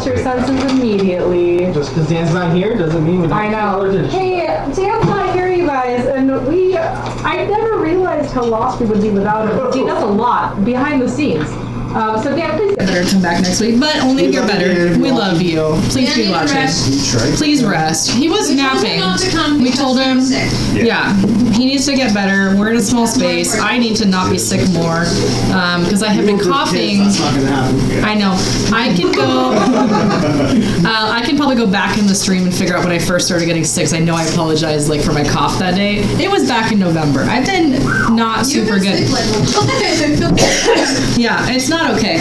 lost your senses immediately. Just because Dan's not here doesn't mean we don't. I know. Hey, Dan's not here, you guys, and I never realized how lost we would be without him. He does a lot behind the scenes. So Dan, please get better. Come back next week, but only if you're better. We love you. Please be watching. Please rest. He was napping. We told him. Yeah, he needs to get better. We're in a small space. I need to not be sick more because I have been coughing. That's not gonna happen. I know. I can go. I can probably go back in the stream and figure out when I first started getting sick. So I know I apologized for my cough that day. It was back in November. I've been not super good. Yeah, it's not okay.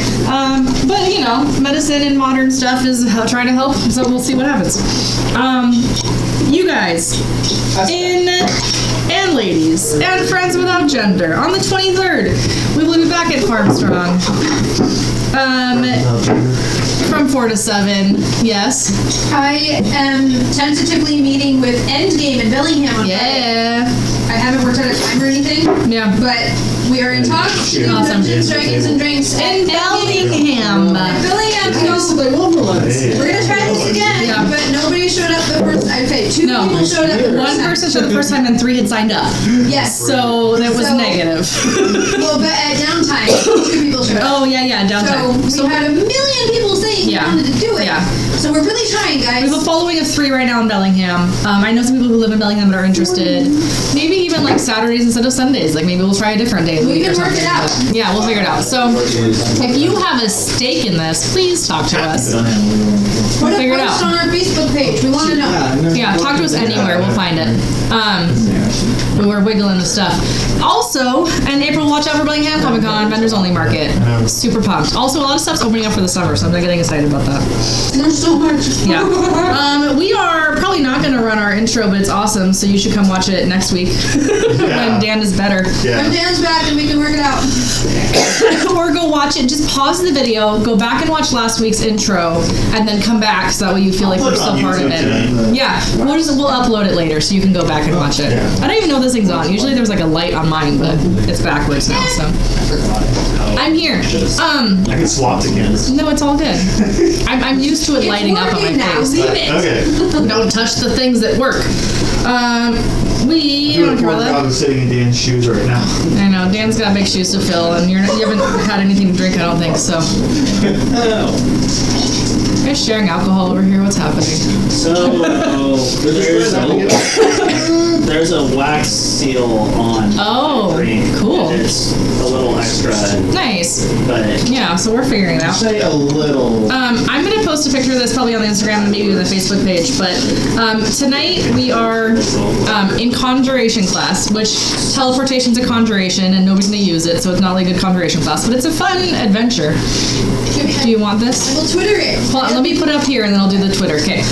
But medicine and modern stuff is trying to help. So we'll see what happens. You guys, and ladies, and friends without gender, on the 23rd, we will be back at Farmstrong. From 4 to 7, yes. I am tentatively meeting with Endgame in Bellingham on Friday. I haven't worked out a time or anything. Yeah. But we are in talks to do Awesome. Dungeons, Dragons, and Drinks In Bellingham. So we're gonna try this again, Yeah. but nobody showed up the first time. Okay, two people showed up the first One time. person showed the first time and 3 had signed up. Yes. So that was negative. Well, but at downtime, 2 people showed up. Oh, yeah, downtime. So we had a million people saying they wanted to do it. Yeah. So we're really trying, guys. We have a following of 3 right now in Bellingham. I know some people who live in Bellingham that are interested. Maybe even Saturdays instead of Sundays. Maybe we'll try a different day of the week or something. We can work it out. Yeah, we'll figure it out. So if you have a stake in this, please talk to us. We'll figure it out. On our Facebook page. We want to know. Yeah, talk to us anywhere. We'll find it. We're wiggling the stuff. Also, in April, watch out for Bellingham Comic Con Vendors Only Market. Super pumped. Also, a lot of stuff's opening up for the summer, so I'm getting excited about that. There's so much. Yeah. We are probably not going to run our intro, but it's awesome, so you should come watch it next week when Dan is better. When Dan's back and we can work it out. Or go watch it. Just pause the video, go back and watch last week's intro, and then come back so that way you feel like we're still part of it. Yeah. We'll upload it later so you can go back and watch it. I don't even know this thing's on. Usually there's a light on mine, but it's backwards now, so. I'm here. I can swap again. No, it's all good. I'm used to it lighting up on my face. Leave it. Okay. Don't touch the things that work. We don't care about that. I'm sitting in Dan's shoes right now. I know, Dan's got big shoes to fill, and you haven't had anything to drink, I don't think, so. You guys sharing alcohol over here? What's happening? So, there's a wax seal on Oh, the drink. cool. It's a little extra, Nice. but Yeah, so we're figuring it out. Say a little. I'm going to post a picture of this probably on the Instagram and maybe on the Facebook page, but tonight we are in Conjuration class, which teleportation's a conjuration and nobody's going to use it, so it's not like a good conjuration class, but it's a fun adventure. Do you want this? We'll Twitter it. Hold on, let me put it up here and then I'll do the Twitter. Okay.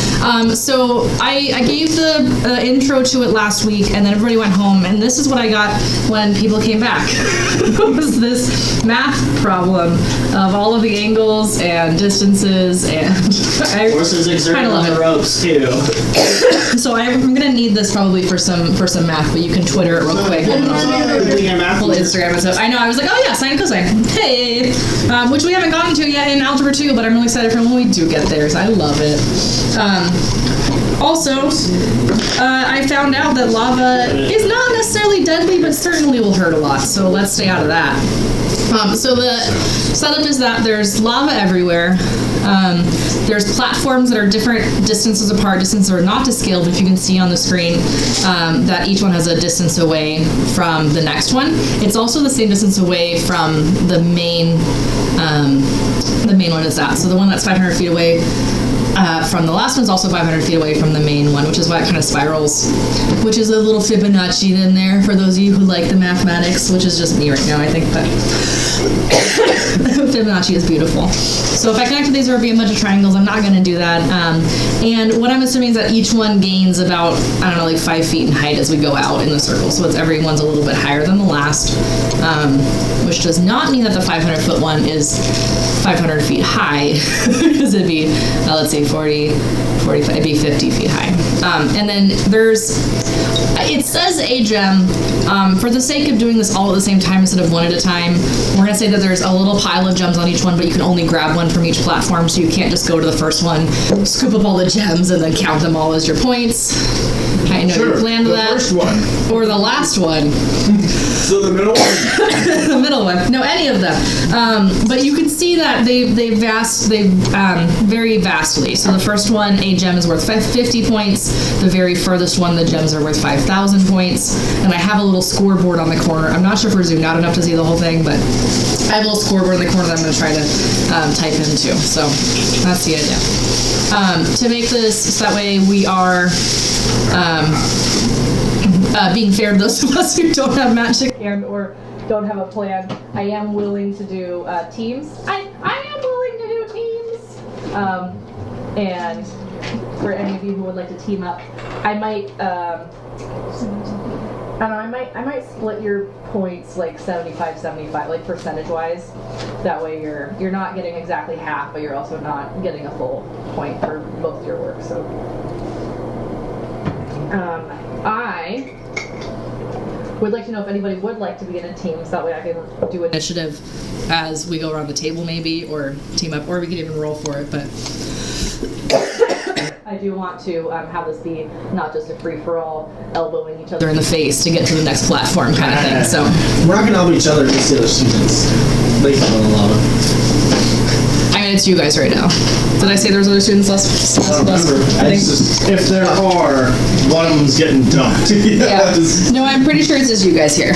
So I gave the intro to it last week and then everybody went home and this is what I got when people came back. It was this math problem of all of the angles and distances and horses exert on the ropes too. So I'm gonna need this probably for some math, but you can Twitter it real quick. We'll Instagram it. So I know I was like, oh yeah, sine and cosine. Hey, which we haven't gotten to yet in Algebra 2, but I'm really excited for when we do get there. So I love it. Also, I found out that lava is not necessarily deadly, but certainly will hurt a lot. So let's stay out of that. So the setup is that there's lava everywhere. There's platforms that are different distances apart, distances are not to scale, but you can see on the screen that each one has a distance away from the next one. It's also the same distance away from the main one is that. So the one that's 500 feet away from the last one's also 500 feet away from the main one, which is why it kind of spirals, which is a little Fibonacci in there for those of you who like the mathematics, which is just me right now. I think that Fibonacci is beautiful. So if I connected these, there would be a bunch of triangles. I'm not going to do that. And what I'm assuming is that each one gains about, 5 feet in height as we go out in the circle. So everyone's a little bit higher than the last, which does not mean that the 500-foot one is 500 feet high, because it'd be, let's say 45, it'd be 50 feet high. And then there's, It says a gem. For the sake of doing this all at the same time instead of one at a time, we're going to say that there's a little pile of gems on each one, but you can only grab one from each platform, so you can't just go to the first one, scoop up all the gems, and then count them all as your points. I know you planned that. The first one. Or the last one. So the middle one? The middle one. No, any of them. But you can see that they vary vastly. So the first one, a gem is worth 50 points. The very furthest one, the gems are worth 5,000 points. And I have a little scoreboard on the corner. I'm not sure if we're zoomed out enough to see the whole thing, but I have a little scoreboard in the corner that I'm going to try to type into. So that's the idea. To make this so that way we are being fair to those of us who don't have magic and or don't have a plan, I am willing to do teams. I am willing to do teams. And for any of you who would like to team up, I might I don't know, I might split your points like 75-75, like percentage wise. That way you're not getting exactly half, but you're also not getting a full point for both your work. So I would like to know if anybody would like to be in a team, so that way I can do initiative as we go around the table maybe, or team up, or we can even roll for it, but I do want to have this be not just a free-for-all, elbowing each other in the face to get to the next platform kind of thing, so. We're not gonna elbow each other against the other students. They fall in the lava. I mean, it's you guys right now. Did I say there was other students last? I think. If there are, one of them's getting dumped. Yeah. No, I'm pretty sure it's just you guys here.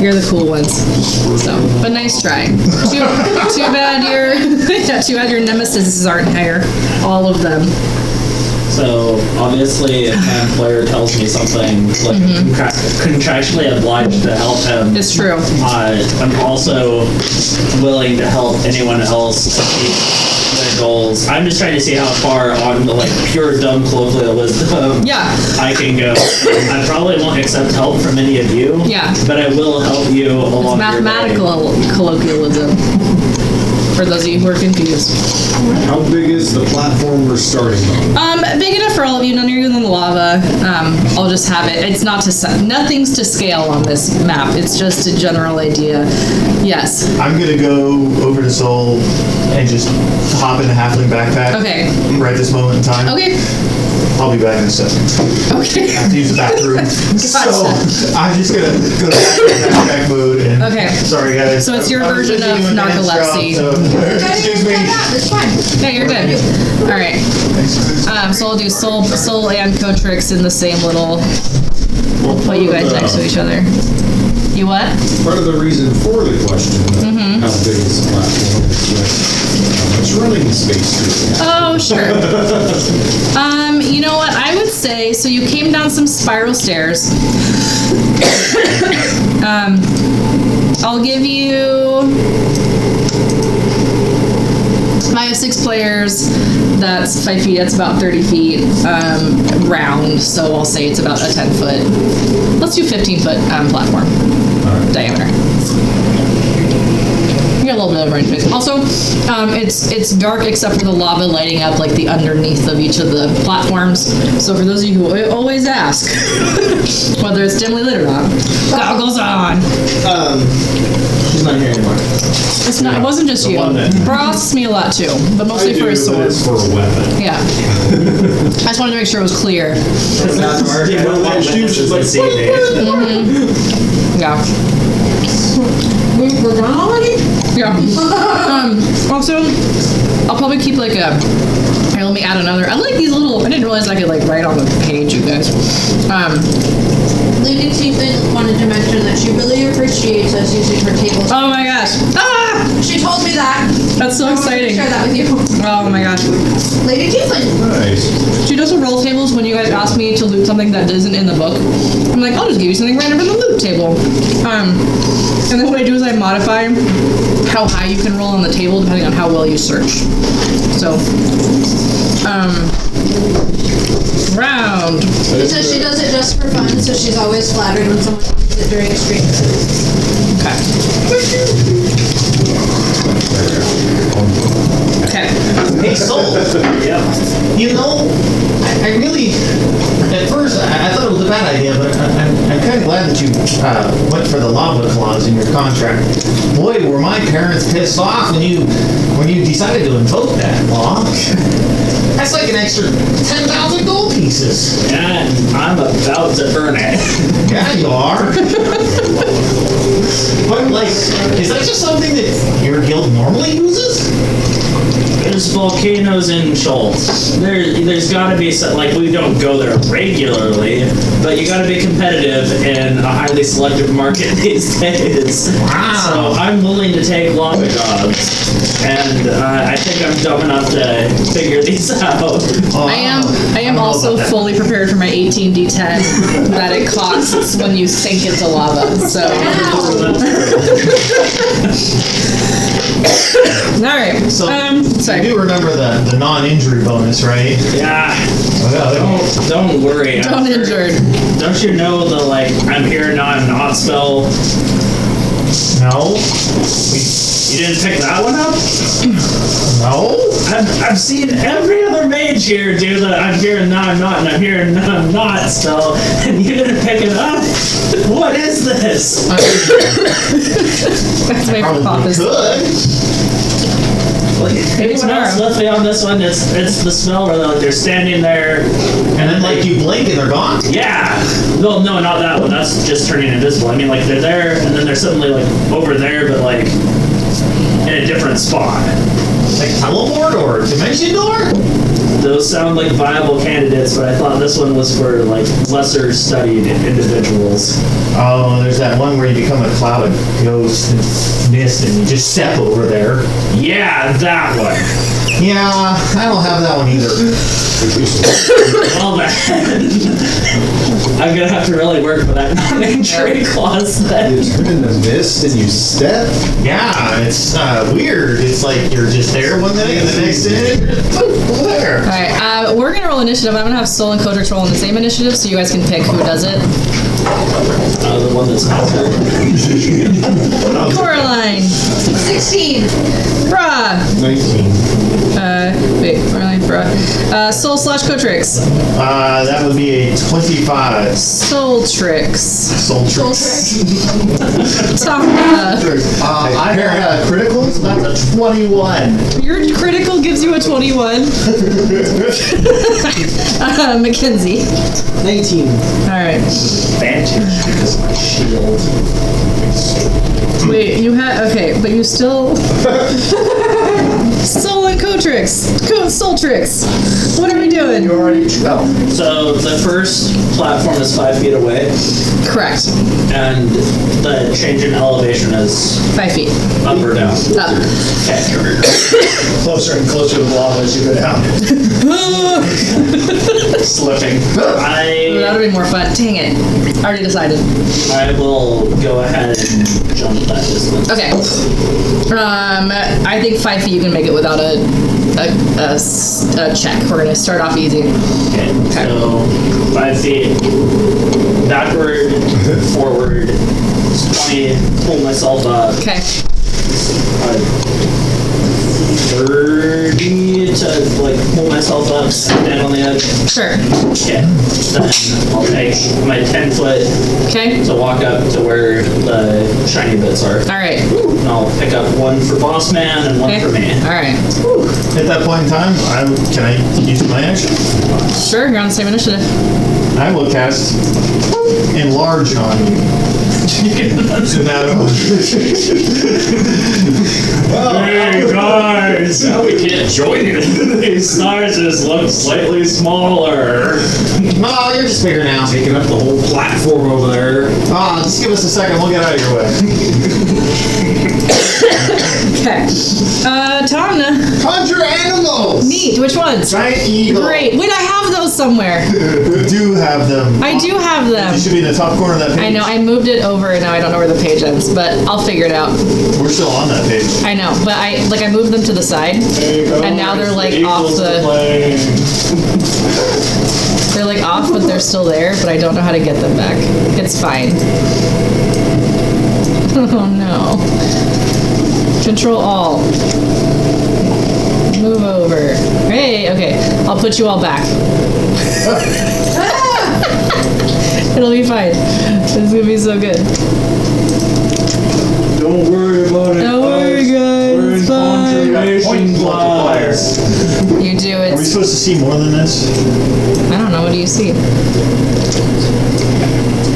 You're the cool ones. So, but nice try. Too bad your nemesis aren't here. All of them. So obviously, if my employer tells me something, like contractually obliged to help him. It's true. I'm also willing to help anyone else achieve their goals. I'm just trying to see how far on the pure dumb colloquial wisdom I can go. I probably won't accept help from any of you. Yeah. But I will help you along your way. Mathematical colloquialism. For those of you who are confused. How big is the platform we're starting on? Big enough for all of you, none of you in the lava. I'll just have it. It's nothing's to scale on this map. It's just a general idea. Yes. I'm gonna go over to Seoul and just hop in a halfling backpack. Okay. Right this moment in time. Okay. I'll be back in a second. Okay. I have to use the bathroom. So I'm just gonna go back to backpack mode and sorry guys. So it's your version of narcolepsy. Excuse me. It's fine. Yeah, you're good. All right. So I'll do Soul and Cotrix in the same little. We'll put you guys next to each other. You what? Part of the reason for the question, how big is the platform, is how much running space do we have? Oh, sure. You know what? I would say, so you came down some spiral stairs. I'll give you... I have 6 players. That's 5 feet. That's about 30 feet round. So I'll say it's about a 10-foot. Let's do 15-foot platform diameter. You got a little bit of range space. Also, it's dark except for the lava lighting up like the underneath of each of the platforms. So for those of you who always ask whether it's dimly lit or not, goggles on. She's not here anymore. It's not. It wasn't just you. Frosts me a lot too, but mostly for his sword. It's for a weapon. Yeah. I just wanted to make sure it was clear. Yeah. We're done already? Yeah. Also, I'll probably keep like a. Here, let me add another. I like these little. I didn't realize I could write on the page, you guys. Lady Tiefin wanted to mention that she really appreciates us using her tables. Oh my gosh. Ah! She told me that. That's so exciting. Share that with you. Oh my gosh. Lady Tiefin. Nice. She does the roll tables when you guys ask me to loot something that isn't in the book. I'm like, I'll just give you something random from the loot table. And then what I do is I modify how high you can roll on the table depending on how well you search. So, round. So she does it just for fun, so she's always flattered when someone does it during a stream. Okay. Okay. Hey, Soul. Yeah. You know, I really, at first, I thought it was a bad idea, but I'm kind of glad that you went for the lava clause in your contract. Boy, were my parents pissed off when you decided to invoke that law. That's like an extra 10,000 gold pieces. Yeah, I'm about to earn it. Yeah, you are. But, like, is that just something that your guild normally uses? There's volcanoes in Schultz. There's got to be some, like, we don't go there regularly, but you got to be competitive in a highly selective market these days. Wow. So I'm willing to take lava jobs, and I think I'm dumb enough to figure these out. I am also fully prepared for my 18d10 that it costs when you sink into lava. So. All right. So, sorry. you do remember the non-injury bonus, right? Yeah. Don't worry. Don't injured. Don't you know the, like, I'm here, now I'm not spell? No. You didn't pick that one up? No? I've seen every other mage here do the I'm here and now I'm not, and I'm here and now I'm not spell, and you didn't pick it up? What is this? That's my Probably hypothesis. could. Anyone else with me on this one? It's the smell where they're standing there, And then, like, you blink and they're gone? yeah. Well, no, not that one. That's just turning invisible. I mean, like, they're there, and then they're suddenly, like, over there, but, like, in a different spot. Like teleport or dimension door? Those sound like viable candidates, but I thought this one was for, like, lesser studied individuals. Oh, there's that one where you become a cloud of ghost and mist and you just step over there. Yeah, that one. Yeah, I don't have that one either. Well, then, I'm gonna have to really work for that non-injury clause then. You turn in the mist and you step? Yeah, it's weird. It's like you're just there one minute and the next minute, over there. All right. We're gonna roll initiative. I'm gonna have Soul and Kodrich roll on the same initiative, so you guys can pick who does it. The one that's not there. Coraline. 16. Bra. 19. Wait. Coraline. Bra. Soul / Kodrix. That would be a 25. Soul Tricks. Soul tricks. Taka. I had a critical. That's a 21. Your critical gives you a 21. Mackenzie. 19. All right. Advantage because of my shield. Wait, you had okay, but you still Soul and Kodrix. Soul Tricks. What are we doing? You already fell. So the first platform is 5 feet away, Correct. and the change in elevation is 5 feet. up or down. Up. Okay. Closer and closer to the lava as you go down. Slipping. That'll be more fun. Dang it. Already decided. I will go ahead and jump that distance. Okay. I think 5 feet you can make it without a check. We're gonna start off easy. Okay. So 5 feet backward, forward, 20, pull myself up. Okay. 30 to like pull myself up, stand on the edge. Sure. Okay. Then I'll take my 10-foot Okay. to walk up to where the shiny bits are. All right. And I'll pick up one for Boss Man and one Okay. for me. All right. At that point in time, can I use my action? Sure. You're on the same initiative. I will cast Enlarge on you. So now, Hey guys! Now we can't join you. These stars just look slightly smaller. oh, you're just bigger now. Taking up the whole platform over there. Oh, just give us a second. We'll get out of your way. Okay. Tamna. Conjure animals. Neat. Which ones? Giant eagle. Great. Wait, I have those somewhere. You do have them. I do have them. You should be in the top corner of that page. I know. I moved it over, and now I don't know where the page ends, but I'll figure it out. We're still on that page. I know, but I moved them to the side, and now they're like off the. They're like off, but they're still there. But I don't know how to get them back. It's fine. Oh no. Control all. Move over. Hey, okay. I'll put you all back. It'll be fine. It's gonna be so good. Don't worry about it. Don't worry, guys. We're in It's fine. Conjuration class. You do Are we it. supposed to see more than this? I don't know. What do you see?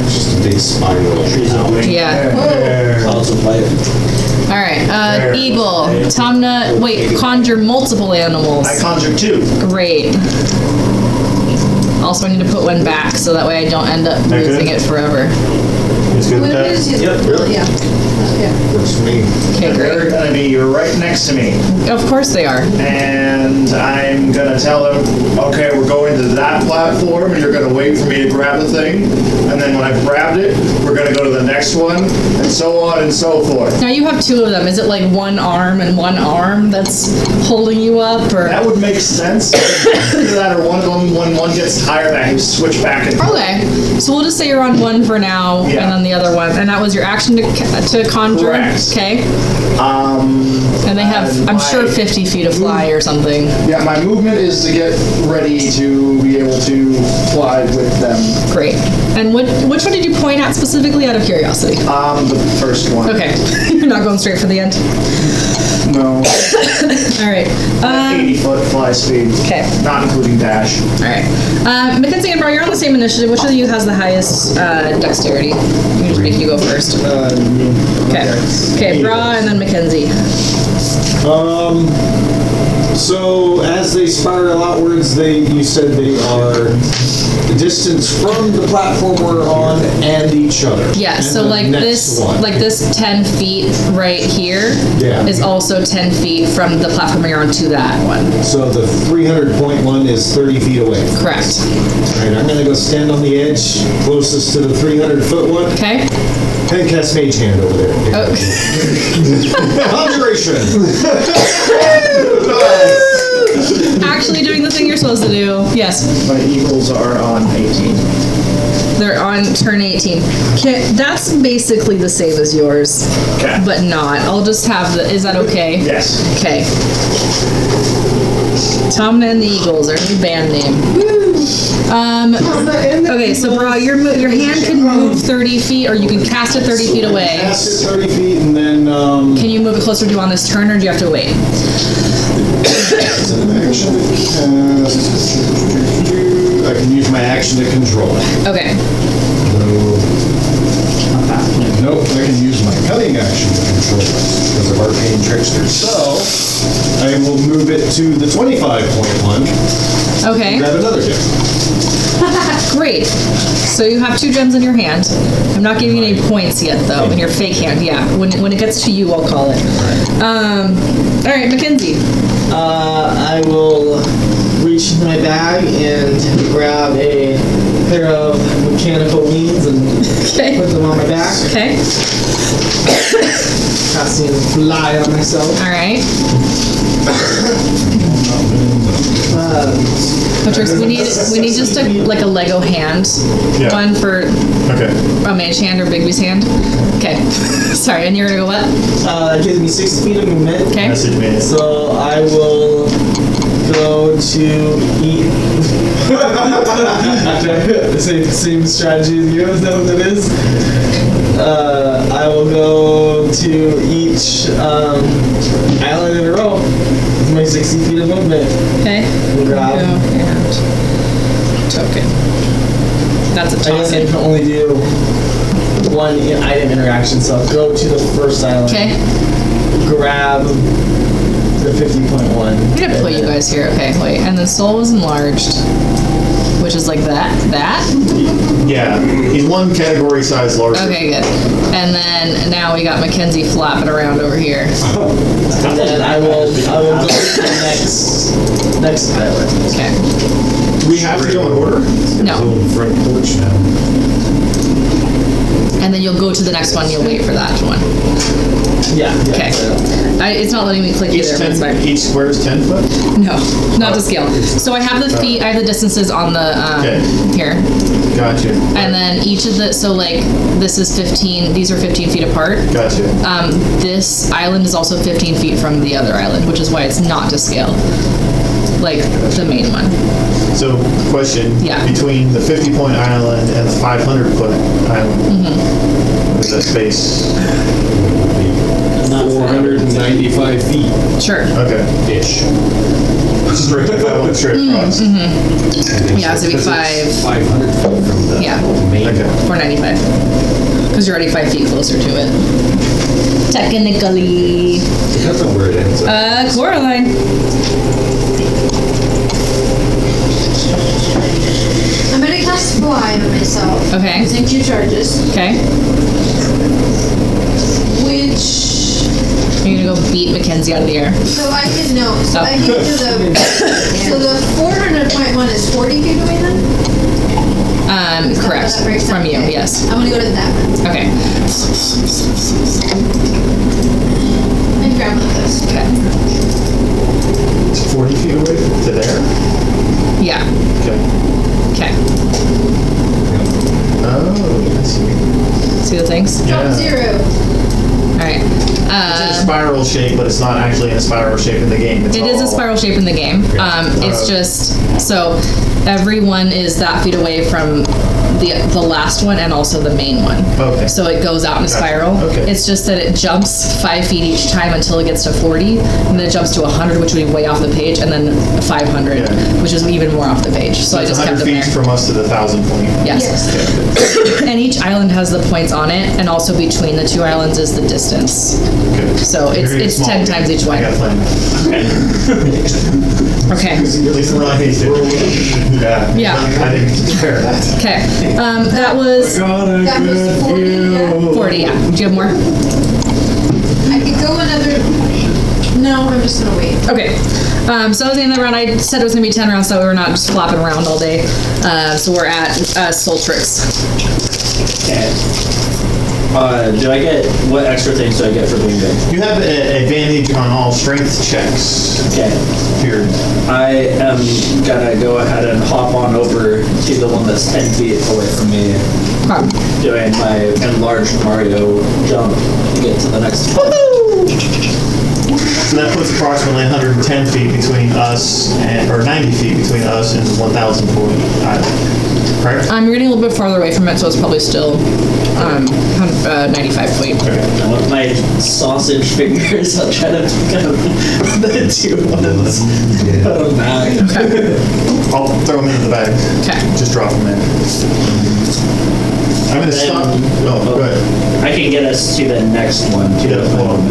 Just a big spiral. Yeah. Clouds of light. All right. Eagle. Tomna. Wait. Conjure multiple animals. I conjured 2. Great. Also, I need to put one back so that way I don't end up That losing good? it forever. It's good with What that? is it? Yep, really. Yeah. Yeah. Works for me. Okay, They're great. gonna be right next to me. Of course they are. And I'm gonna tell them, okay, we're going to that platform, and you're gonna wait for me to grab the thing. And then when I've grabbed it, we're gonna go to the next one, and so on and so forth. Now you have 2 of them. Is it like one arm and one arm that's holding you up, or? That would make sense. Either that or one of them, when one gets tired, I can switch back and forth. Okay, so we'll just say you're on one for now, Yeah. and then the other one, and that was your action to conjure. Correct. Okay, Um, and they have, And I'm sure, my 50 feet of fly or something. yeah, my movement is to get ready to be able to fly with them. Great. And which one did you point at specifically, out of curiosity? The first one. Okay, you're not going straight for the end. No. All right. 80-foot fly speed. Okay. Not including dash. All right. Mackenzie and Bra, you're on the same initiative. Which of you has the highest dexterity? You go first. Okay. Okay, Bra and then Mackenzie. So as they spiral outwards, you said they are the distance from the platform we're on and each other. Yeah, And so the like next this, one. like this 10 feet right here Yeah. is also 10 feet from the platform you're on to that one. So the 300-point one is 30 feet away. Correct. All right, I'm gonna go stand on the edge closest to the 300-foot one. Okay. And cast Mage Hand over there. Oh. Conjuration. Actually doing the thing you're supposed to do. Yes. My eagles are on 18. They're on turn 18. Okay, that's basically the same as yours. Okay. But not. I'll just have the, is that okay? Yes. Okay. Tomna and the Eagles are a new band name. Okay, so Bra, your hand can move 30 feet, or you can cast it 30 feet away. Cast it 30 feet and then Can you move it closer to you on this turn, or do you have to wait? as an action to cast. I can use my action to control it. Okay. Nope, I can use my cutting action to control it because of Arcane Trickster. So, I will move it to the 25-point one. Okay. Grab another gem. Great. So you have 2 gems in your hand. I'm not giving you any points yet, though, in your fake hand. Yeah, when it gets to you, I'll call it. All right, Mackenzie. I will reach into my bag and grab a pair of mechanical wings and Okay. put them on my back. Okay. Casting fly on myself. All right. Patrick, we need just a Lego hand. Yeah. One for Okay. a mage hand or Bigby's hand. Okay. Sorry, and you're gonna go what? It gives me 60 feet of movement. Okay. Message me. So I will go to eat. same strategy as you, is that what it is? I will go to each island in a row with my 60 feet of movement. Okay. Grab. Go and token. That's a I guess I token. can only do one item interaction, so I'll go to the first island. Okay. Grab the 50.1. I'm gonna put you guys here. Okay, wait. And the soul was enlarged, which is like that. Yeah, he's one category size larger. Okay, good. And then now we got Mackenzie flapping around over here. And then I will go to the next island. Okay. Do we have to go in order? No. Front porch now. And then you'll go to the next one. You'll wait for that one. Yeah. Okay. It's not letting me click Each either, but it's fine. each square is 10 foot? No, not to scale. So I have the feet. I have the distances on the Okay. here, Gotcha. and then each of the this is 15. These are 15 feet apart. Gotcha. This island is also 15 feet from the other island, which is why it's not to scale, like the main one. So, question. Yeah. Between the 50-point island and the 500-foot island, what is that space? 495 feet. Sure. Okay. Ish. Straight across. Yeah, so it'd be 500 feet from the Yeah. main. Okay. 495. Because you're already 5 feet closer to it. Technically. Depends on where it ends up. Coraline. I'm gonna cast Fly on myself. Okay. Using 2 charges. Okay. Which... You're gonna go beat Mackenzie out of the air. So I can know. So Oh. I can do the... So the 400-point one is 40 feet away then? Correct. That breaks down? From you, Okay. yes. I'm gonna go to that one. Okay. And grab one of those. Okay. It's 40 feet away to there? Yeah. Okay. Okay. Oh, I see. See the things? Yeah. 0. Alright. It's in a spiral shape, but it's not actually in a spiral shape in the game. It is a spiral shape in the game. It's just, so everyone is that feet away from the last one and also the main one. Okay. So it goes out in a spiral. Okay. It's just that it jumps 5 feet each time until it gets to 40, and then it jumps to 100, which would be way off the page, and then 500, Yeah. which is even more off the page. So I It's just kept 100 them feet there. from us to the 1,000 point. Yes. Okay. And each island has the points on it, and also between the 2 islands is the distance. Okay. So it's Small 10 game. times each I one. got plenty. Okay. At least Riley did. Yeah. Yeah. I didn't compare that. Okay. That was That was 40, yeah. 40, yeah. Do you have more? I could go another... No, I'm just gonna wait. Okay. So that was the end of the round. I said it was going to be 10 rounds, so we're not just flopping around all day. So we're at Soltrix. Okay. Do I get, what extra things do I get for being good? You have an advantage on all strength checks. Okay. Period. I am gonna go ahead and hop on over to the one that's 10 feet away from me, doing my enlarged Mario jump to get to the next one. So that puts approximately 110 feet between us and, or 90 feet between us and 1,000 point island. Correct? I'm getting a little bit farther away from it, so it's probably still 95 feet. And with my sausage fingers, I'll try to pick up the 2 ones. Put them back. I'll throw them into the bag. Okay. Just drop them in. I'm gonna stop. Oh, go ahead. I can get us to the next one, too. Yeah, hold on.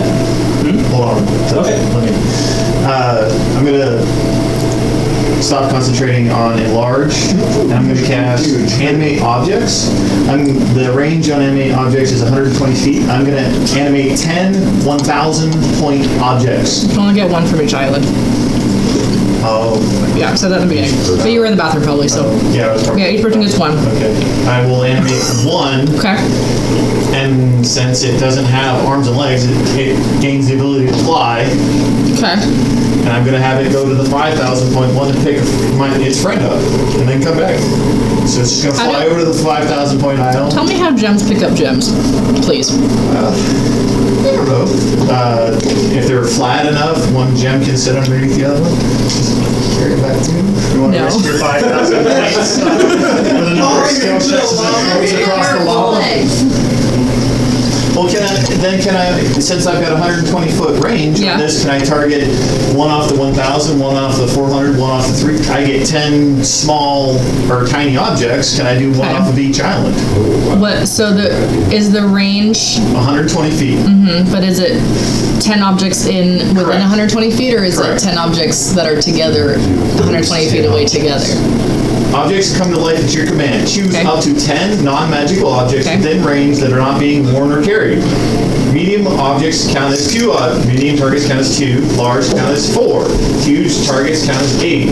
Hold on. Okay. Let me. I'm gonna stop concentrating on enlarge, and I'm gonna cast animate objects. The range on animate objects is 120 feet. I'm gonna animate 10 1,000 point objects. You can only get one from each island. Oh, Yeah, I said that in the beginning. But you were in the bathroom probably, so. yeah, I was probably. Yeah, each person gets one. Okay. I will animate 1. Okay. And since it doesn't have arms and legs, it gains the ability to fly. Okay. And I'm gonna have it go to the 5,000 point one and pick its friend up, and then come back. So it's just gonna How fly do- over to the 5,000 point island. Tell me how gems pick up gems, please. I don't know. If they're flat enough, one gem can sit underneath the other one. Just carry it back to me. You want to No. risk your 5,000 points with a number of skill checks as it goes across the lava? Well, can I, since I've got 120 foot range Yeah. on this, can I target one off the 1,000, one off the 400, one off the 3? I get 10 small or tiny objects. Can I do one Okay. off of each island? What? So is the range? 120 feet. But is it 10 objects within Correct. 120 feet, or is Correct. it 10 objects that are together 120 feet away together? Objects come to life at your command. Choose Okay. up to 10 non-magical objects Okay. within range that are not being worn or carried. Medium objects count as 2. Medium targets count as 2. Large count as 4. Huge targets count as 8.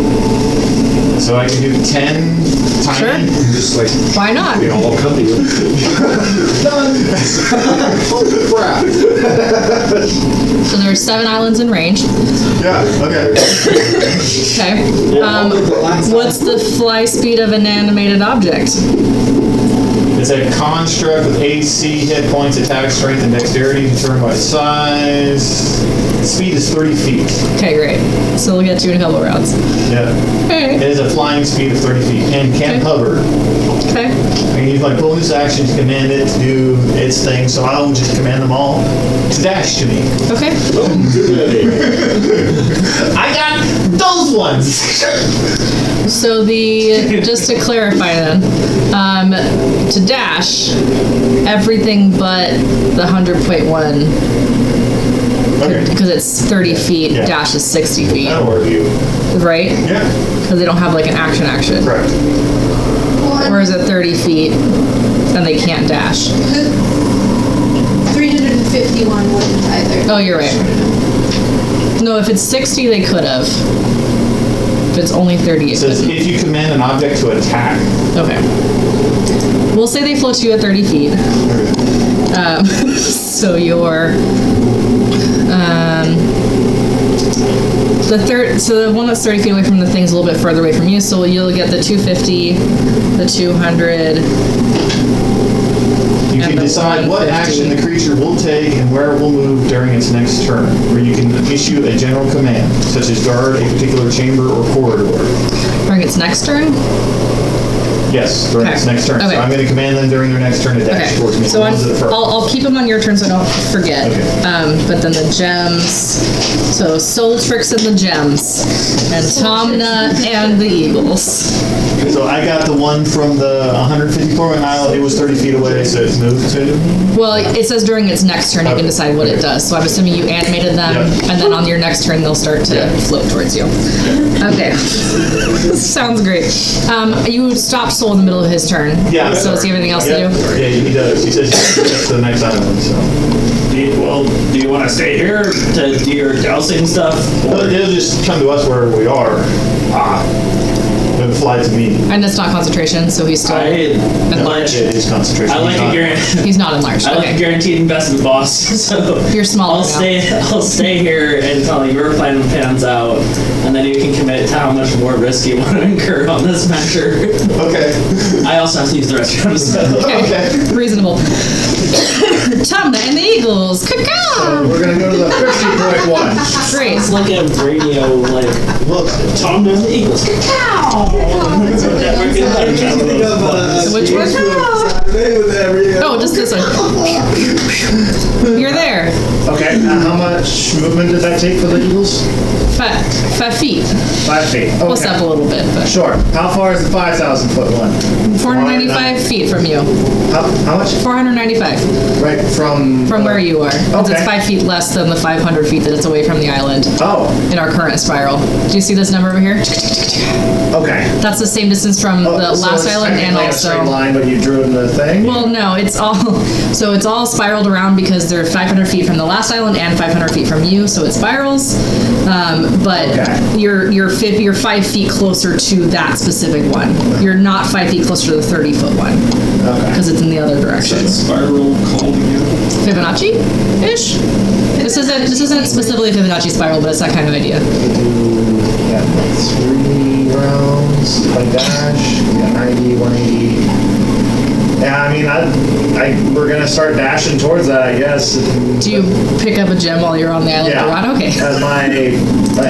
So I can do 10 tiny. Sure. Just like, Why not? you know, all company. Done. Holy crap. So there's 7 islands in range. Yeah, okay. Okay. What's the fly speed of an animated object? It's a construct with AC, hit points, attack, strength, and dexterity determined by size. Speed is 30 feet. Okay, great. So we'll get you in a couple rounds. Yeah. Okay. It is a flying speed of 30 feet and can hover. Okay. I can use my bonus action to command it to do its thing, so I'll just command them all to dash to me. Okay. I got those ones! So just to clarify then, to dash, everything but the 100.1, because it's 30 feet, Yeah. dash is 60 feet, That'll work you. right? Yeah. Because they don't have like an action. Correct. Or is it 30 feet and they can't dash? 351 wouldn't either. Oh, you're right. No, if it's 60, they could have. If it's only 30, It it says couldn't. if you command an object to attack. Okay. We'll say they float you at 30 feet. So you're the one that's 30 feet away from the thing's a little bit further away from you, so you'll get the 250, the 200. You can the decide what 150. action the creature will take and where it will move during its next turn, or you can issue a general command, such as guard a particular chamber or corridor. During its next turn? Yes, during its Okay. next turn. Okay. So I'm going to command them during their next turn to dash Okay. towards me. So The ones that are first. I'll keep them on your turn so I don't forget. Okay. But then the gems. So Soul Tricks and the gems. And Tomna and the Eagles. So I got the one from the 154 mile. It was 30 feet away, so it's moved to. Well, it says during its next turn you can Okay. decide what it does. So I'm assuming you animated them, Yep. and then on your next turn they'll start to Yeah. float towards you. Okay. Sounds great. You stop Soul in the middle of his turn. Yeah. So does he have anything else to do? Yeah, he does. He says that's the next island. So Do you want to stay here to do your dousing stuff? Well, they'll just come to us wherever we are. They'll fly to me. And it's not concentration, so he's still enlarged. It is concentration. I like He's a not- guarantee. He's not enlarged. I like a Okay. guaranteed investment, boss. So You're smaller now. I'll stay here until your plan pans out, and then you can commit to how much more risk you want to incur on this measure. Okay. I also have to use the restroom, so. Okay. Reasonable. Tomna and the Eagles. Caw-caw. We're gonna go to the 50.1. Great. It's like a radio, like, look, Tom and the Eagles. Which one? Oh, just this one. You're there. Okay, how much movement did that take for the Eagles? 5 feet. 5 feet. Okay. Plus up a little bit, but Sure. How far is the 5,000 foot one? 495 feet from you. How much? 495 Right from. from where you are. 'Cause It's Okay. 5 feet less than the 500 feet that it's away from the island Oh, in our current spiral. Do you see this number over here? okay. That's the same distance from the Oh, so last it's island and technically a straight also. line, but you drew in the thing. Well, no, it's all spiraled around because they're 500 feet from the last island and 500 feet from you, so it spirals. But Okay. you're 5 feet closer to that specific one. You're not 5 feet closer to the 30-foot one Okay. because it's in the other direction. Spiral called again. Fibonacci-ish. This isn't specifically a Fibonacci spiral, but it's that kind of idea. Yeah, 3 rounds by dash. Yeah, 90, 180. Yeah, I mean, we're gonna start dashing towards that, I guess. Do you pick up a gem while you're on the island Yeah. of Rod? Okay. As my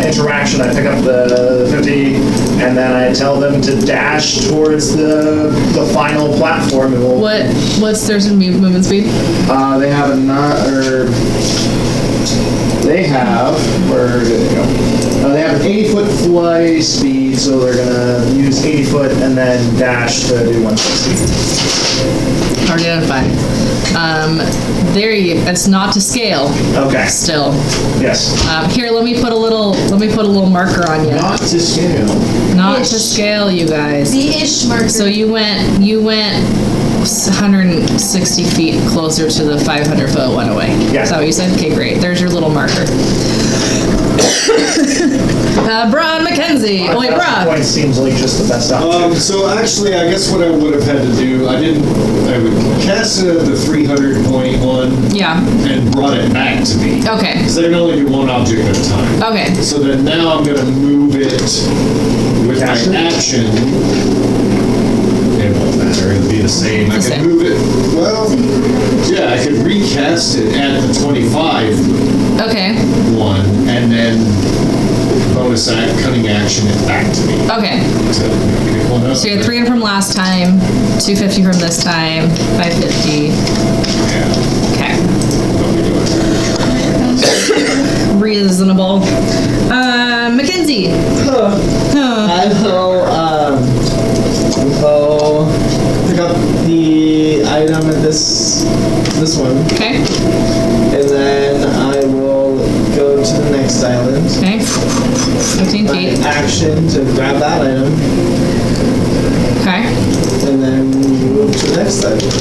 interaction, I pick up the 50, and then I tell them to dash towards the final platform. And we'll, What's their movement speed? They have where did they go? They have an 80-foot fly speed, so they're gonna use 80 foot and then dash to do 160. Already identified. There you go. It's not to scale. Okay. Still. Yes. Here, let me put a little marker on you. Not to scale. Not to scale, you guys. The ish marker. So you went 160 feet closer to the 500-foot one away. Yeah. Is that what you said? Okay, great. There's your little marker. Brad McKenzie. Oh wait, Brad. Point seems like just the best option. So actually, I guess what I would have had to do, I would cast the 300.1 Yeah. and brought it back to me. Okay. Because I can only do one object at a time. Okay. So then now I'm going to move it with my action. And what matter. It'd be the same. I The could same. move it. Well, yeah, I could recast it at the 25 Okay. one, and then bonus cunning action it back to me. Okay. So pick one up. So you had 300 from last time, 250 from this time, 550. Yeah. Okay. What we doing? Reasonable. Mackenzie. I will pick up the item at this one, Okay. and then I will go to the next island. Okay. 15 My feet. action to grab that item, Okay. and then move to the next island.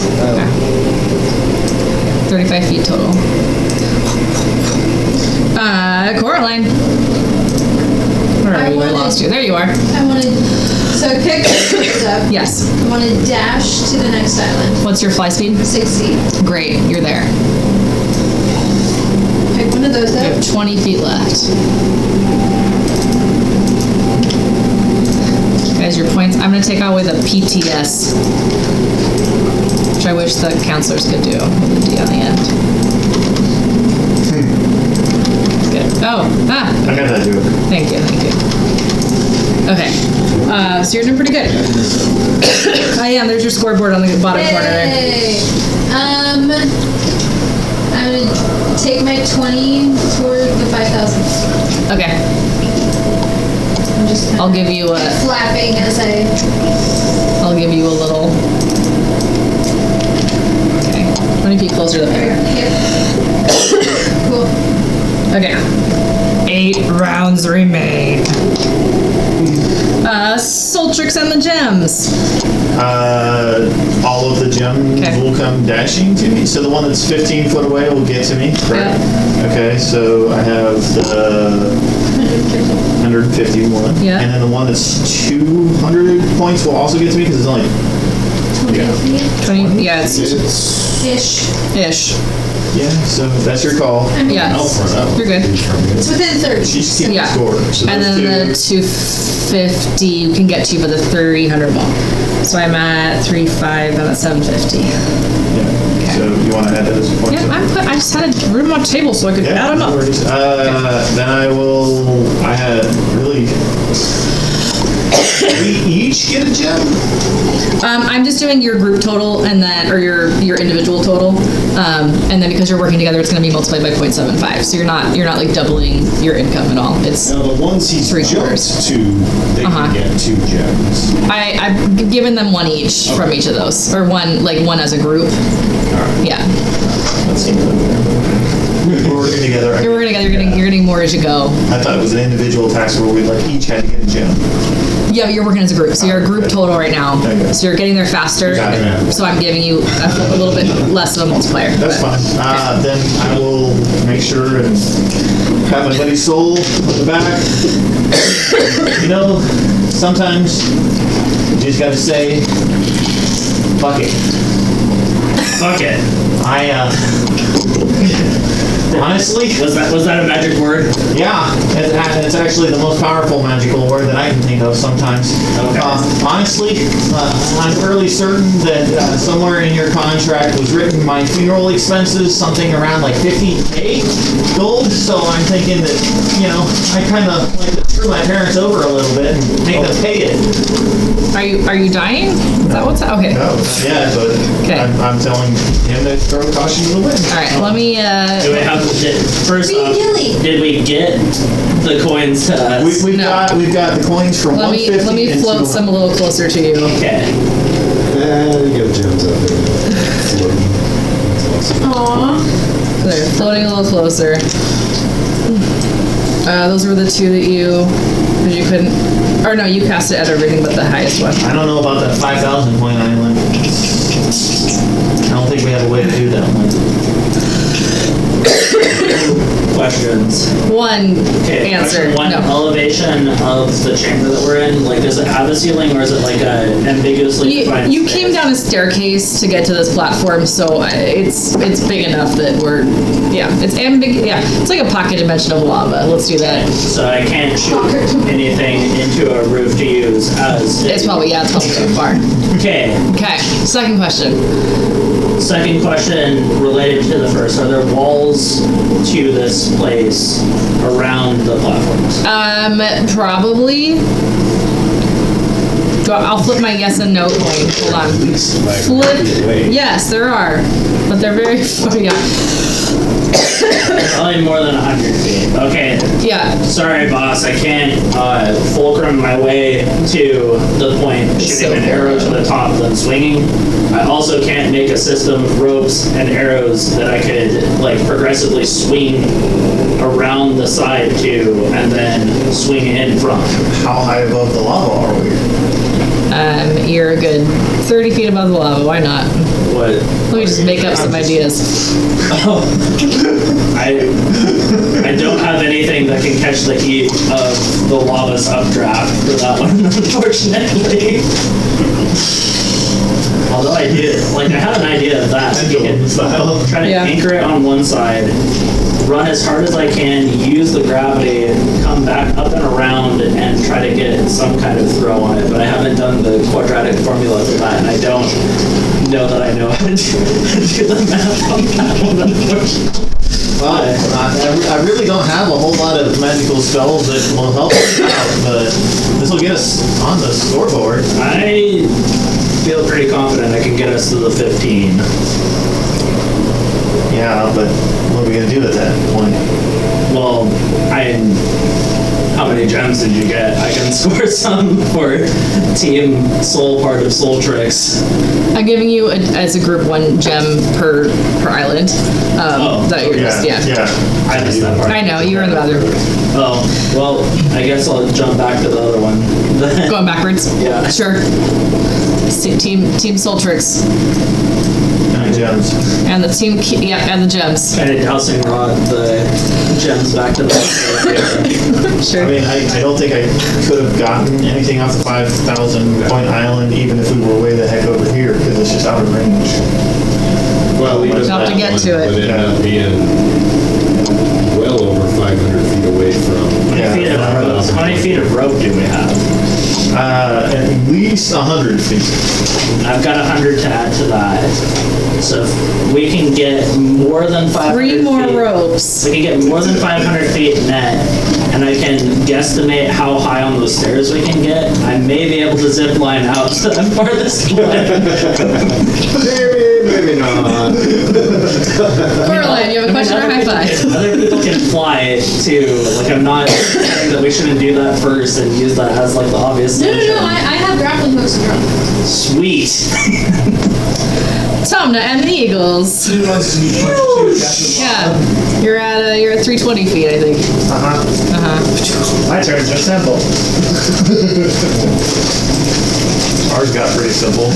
35 feet total. Coraline. Where are you? I lost you. There you are. I want to. So I pick this up. Yes. I want to dash to the next island. What's your fly speed? 60. Great. You're there. Pick one of those You up. have 20 feet left. Guys, your points. I'm going to take away the PTS, which I wish the counselors could do with the D on the end. Good. Oh, I got that joke. thank you. Okay, so you're doing pretty good. I am. There's your scoreboard on the bottom corner there. Yay! I'm gonna take my 20 toward the 5,000. Okay, I'm just kinda I'll give you a. flapping as I. I'll give you a little. Okay, 20 feet closer to the fire. Yep. Cool. Okay. 8 rounds remain. Soltrix and the gems. All of the gems Okay. will come dashing to me. So the one that's 15 foot away will get to me. Correct. Okay, so I have the 151. Yeah. And then the one that's 200 points will also get to me because it's only 20 feet. 20. Yeah, it's Ish. ish. yeah. So that's your call. Yeah, you're good. It's within 30. She's keeping Yeah. score. So And those then two- the 250 can get to you for the 300 ball. So I'm at 3.5. I'm at 750. Yeah. So you want to add that as a point? Yeah, I just had a room on the table so I could add them no up. worries. Then I had really. We each get a gem? I'm just doing your group total and then, or your individual total, and then because you're working together, it's going to be multiplied by 0.75. So you're not like doubling your income at all. It's Now the ones he's Three jumped quarters. to, they Uh-huh. can get 2 gems. I've given them one each from each of those, or one as a group. Yeah, That seems like we're working together. you're working together. You're getting more as you go. I thought it was an individual task where we like each had to get a gem. Yeah, you're working as a group, so you're a group total right now. Okay. So you're getting there faster. Got it. So I'm giving you a little bit less of a multiplier. That's fine. Then I will make sure and have my buddy Soul on the back. You know, sometimes you just got to say, fuck it. Fuck it. Honestly, Was that a magic word? yeah, it's actually the most powerful magical word that I can think of sometimes. Okay. Honestly, I'm fairly certain that somewhere in your contract was written my funeral expenses, something around like 50K gold. So I'm thinking that, I kind of like to screw my parents over a little bit and make them pay it. Are you dying? Is that what's okay? No, yeah, but Okay. I'm telling him to throw caution to the wind. All right. Let me. Do we have first Be off, Gilly. did we get the coins to us? We've No. got the coins from Let 150 me and float 200. some a little closer to you. Okay. You got gems up there. Floating. That's awesome. Aww. They're floating a little closer. Those were the two that because you couldn't, or no, you cast it at everything but the highest one. I don't know about that 5,000 point island. I don't think we have a way to do that one. questions. One Okay, answer. question one, No. elevation of the chamber that we're in, like, does it have a ceiling or is it like a ambiguously defined You space? came down a staircase to get to this platform, so it's big enough that it's like a pocket dimension of lava. Let's do that. So I can't shoot anything into a roof to use as... It's probably too far. Okay. Okay, second question. Second question related to the first. Are there walls to this place around the platforms? Probably. I'll flip my yes and no coin. Hold on. Flip. Yes, there are. But they're very far. Yeah. Probably more than 100 feet. Okay. Yeah. Sorry, boss. I can't fulcrum my way to the point shooting an arrow to the top then swinging. I also can't make a system of ropes and arrows that I could like progressively swing around the side to and then swing in from. How high above the lava are we? You're a good 30 feet above the lava. Why not? What? Let me just make up some ideas. Oh. I don't have anything that can catch the heat of the lava's updraft for that one, unfortunately. Although I did, like, I had an idea of that. Try to anchor it on one side, run as hard as I can, use the gravity, come back up and around, and try to get some kind of throw on it. But I haven't done the quadratic formula for that, and I don't know that I know how to do the math on that one, unfortunately. Well, I really don't have a whole lot of magical spells that will help us out, but this will get us on the scoreboard. I feel pretty confident I can get us to the 15. Yeah, but what are we going to do at that point? Well, how many gems did you get? I can score some for Team Soul part of Soul Tricks. I'm giving you, as a group, 1 gem per island. That you're I missed that part. I know, you were in the bathroom. Oh, well, I guess I'll jump back to the other one. Going backwards? Yeah. Sure. Team Soul Tricks. And gems. And the team, and the gems. Kind of dousing rod the gems back to the Sure. I mean, I don't think I could have gotten anything off the 5,000 point island, even if we were way the heck over here, because it's just out of range. Well, even You'll have to that get one to it. would end up being well over 500 feet away from. How many feet of rope do we have? At least 100 feet. I've got 100 to add to that. So if we can get more than 500 3 more feet, ropes. we can get more than 500 feet net, and I can guesstimate how high on those stairs we can get. I may be able to zip line out to the farthest one. Maybe not. Coraline, you have a question or high five? Other people can fly too. Like, I'm not saying that we shouldn't do that first and use that as like the obvious No, solution. I have grappling hooks and drop. Sweet. Tomna and the Eagles. Yeah, you're at 320 feet, I think. My turn, just simple. Ours got pretty simple.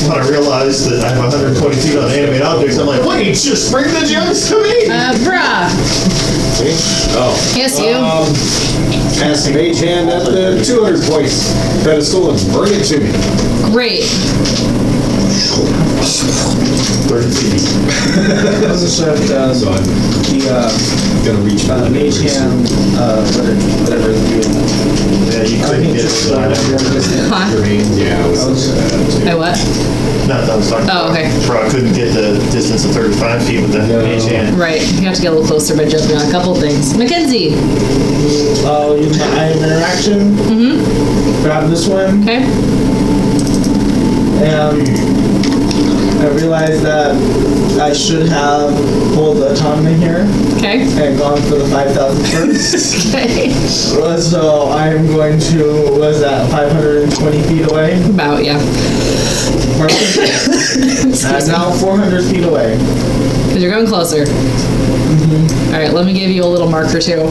When I realized that I have 120 feet on animate objects, I'm like, wait, just bring the gems to me! Bruh. Oh. Yes, you. Cast Mage Hand at the 200 points pedestal and bring it to me. Great. 30 feet. I wasn't sure if So I'm gonna reach back. Mage Hand, whatever it's doing. Yeah, you couldn't get to that. Huh? Yeah, I was I what? No, that was talking Oh, about. okay. I couldn't get the distance of 35 feet with the mage hand. Right. You have to get a little closer by jumping on a couple things. Mackenzie. Oh, use my item interaction. Grab this one. Okay. And I realized that I should have pulled the autonomy here Okay. and gone for the 5,000 first. Okay. So I'm going to, was that 520 feet away? About, yeah. I'm now 400 feet away. Because you're going closer. All right, let me give you a little marker too.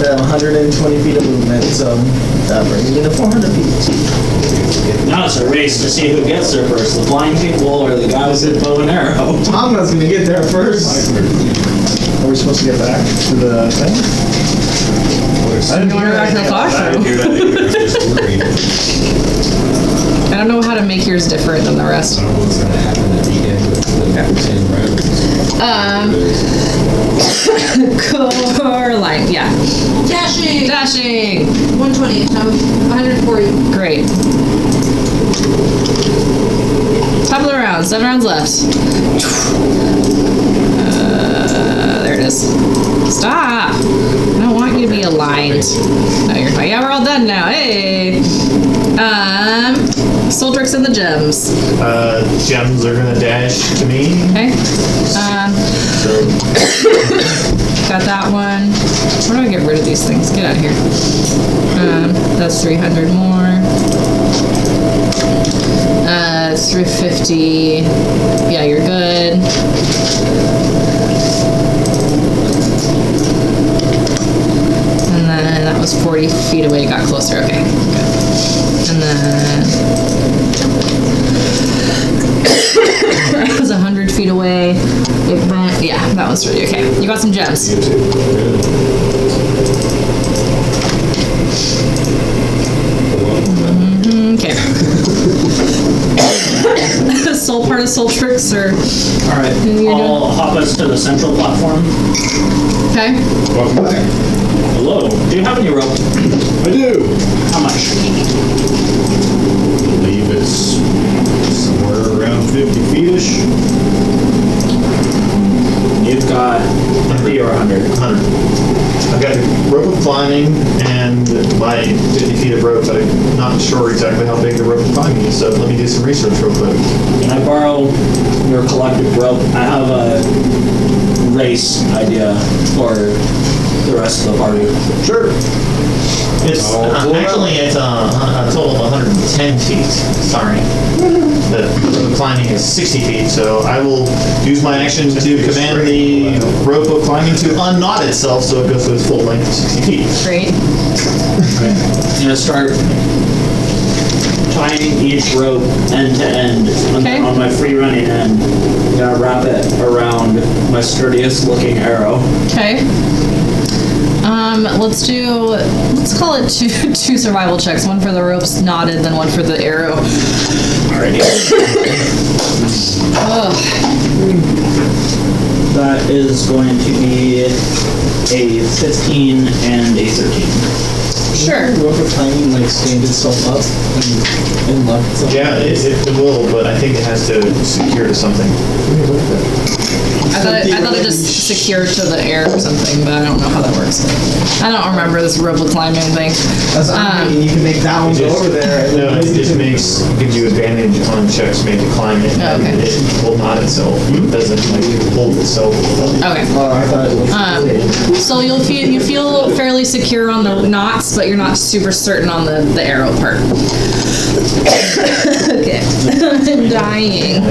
I have 120 feet of movement, so that brings me to 400 feet. Now it's a race to see who gets there first, the blind people or the guys with bow and arrow. Tom's gonna get there first. Are we supposed to get back to the thing? I didn't You want to go back to the classroom? I don't know how to make yours different than the rest. I don't know what's going to happen at the end with the 10 rounds. Coraline, yeah. Dashing. Dashing. 120. So 140. Great. Top of the round. 7 rounds left. There it is. Stop. I don't want you to be aligned. No, you're fine. Yeah, we're all done now. Hey. Soul Tricks and the gems. Gems are gonna dash to me. Okay. Got that one. Where do I get rid of these things? Get out of here. That's 300 more. 350. Yeah, you're good. And then that was 40 feet away. Got closer. Okay. Good. And then that was 100 feet away. It went, yeah, that one's really okay. You got some gems. Okay. Soul part of Soul Tricks, or All right, I'll hop us to the central platform. okay. Welcome back. Hello. Do you have any rope? I do. How much? I believe it's somewhere around 50 feet-ish. You've got 50 or 100. 100. I've got the rope of climbing and my 50 feet of rope, but I'm not sure exactly how big the rope of climbing is, so let me do some research real quick. Can I borrow your collective rope? I have a race idea for the rest of the party. Sure. It's actually it's a total of 110 feet. Sorry. The rope of climbing is 60 feet, so I will use my action to command the rope of climbing to unknot itself so it goes to its full length of 60 feet. Great. I'm gonna start tying each rope end to end Okay. on my free running end. I'm gonna wrap it around my sturdiest looking arrow. Okay. Let's call it two survival checks. One for the ropes knotted, then one for the arrow. Alrighty. Ugh. That is going to be a 15 and a 13. Sure. Rope of timing like stand itself up and lock itself. Yeah, it will, but I think it has to secure to something. I thought it just secured to the air or something, but I don't know how that works. I don't remember this rope climbing thing. That's what I'm thinking. You can make that one go over there. And No, it gives you advantage on checks made to climb it. Oh, okay. And it will knot itself. It doesn't like hold itself. Okay. Oh, I thought it was. So you feel fairly secure on the knots, but you're not super certain on the arrow part. Okay. I'm dying.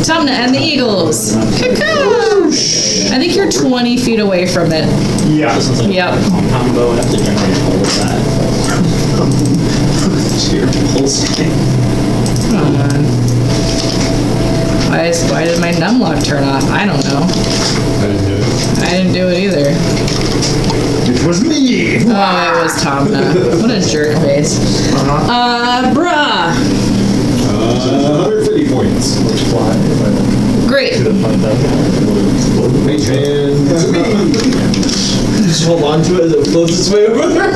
Time to end the Eagles. Cuckoo! I think you're 20 feet away from it. Yeah. This is like Yep. a compound bow. I have to generate all of that. Your pulse thing. Come on. Why did my numlock turn off? I don't know. I didn't do it. I didn't do it either. It was me. Oh, it was Tomna. What a jerk face. Bruh. 150 points. Great. And just hold on to it as it floats its way over there.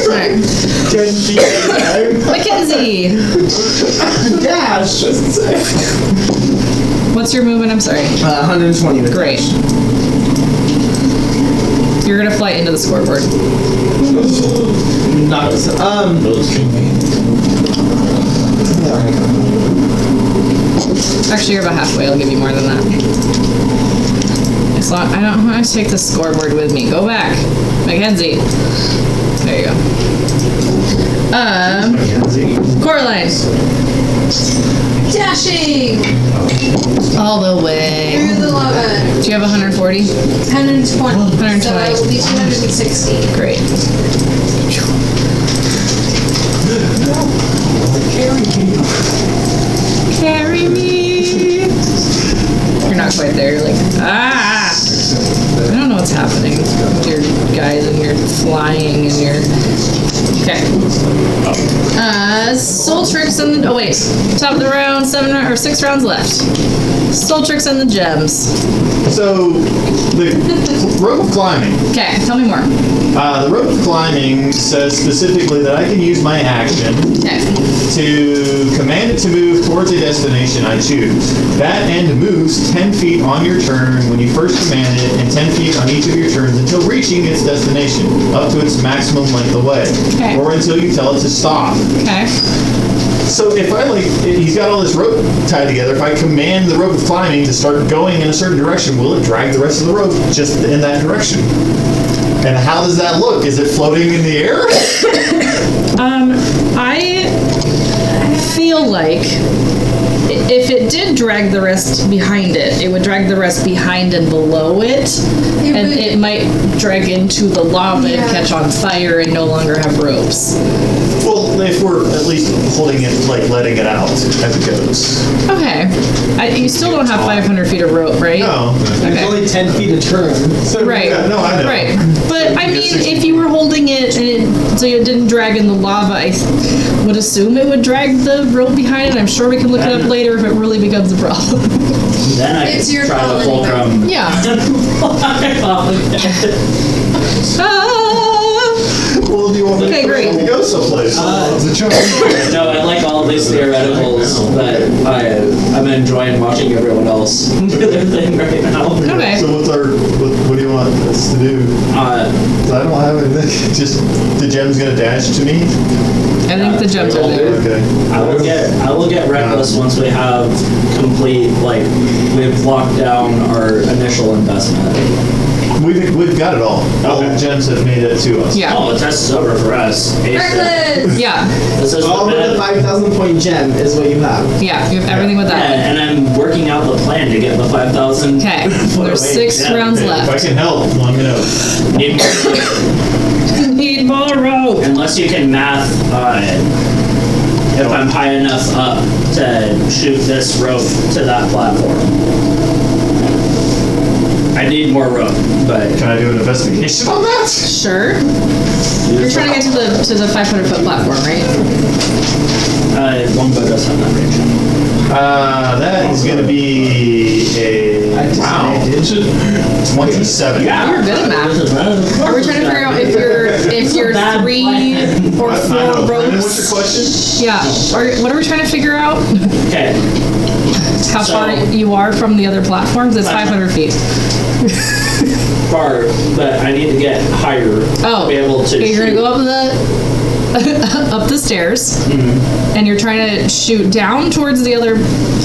Right. 10 feet at a time. Mackenzie. Dash. What's your movement? I'm sorry. 120. Great. You're gonna fly into the scoreboard. Not Actually, you're about halfway. I'll give you more than that. As long I don't want to take the scoreboard with me. Go back, Mackenzie. There you go. Coraline. Dashing All the way. through the lava. Do you have 140? 120. So 120. it will be 260. Great. Carry me. You're not quite there. You're like, ah. dying and you're... Okay. Soul Tricks and... Oh, wait. Top of the round, 6 rounds left. Soul Tricks and the gems. So, the rope of climbing. Okay, tell me more. The rope of climbing says specifically that I can use my action to command it to move towards a destination I choose. That end moves 10 feet on your turn when you first command it, and 10 feet on each of your turns until reaching its destination, up to its maximum length away, or until you tell it to stop. Okay. So if I he's got all this rope tied together, if I command the rope of climbing to start going in a certain direction, will it drag the rest of the rope just in that direction? And how does that look? Is it floating in the air? I feel like if it did drag the rest behind it, it would drag the rest behind and below it, and it might drag into the lava and catch on fire and no longer have ropes. Well, if we're at least holding it, letting it out as it goes. Okay. You still don't have 500 feet of rope, right? No. There's only 10 feet a turn. So Right. Yeah, no, I know. Right. But I mean, if you were holding it and so it didn't drag in the lava, I would assume it would drag the rope behind it. I'm sure we can look it up later if it really becomes a problem. Then I It's your try call to anyway. fulcrum. Yeah. Well, do you want Okay, great. to go someplace? No, I like all these theoreticals, but I'm enjoying watching everyone else do their thing right now. Okay. So what do you want us to do? I don't have anything. Just the gem's gonna dash to me. I think the gems are there. Okay. I will get reckless once we have complete, we've locked down our initial investment. We've got it all. All the gems have made it to us. Yeah. Oh, the test is over for us. Reckless! Yeah. This is all the with the 5,000 point gem is what you have. Yeah. You have everything with Yeah, that. and I'm working out the plan to get the 5,000. Okay. There's 6 rounds If I left. can help, let me know. Need more rope. Unless you can math if I'm high enough up to shoot this rope to that platform. I need more rope, but Can I do an investigation on that? Sure. You're trying to get to the 500 foot platform, right? longbow does have that range. That is going to be a 27. You're good at math. Are we trying to figure out if you're 3 or 4 What's your ropes? question? Yeah. What are we trying to figure out? Okay. How far you are from the other platforms? It's 500 feet. Far, but I need to get higher to be able to You're gonna shoot. go up the stairs, and you're trying to shoot down towards the other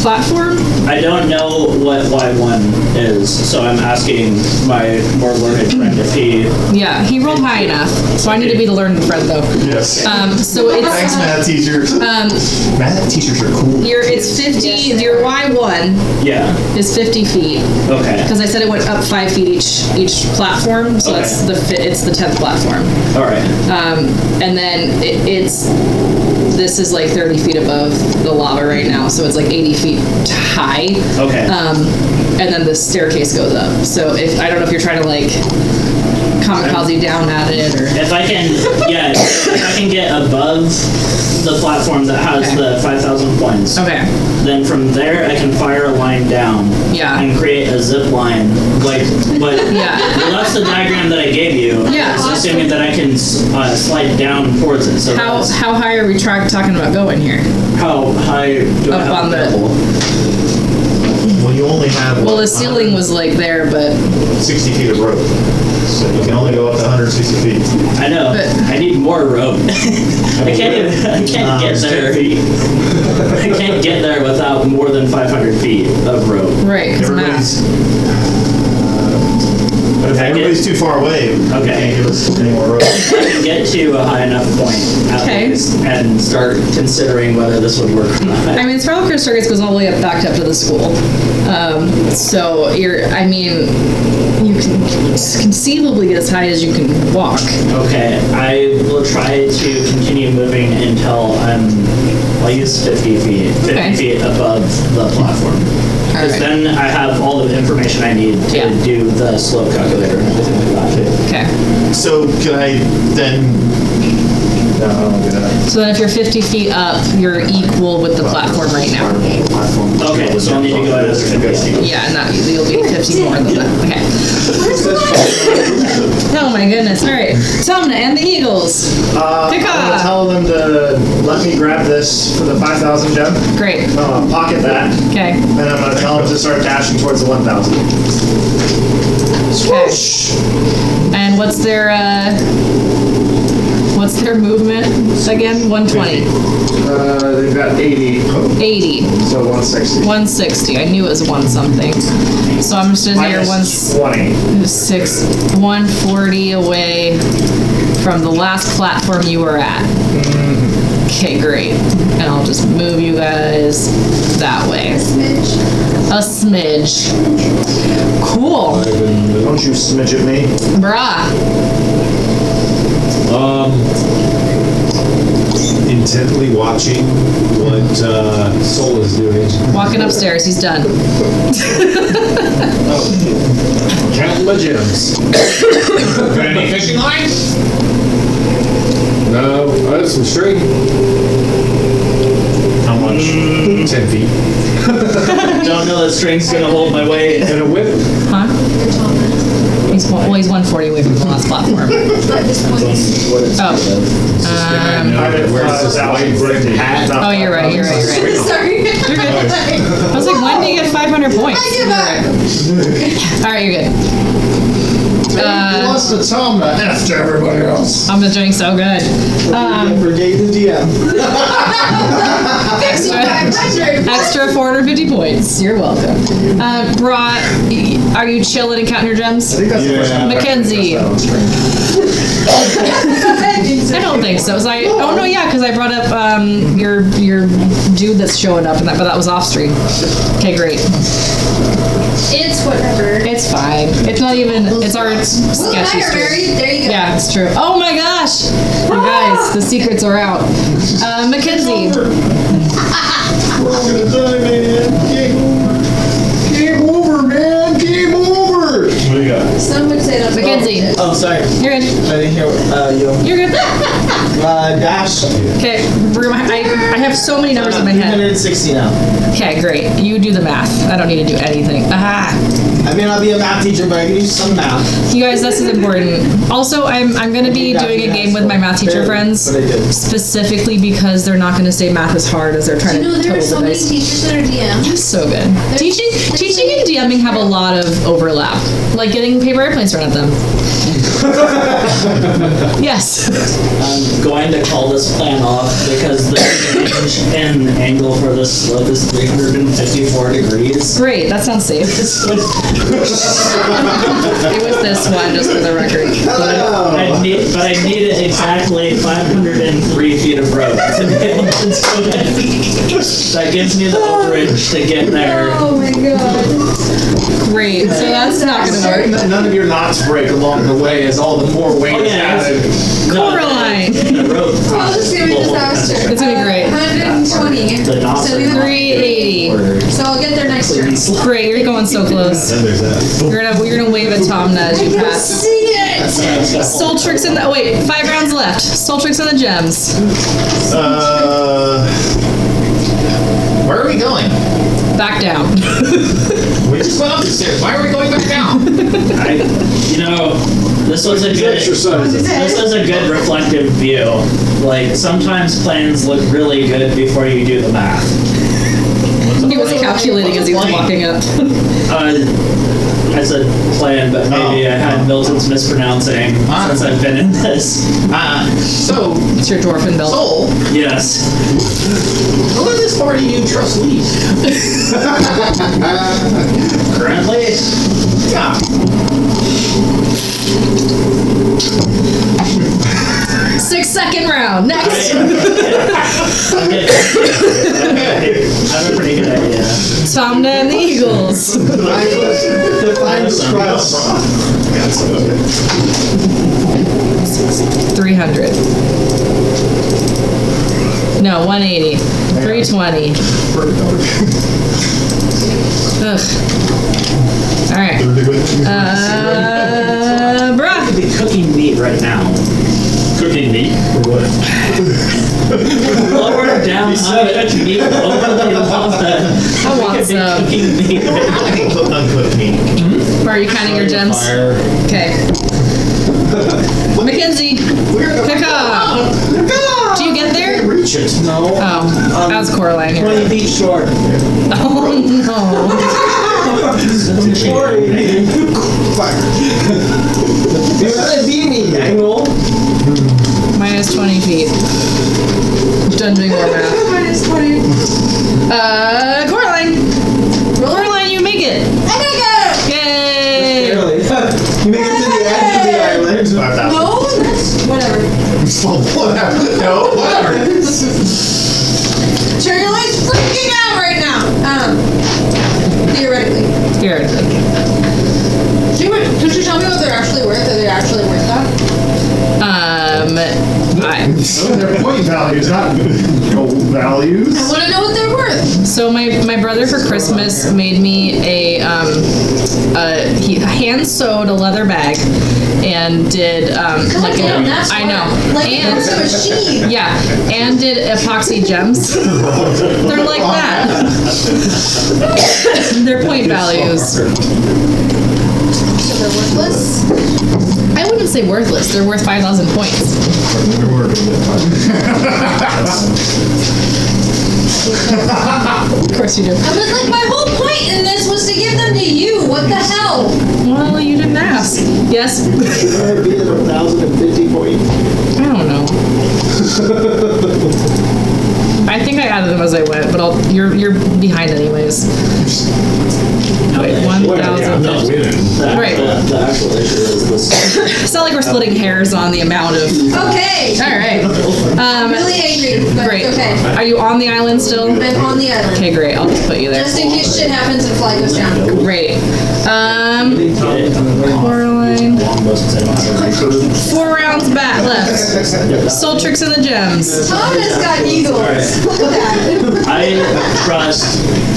platform. I don't know what Y1 is, so I'm asking my more learned friend if he... Yeah, he rolled high enough, so I need to be the learned friend though. Yes. So it's Thanks, math teachers. Math teachers are cool. it's 50. Your Y1 Yeah. is 50 feet Okay. because I said it went up 5 feet each platform, so that's it's the 10th platform. All right. And then this is 30 feet above the lava right now, so it's 80 feet high. Okay. And then the staircase goes up. So if I don't know if you're trying to kamikaze down at it or. If I can get above the platform that has the 5,000 points. Okay. Then from there I can fire a line down. Yeah. And create a zip line. But Yeah. well, that's the diagram that I gave you. Yeah. It's assuming that I can slide down towards it. So How high are we talking about going here? how high do I Up have on the- available? Well, you only have. Well, the ceiling was there, but 60 feet of rope. So you can only go up to 160 feet. I know. But- I need more rope. I can't get there. I can't get there without more than 500 feet of rope. right. 'cause Everybody's, math. But everybody's too far away. You can't give us any more rope. I can get to a high enough point at Okay. least and start considering whether this would work or not. I mean, Spiral Cruise Circuits goes all the way up, back up to the school. So you can conceivably get as high as you can walk. Okay, I will try to continue moving until I'll use 50 feet. 50 Okay. feet above the platform. Because right. then I have all the information I need to do the slope calculator and everything like that too. Okay. So can I then? No, I don't do that. So then if you're 50 feet up, you're equal with the platform right now. Okay, so I'll need to go another 50 feet. Yeah, and that you'll be 50 more than that. Okay. Oh my goodness. All right. Tomna and the Eagles. I'm gonna tell them to let me grab this for the 5,000 gem. Great. Pocket that. Okay. And I'm gonna tell them to start dashing towards the 1,000. Okay. And what's their movement again? 120. They've got 80. 80. So 160. 160. I knew it was one something. So I'm just gonna hear 20. 140 away from the last platform you were at. Okay, great. And I'll just move you guys that way. A smidge. Cool. Don't you smidge at me. Brah. Intently watching what Soul is doing. Walking upstairs. He's done. Counting my gems. Got any fishing lines? No, I have some string. How much? 10 feet. Don't know that string's gonna hold my weight. And a whip. Huh? He's 140 away from the last platform. Oh. Where's this white brimmed hat? Oh, you're right. Sorry. You're good. I was like, when do you get 500 points? I give up. All right, you're good. He wants to tell them that after everybody else. I'm doing so good. Forgave the DM. Extra 450 points. You're welcome. Bra, are you chilling and counting your gems? I think that's the first time. Mackenzie. I don't think so. Oh no, yeah, because I brought up your dude that's showing up, but that was off stream. Okay, great. It's whatever. It's fine. It's not even. It's our Will and sketchy I are married. stream. There you go. Yeah, it's true. Oh my gosh, you guys, the secrets are out. Mackenzie. Game over, man. Game over. What do you got? Some would say that's Mackenzie. Oh, sorry. You're good. I didn't hear you. You're good. Dash. Okay, I have so many numbers in my head. 360 now. Okay, great. You do the math. I don't need to do anything. Ah. I may not be a math teacher, but I can do some math. You guys, this is important. Also, I'm going to be doing a game with my math teacher friends, But I did. specifically because they're not going to say math is hard as they're trying You know, to there are total so the many dice. teachers that are DMs. So good. Teaching and DMing have a lot of overlap. Like getting paper airplanes thrown at them. Yes. I'm going to call this plan off because the range and angle for this slope is 354 degrees. Great. That sounds safe. It was this one, just for the record. I needed exactly 503 feet of rope to be able to do it. That gives me the overage to get there. Oh my god. Great. So that's not going to work. None of your knots break along the way as all the more weight is added. Coraline. The rope. Oh, this is gonna be a disaster. It's gonna be great. 120. The knots So are we have 380. So I'll get there next turn. Great. You're going so close. Then there's that. You're gonna wave at Tomna as you pass. See it. Soul tricks in the. Oh wait, 5 rounds left. Soul tricks in the gems. Where are we going? Back down. We just went up the stairs. Why are we going back down? This was a good Exercise. This was a good reflective view. Like sometimes plans look really good before you do the math. He was calculating as he was walking up. I said plan, but maybe I had Milton's mispronouncing since I've been in this. So, It's your dwarfen belt. Soul, Yes. who in this party you trust least? Currently, Yeah. 6-second round. Next. I have a pretty good idea. Tomna and the Eagles. Define trust. 300. No, 180. 320. Ugh. All right. Bruh. I'd be cooking meat right now. Cooking meat or what? Lower down uncooked meat over the lava. I want some. Cooking meat. I can cook uncooked meat. Or are you counting your gems? Okay. Mackenzie. Kaka. Do you get there? Reach it. No. Oh, that was Coraline here. 20 feet short. Oh no. You're gonna beat me, Angle. Minus 20 feet. Done doing more math. Minus 20. Coraline. Coraline, you make it. I gotta go! Yay. Barely. You make it to the edge of the island. 5,000. No, that's whatever. Whatever. No, whatever. Sugarline's freaking out right now. Theoretically. Here. Could you tell me what they're actually worth? Are they actually worth that? They're point values, not gold values. I want to know what they're worth. So my brother for Christmas made me he hand sewed a leather bag and did like Damn, that's I know Like it comes to a machine. yeah, and did epoxy gems. They're like that. They're point values. So they're worthless. I wouldn't say worthless. They're worth 5,000 points. Of course you do. I was like, my whole point in this was to give them to you. What the hell? Well, you didn't ask. Yes. I'd be at 1,050 points. I don't know. I think I added them as I went, but you're behind anyways. Wait, 1,000. Right. The actual issue is this. It's not like we're splitting hairs on the amount of. Okay. All right. I'm really angry, but Great. it's okay. Are you on the island still? I'm on the island. Okay, great. I'll just put you there. Just in case shit happens and fly goes down. Great. Coraline. 4 rounds back left. Soul tricks and the gems. Thomas got eagles. Look at that. I trust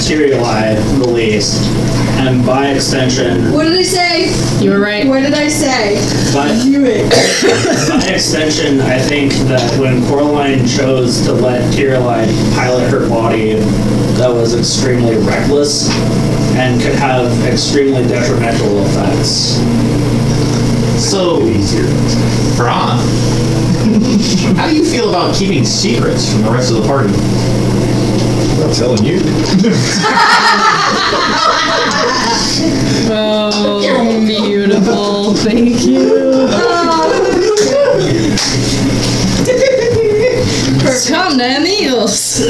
Serial Eye the least, and by extension, What did I say? You were right. What did I say? by extension, I think that when Coraline chose to let Serial Eye pilot her body, that was extremely reckless and could have extremely detrimental effects. So, Bra, how do you feel about keeping secrets from the rest of the party? I'm not telling you. Oh, beautiful. Thank you. Come down the Eagles.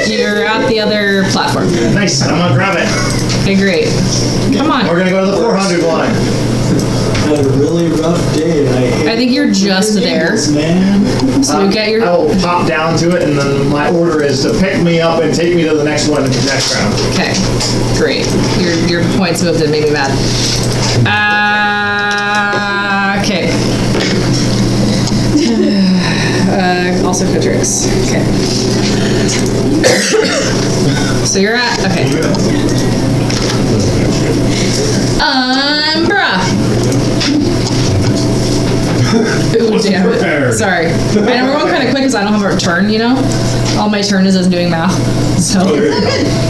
You're at the other platform. Nice, I'm gonna grab it. Okay, great. Come on. We're gonna go to the 400 line. I had a really rough day and I hate I think you're just there. Eagles, man. So you get I your. will pop down to it, and then my order is to pick me up and take me to the next one, next round. Okay, great. Your points moved and made me mad. Okay. Also Conjuration. Okay. So you're at. Okay. Bruh. Ooh, damn it. Sorry. I know we're going kind of quick because I don't have a turn, you know? All my turn is doing math. So. All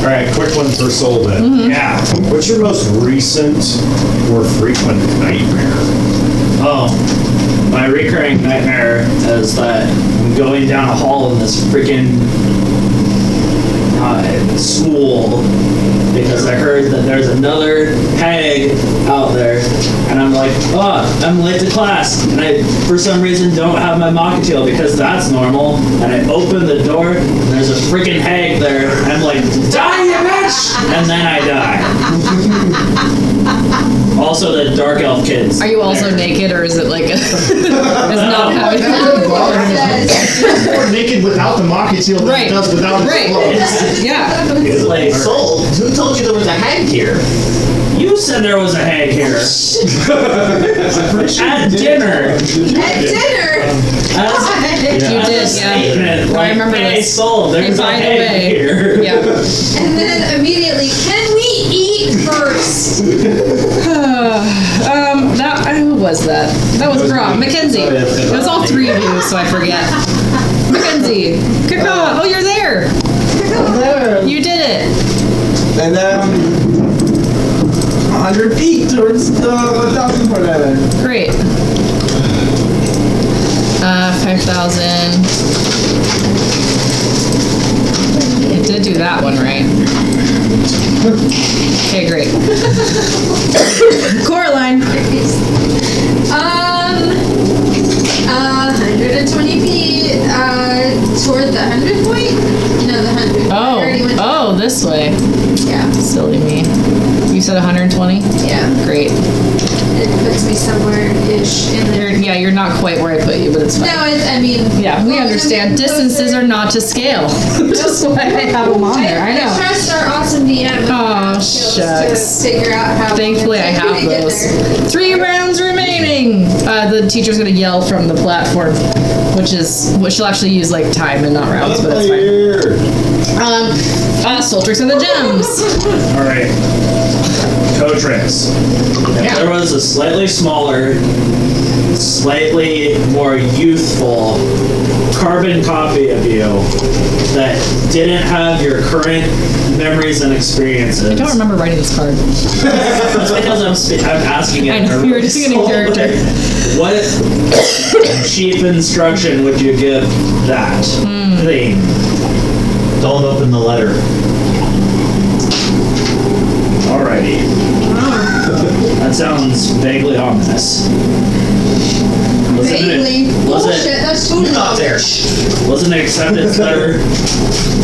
right, quick one for Soul then. Mm-hmm. Yeah. What's your most recent or frequent nightmare? Oh, my recurring nightmare is that I'm going down a hall in this freaking school because I heard that there's another hag out there, and I'm like, oh, I'm late to class, and I, for some reason, don't have my mocktail because that's normal, and I open the door, and there's a freaking hag there, and I'm like, die, you bitch! And then I die. Also, the dark elf kids. Are you also there. naked, or is it like a, it's not having He's more naked without the Maki shield than Right. he does without his Right. clothes. Yeah. It's like, Soul, who told you there was a hag here? you said there was a hag here. At dinner. At dinner. As You did, yeah. statement, I remember hey, this. Soul, there's Hey, a by the hag way. here. Yeah. And then immediately, can we eat first? Who was that? That was Bra. Mackenzie. It was all three of you, so I forget. Mackenzie. Kaka. Oh, you're there. There. You did it. And then 100 feet towards the 1,000 foot island. Great. 5,000. It did do that one, right? Okay, great. Coraline. 120 feet toward the 100 point? No, the 100. I already went to Oh, this way. Yeah, Silly me. You said 120? yeah. Great. It puts me somewhere-ish in there. You're not quite where I put you, but it's fine. No, I mean... Yeah, we understand. Distances are not to scale. Just why I have them on there. I I know. trust our awesome DM. Oh, shucks. To figure out how... Thankfully, I have to get those. there. 3 rounds remaining. The teacher's gonna yell from the platform, which she'll actually use like time and not rounds, but it's fine. Soltrix and the gems. All right. Cotrix. If there was a slightly smaller, slightly more youthful carbon copy of you that didn't have your current memories and experiences. I don't remember writing this card. That's because I'm asking it. I know, you were just getting a character. What chief instruction would you give that thing? Don't open the letter. Alrighty. That sounds vaguely ominous. Vaguely. Bullshit, that's totally Not there. Was it an acceptance letter?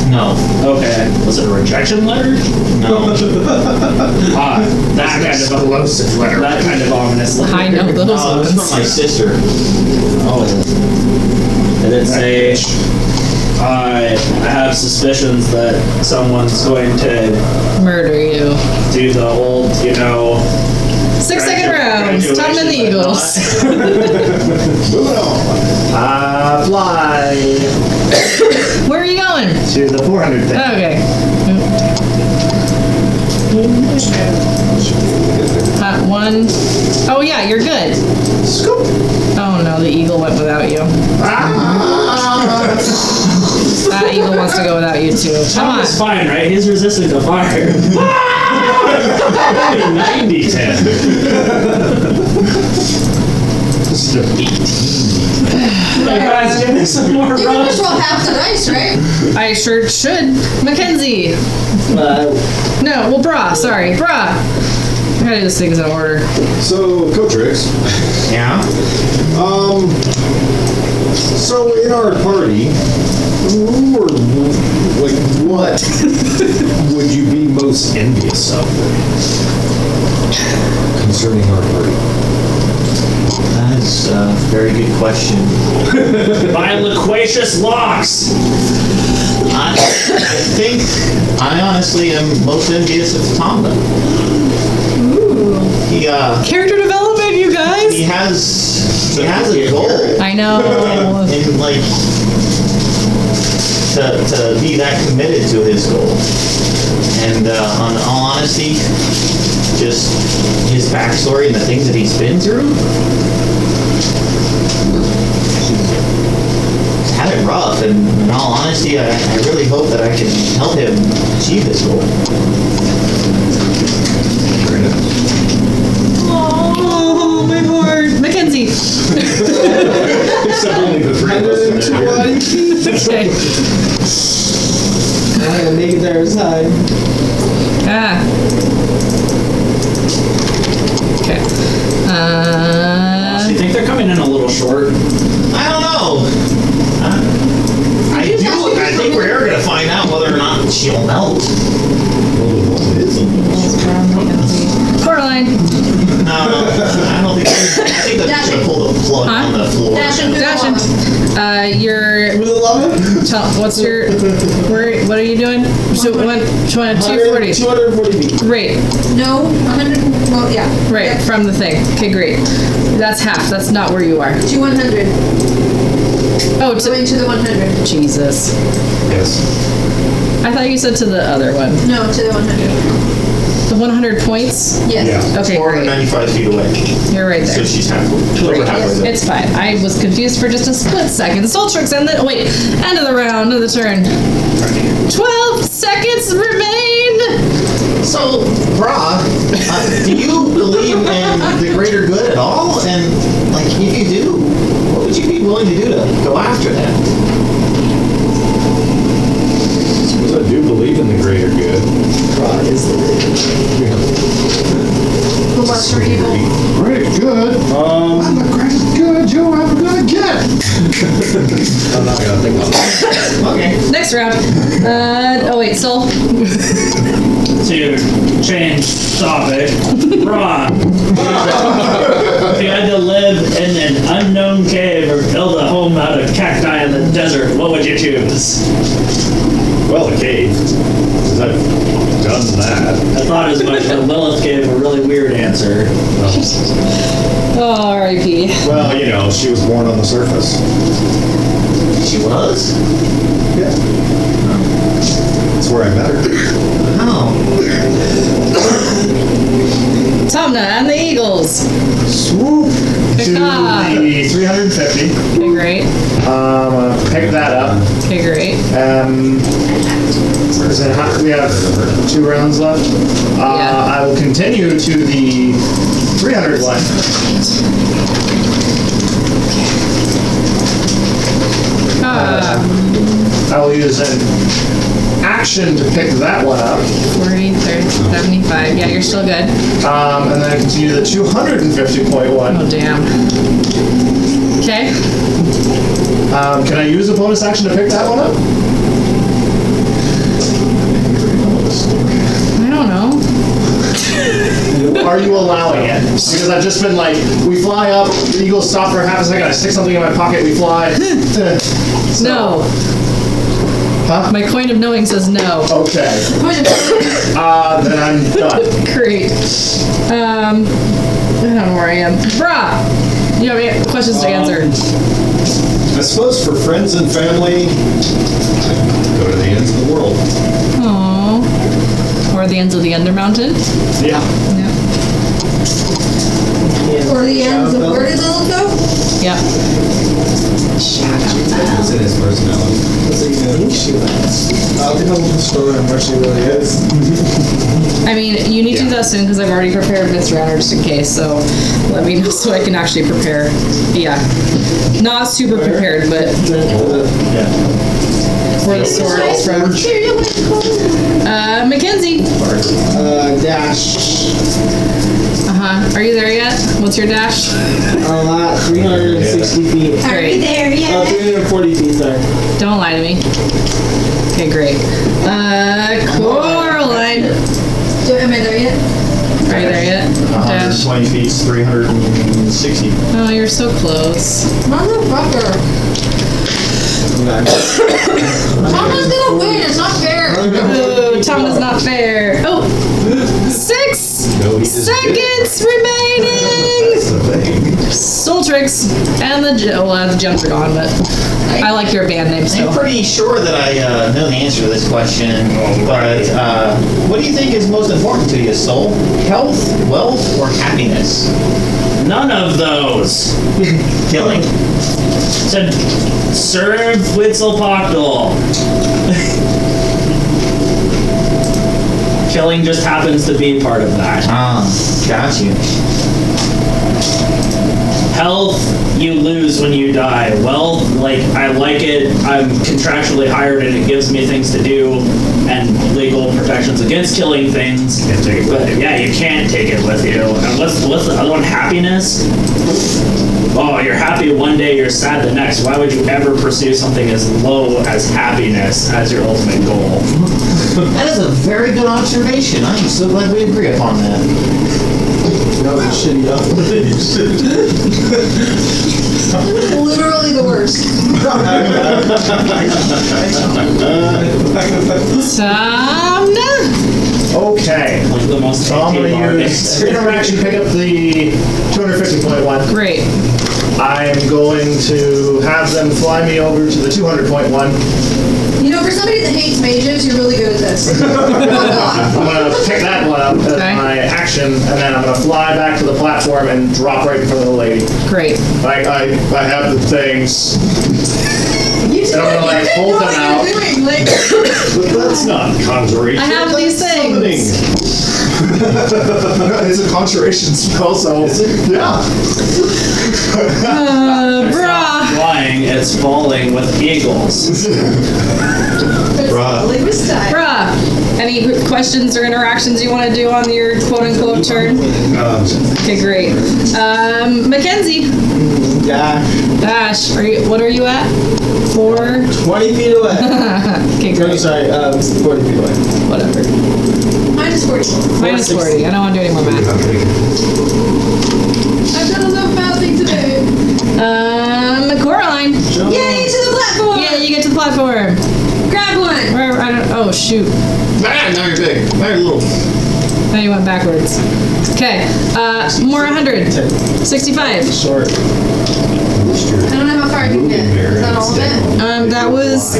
No. Okay. Was it a rejection letter? No. That kind of Explosive letter. That kind of ominous letter. I know those No, it's ones. from my sister. Oh. Did it say, I have suspicions that someone's going to Murder you. do the old, 6-second rounds. Tom and the Eagles. Moving on. Fly Where are you going? to the 400 thing. Okay. One. Oh yeah, you're good. Scoop. Oh no, the eagle went without you. That eagle wants to go without you too. Come on. It's fine, right? He's resistant to fire. 90-10. This is a 18. Hey guys, give me some more You can runs. just roll half the dice, right? I sure should. Mackenzie. No, well, Bra. Sorry, Bra. I gotta do these things in order. So, Cotrix. Yeah? So in our party, who or like what would you be most envious of concerning our party? That's a very good question. My loquacious locks. I think I honestly am most envious of Tonga. He Character development, you guys. he has a goal. I know. And like to be that committed to his goal. And on all honesty, just his backstory and the things that he's been through. He's had it rough, and in all honesty, I really hope that I can help him achieve his goal. Oh, my heart. Mackenzie. Except only the three of us. Okay. I'm gonna make it there inside. Ah. Okay. Do you think they're coming in a little short? I don't know. I think we're going to find out whether or not she'll melt. Coraline. I don't think. I think that should have pulled a plug on the floor. Dashing. You're. With the lava? What's your? What are you doing? So 240. 240 feet. Great. No, 100. Well, yeah. Right, Yep. from the thing. Okay, great. That's half. That's not where you are. To 100. Oh, Going to the 100. Jesus. Yes. I thought you said to the other one. No, to the 100. The 100 points? Yes. Yeah. Okay, great. 495 feet away. You're right So there. she's halfway. Over halfway there. It's fine. I was confused for just a split second. Soul Tricks and then wait, end of the round, end of the turn. 12 seconds remain. So, Bra, do you believe in the greater good at all? And like, if you do, what would you be willing to do to go after that? I suppose I do believe in the greater good. God is the Who was for evil? Great, good. I'm the greatest good you'll ever gonna get. I'm not gonna think on that. Okay. Next round. Oh wait, Soul. To change topic, Ron. If you had to live in an unknown cave or build a home out of cacti in the desert, what would you choose? Well, a cave. 'Cause I've done that. I thought as much, but Lilith gave a really weird answer. Oh, R.I.P. Well, you know, she was born on the surface. She was? Yeah. That's where I met her. Oh. Tamna and the Eagles. Swoop to Ah. the 350. Okay, great. Pick that up. Okay, great. Is it we have 2 rounds left. Yeah. I will continue to the 300 line. I will use an action to pick that one up. 40, 30, 75. Yeah, you're still good. And then I continue to the 250.1. Oh, damn. Okay. Can I use a bonus action to pick that one up? I don't know. Are you allowing it? Because I've just been like, we fly up, the eagles stop for half a second, I stick something in my pocket, we fly. No. Huh? My coin of knowing says no. Okay. Then I'm done. Great. I don't know where I am. Brah! You have any questions to answer? I suppose for friends and family, go to the ends of the world. Aww. Or the ends of the Undermountain? Yeah. Yeah. Or the ends of where did Lilith go? Yep. It's in his personality. I'll tell the story on where she really is. I mean, you need to do that soon because I've already prepared this rounder just in case, so let me know so I can actually prepare. Yeah. Not super prepared, but where the sword is from. Mackenzie. Dash. Are you there yet? What's your dash? I'm at 360 feet. Are Great. we there yet? 340 feet, sorry. Don't lie to me. Okay, great. Coraline. Am I there yet? Are you there yet? Dash. 120 feet, 360. Oh, you're so close. Motherfucker. Thomas gonna win. It's not fair. Ooh, Tom is not fair. Oh, 6 No, he just seconds remaining. Soul Tricks and the jumps are gone, but I like your band name I'm still. pretty sure that I know the answer to this question, but what do you think is most important to you, Soul? Health, wealth, or happiness? None of those. Killing. To serve Huitzilopochtli. Killing just happens to be part of that. Ah, got you. Health, you lose when you die. Wealth, like, I like it. I'm contractually hired and it gives me things to do and legal protections against killing things. But yeah, you can't take it with you. And what's the other one? Happiness? Oh, you're happy one day, you're sad the next. Why would you ever pursue something as low as happiness as your ultimate goal? That is a very good observation. I'm so glad we agree upon that. No, shitty Literally the worst. Okay. Like the most So I'm going to use interaction, pick up the 250.1. Great. I'm going to have them fly me over to the 200.1. You know, for somebody that hates mages, you're really good at this. I'm going to pick that one up as my action, and then I'm going to fly back to the platform and drop right in front of the lady. Great. I have the things. You And I'm going to hold them out. doing. Like, But that's not conjuration. I have these things. It's a conjuration spell, so yeah. Bruh. Flying, it's falling with eagles. Bruh. Bruh. Any questions or interactions you want to do on your quote-unquote turn? Okay, great. Mackenzie. Dash. What are you at? 20 feet away. Okay, No, great. sorry, 40 feet away. Whatever. minus 40. Minus 40. I don't want to do any more math. I've done enough mathing today. Coraline. Yay, to the platform! Yeah, you get to the platform. Grab one! Where? I don't. Oh shoot. Now you're big. Now you're little. Now you went backwards. Okay. More 100. 65. Short. I don't know how far I can get. Is that all of it? That was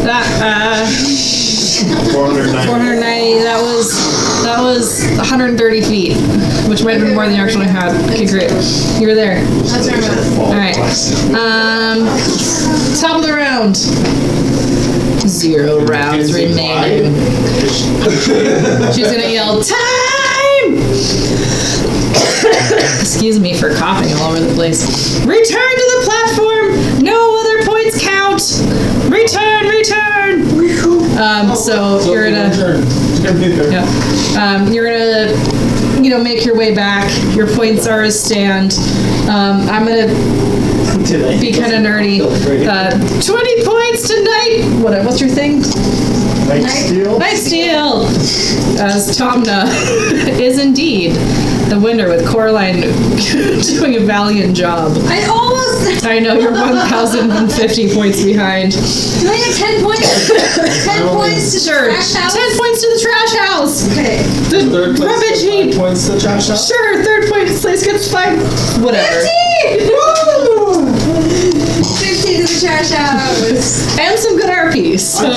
that 490. That was 130 feet, which might have been more than you actually had. Okay, great. You were there. That's where I'm at. All right. Top of the round. 0 rounds remaining. She's gonna yell, "Time!" Excuse me for coughing all over the place. Return to the platform. No other points count. Return. So you're gonna. Yeah. You're gonna, make your way back. Your points are as stand. I'm gonna be kind of nerdy. 20 points tonight. What's your thing? Night steal. Night steal. As Tomna is indeed the winner with Coraline doing a valiant job. I know you're 1,050 points behind. Do I get 10 points? 10 points to the trash house? 10 points to the trash house. Okay. The Third place rubbish gets 5 heap. points to the trash house. Sure, third place gets 5. Whatever. 50! Woo! 50 to the trash house. And some good RPs. So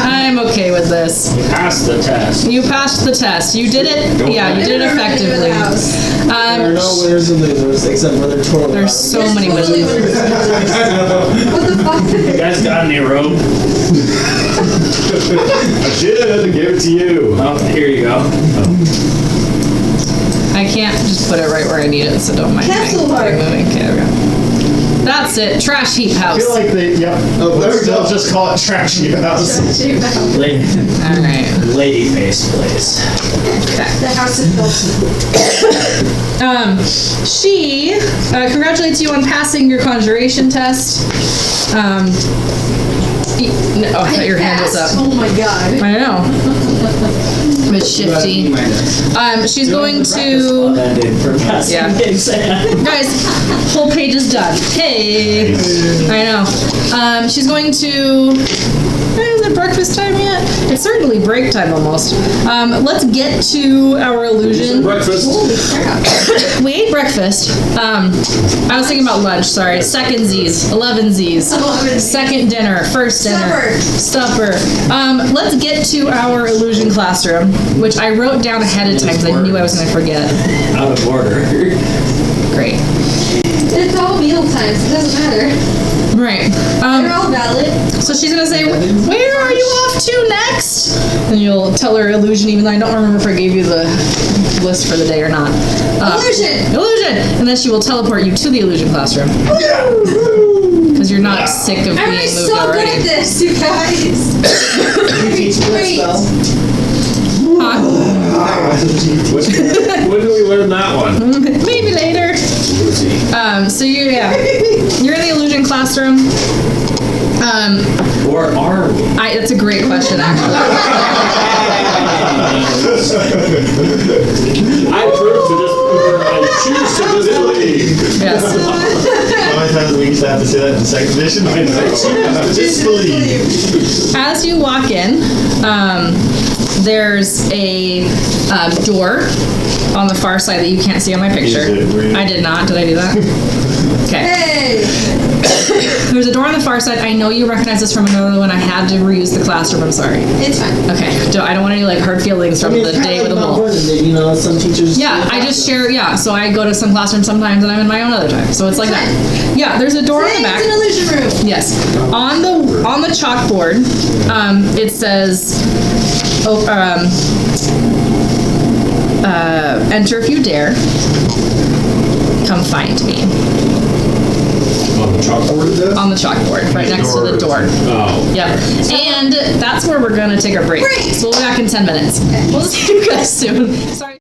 I'm okay with this. You passed the test. You passed the test. You did it. Yeah, you did it effectively. There are no winners and losers except for their total. There's so many Totally winners. What the fuck? You guys got any rope? I did. Give it to you. Oh, here you go. I can't just put it right where I need it, so don't mind me Cancel art. moving. Okay, there we go. That's it. Trash heap I house. feel like they, they'll just call it trash heap house. Lady, All right. lady face, please. The house is built. She congratulates you on passing your conjuration test. I thought your hand was up. Oh my god. I know. It's shifty. She's going to. For passing Yeah. the exam. Guys, whole page is done. Hey. I know. She's going to. Is it breakfast time yet? It's certainly break time almost. Let's get to our illusion. Breakfast. We ate breakfast. I was thinking about lunch, sorry. Second Z's, 11 Z's. 11 Z's. Second dinner, first dinner. Supper. Let's get to our illusion classroom, which I wrote down ahead of time because I knew I was going to forget. Out of order. Great. It's all meal times. It doesn't matter. Right. They're all valid. So she's going to say, where are you off to next? And you'll tell her illusion, even though I don't remember if I gave you the list for the day or not. Illusion! Illusion! And then she will teleport you to the illusion classroom. Because you're not sick of being I'm moved so already. good at this, you guys. Great. When do we learn that one? Maybe later. So you're in the illusion classroom. Or are we? That's a great question, actually. I approve to disapprove. I choose to disbelieve. Yes. How many times we used to have to say that in second edition? I choose to disbelieve. As you walk in, there's a door on the far side that you can't see on my picture. I did not. Did I do that? Okay. Hey! There's a door on the far side. I know you recognize this from another one. I had to reuse the classroom. I'm sorry. It's fine. Okay. I don't want any hard feelings from the it's day with the Mount whole. Vernon, you know, some teachers. Yeah, I just share. Yeah, so I go to some classrooms sometimes, and I'm in my own other time. So it's like that. Yeah, there's a door on the back. It's an illusion room. Yes. On the chalkboard, it says, enter if you dare. Come find me. On the chalkboard it does? On the chalkboard, right next to the door. Oh. Yep. And that's where we're gonna take our break. So we'll be back in 10 minutes. We'll see you guys soon. Sorry.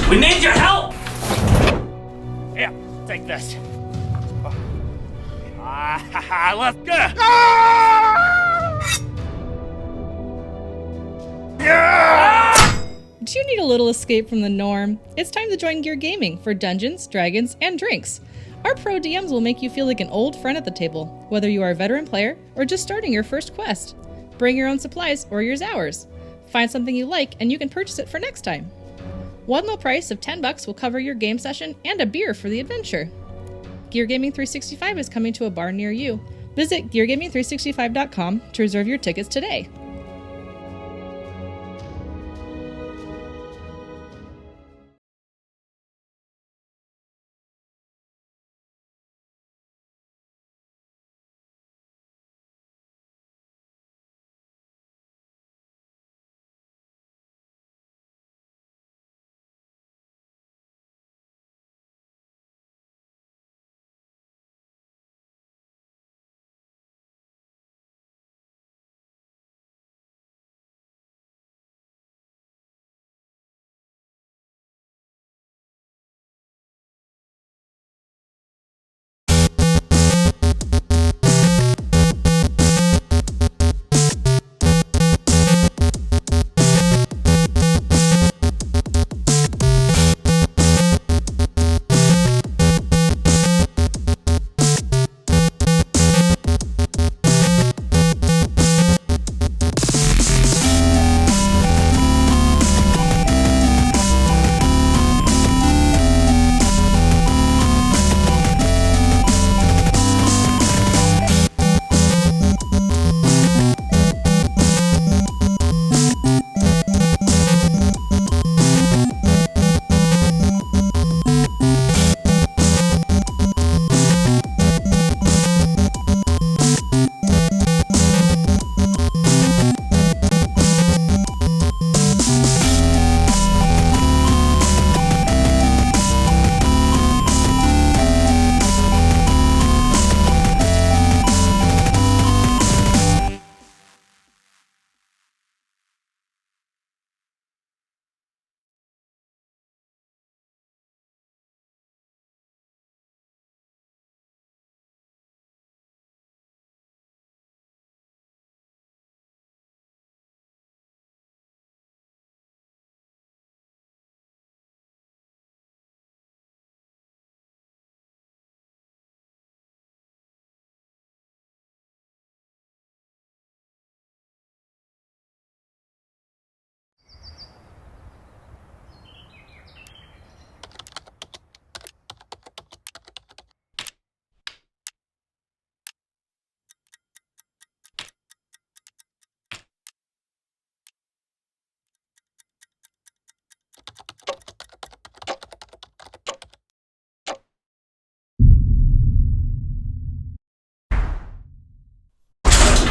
We need your help! Here, take this. Let's go! Do you need a little escape from the norm? It's time to join Gear Gaming for Dungeons, Dragons, and Drinks. Our pro DMs will make you feel like an old friend at the table, whether you are a veteran player or just starting your first quest. Bring your own supplies or use ours. Find something you like and you can purchase it for next time. One low price of $10 will cover your game session and a beer for the adventure. Gear Gaming 365 is coming to a bar near you. Visit geargaming365.com to reserve your tickets today.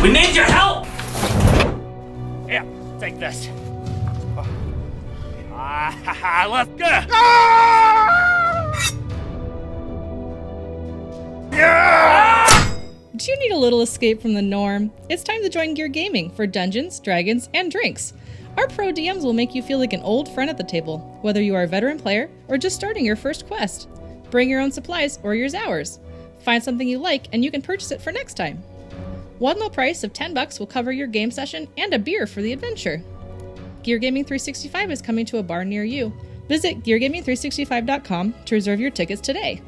We need your help! Here, take this. Let's go! Do you need a little escape from the norm? It's time to join Gear Gaming for Dungeons, Dragons, and Drinks. Our pro DMs will make you feel like an old friend at the table, whether you are a veteran player or just starting your first quest. Bring your own supplies or use ours. Find something you like and you can purchase it for next time. One low price of $10 will cover your game session and a beer for the adventure. Gear Gaming 365 is coming to a bar near you. Visit geargaming365.com to reserve your tickets today.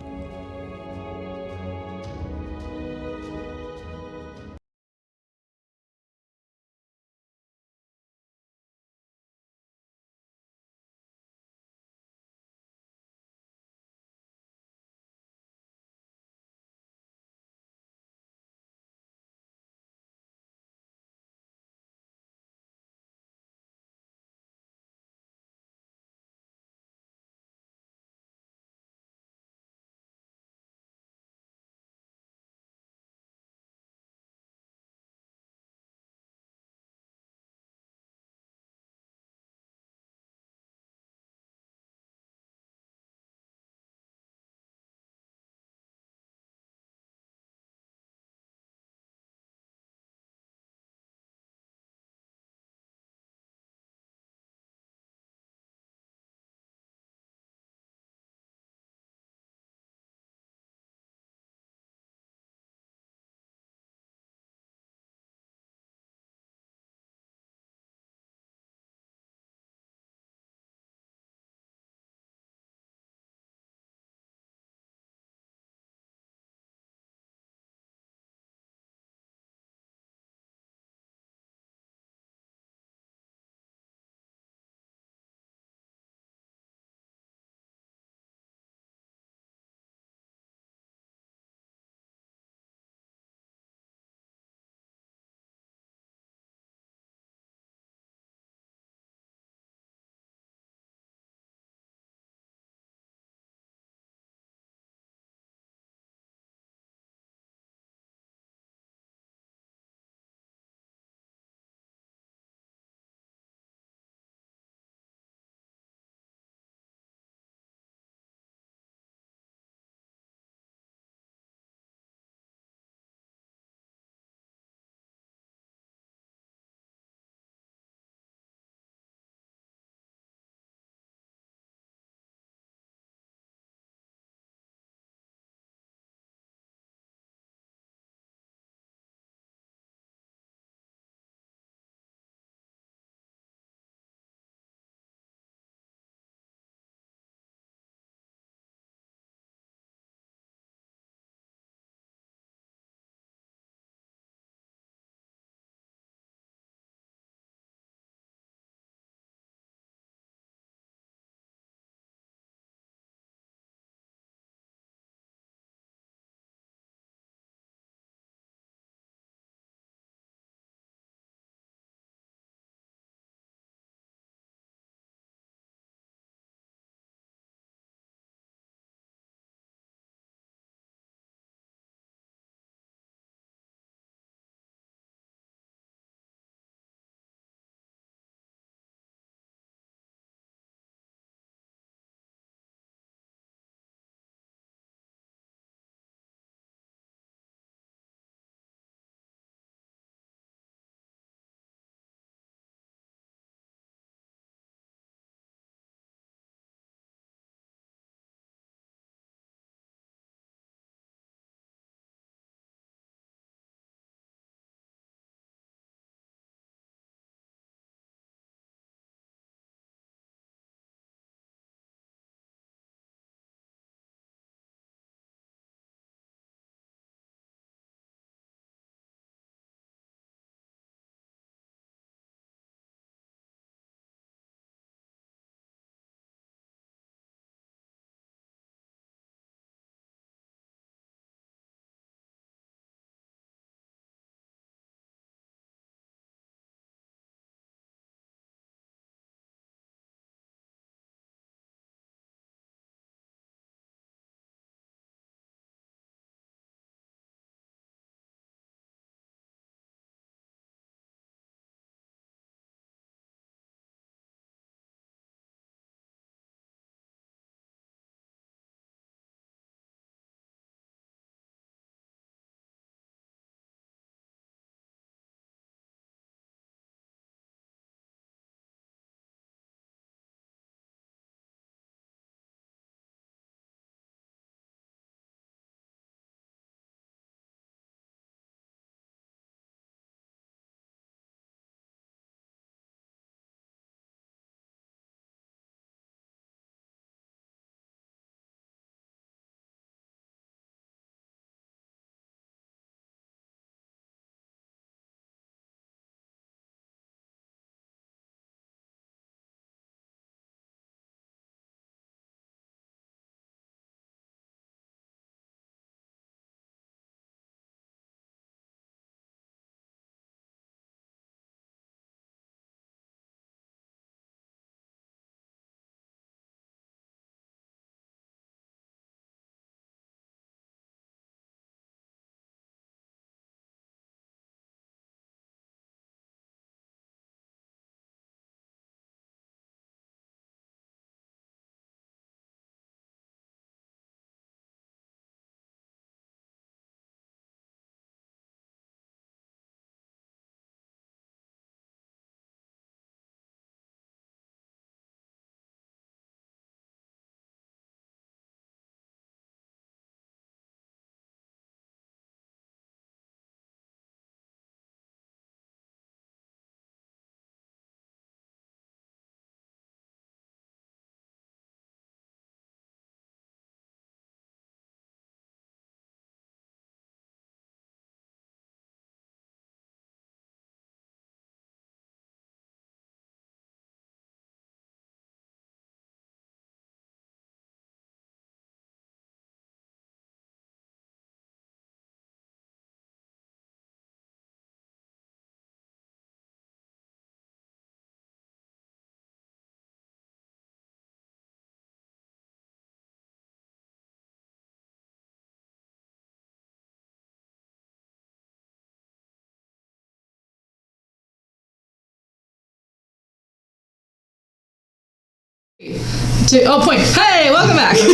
Oh, point. Hey, welcome back. So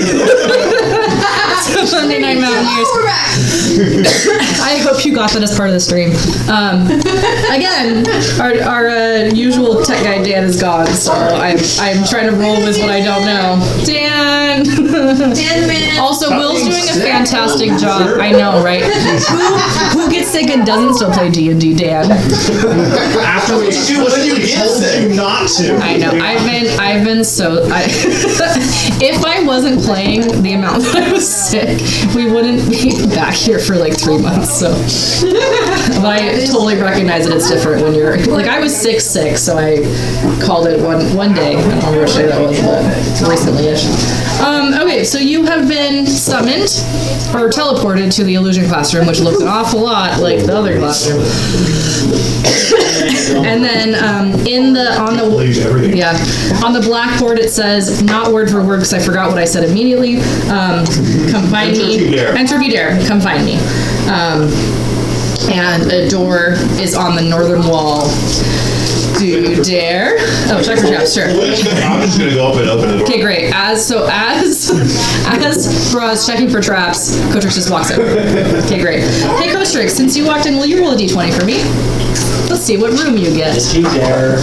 Sunday Night Mountaineers. We're back. I hope you got that as part of the stream. Again, our usual tech guy Dan is gone, so I'm trying to roll with what I don't know. Dan Dan, man. Also, Will's doing a fantastic job. I know, right? Who gets sick and doesn't still play D&D, Dan? After we told you not to. I know. I've been so. If I wasn't playing the amount that I was sick, we wouldn't be back here for like 3 months. So, but I totally recognize that it's different when you're like I was sick, so I called it one day. I don't remember which day that was, but recently-ish. Okay, so you have been summoned or teleported to the illusion classroom, which looks an awful lot like the other classroom. And then on the blackboard it says, not word for word because I forgot what I said immediately. Come find me. Enter if you dare. Come find me. And a door is on the northern wall. Do you dare? Oh, check for traps, sure. I'm just gonna go up and open the door. Okay, great. As Braw's checking for traps, Cotrix just walks in. Okay, great. Hey, Cotrix, since you walked in, will you roll a d20 for me? Let's see what room you get. Did you dare?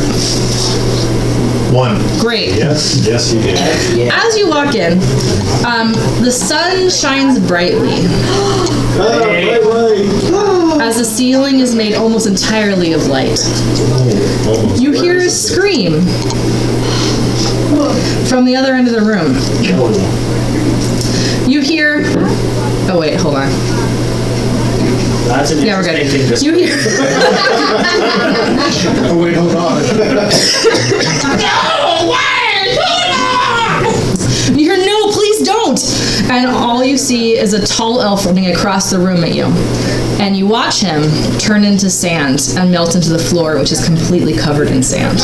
1. Great. Yes, you did. As you walk in, the sun shines brightly. As the ceiling is made almost entirely of light. You hear a scream from the other end of the room. You hear... Oh, wait, hold on. That's an Yeah, we're good. interesting thing to You hear... Oh, wait, hold on. You hear, no, please don't! And all you see is a tall elf running across the room at you. And you watch him turn into sand and melt into the floor, which is completely covered in sand.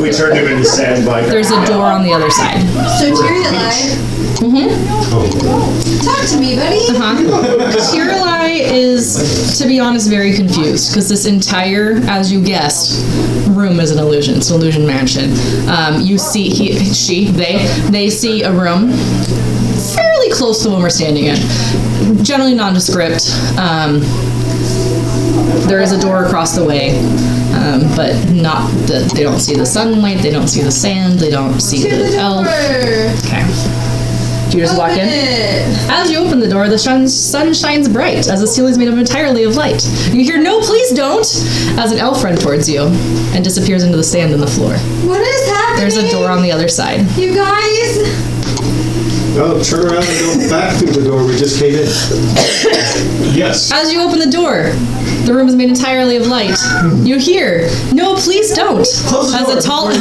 We turned him into sand by. There's a door on the other side. So Tyrion, talk to me, buddy. Tyrion is, to be honest, very confused because this entire, as you guessed, room is an illusion. It's an illusion mansion. You see, they see a room fairly close to the one we're standing in. Generally nondescript. There is a door across the way, but not they don't see the sunlight, they don't see the sand, they don't see the elf. Okay. Do you just walk in? As you open the door, the sun shines bright as the ceiling is made up entirely of light. You hear, no, please don't, as an elf runs towards you and disappears into the sand on the floor. What is happening? There's a door on the other side. You guys? Oh, turn around and go back through the door we just came in. Yes. As you open the door, the room is made entirely of light. You hear, no, please don't, as a tall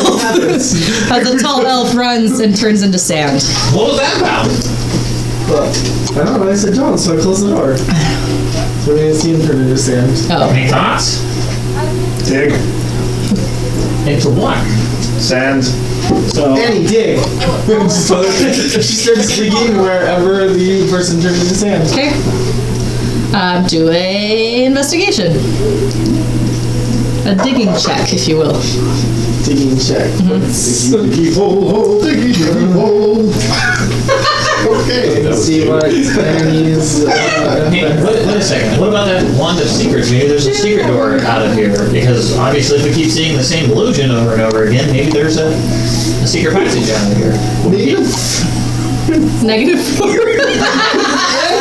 elf runs and turns into sand. What was that about? I don't know, I said don't, so I closed the door. So we didn't see him turn into sand. Oh. Any thoughts? Dig. Into what? Sand. So, Annie, dig! So she starts digging wherever the person turned into sand. Okay. Do a investigation. A digging check, if you will. Digging check. Diggy hole, diggy hole. Okay. Let's see what Annie's... Hey, wait a second. What about that wand of secrets? Maybe there's a secret door out of here. Because obviously if we keep seeing the same illusion over and over again, maybe there's a secret passage out of here. -4. Yeah,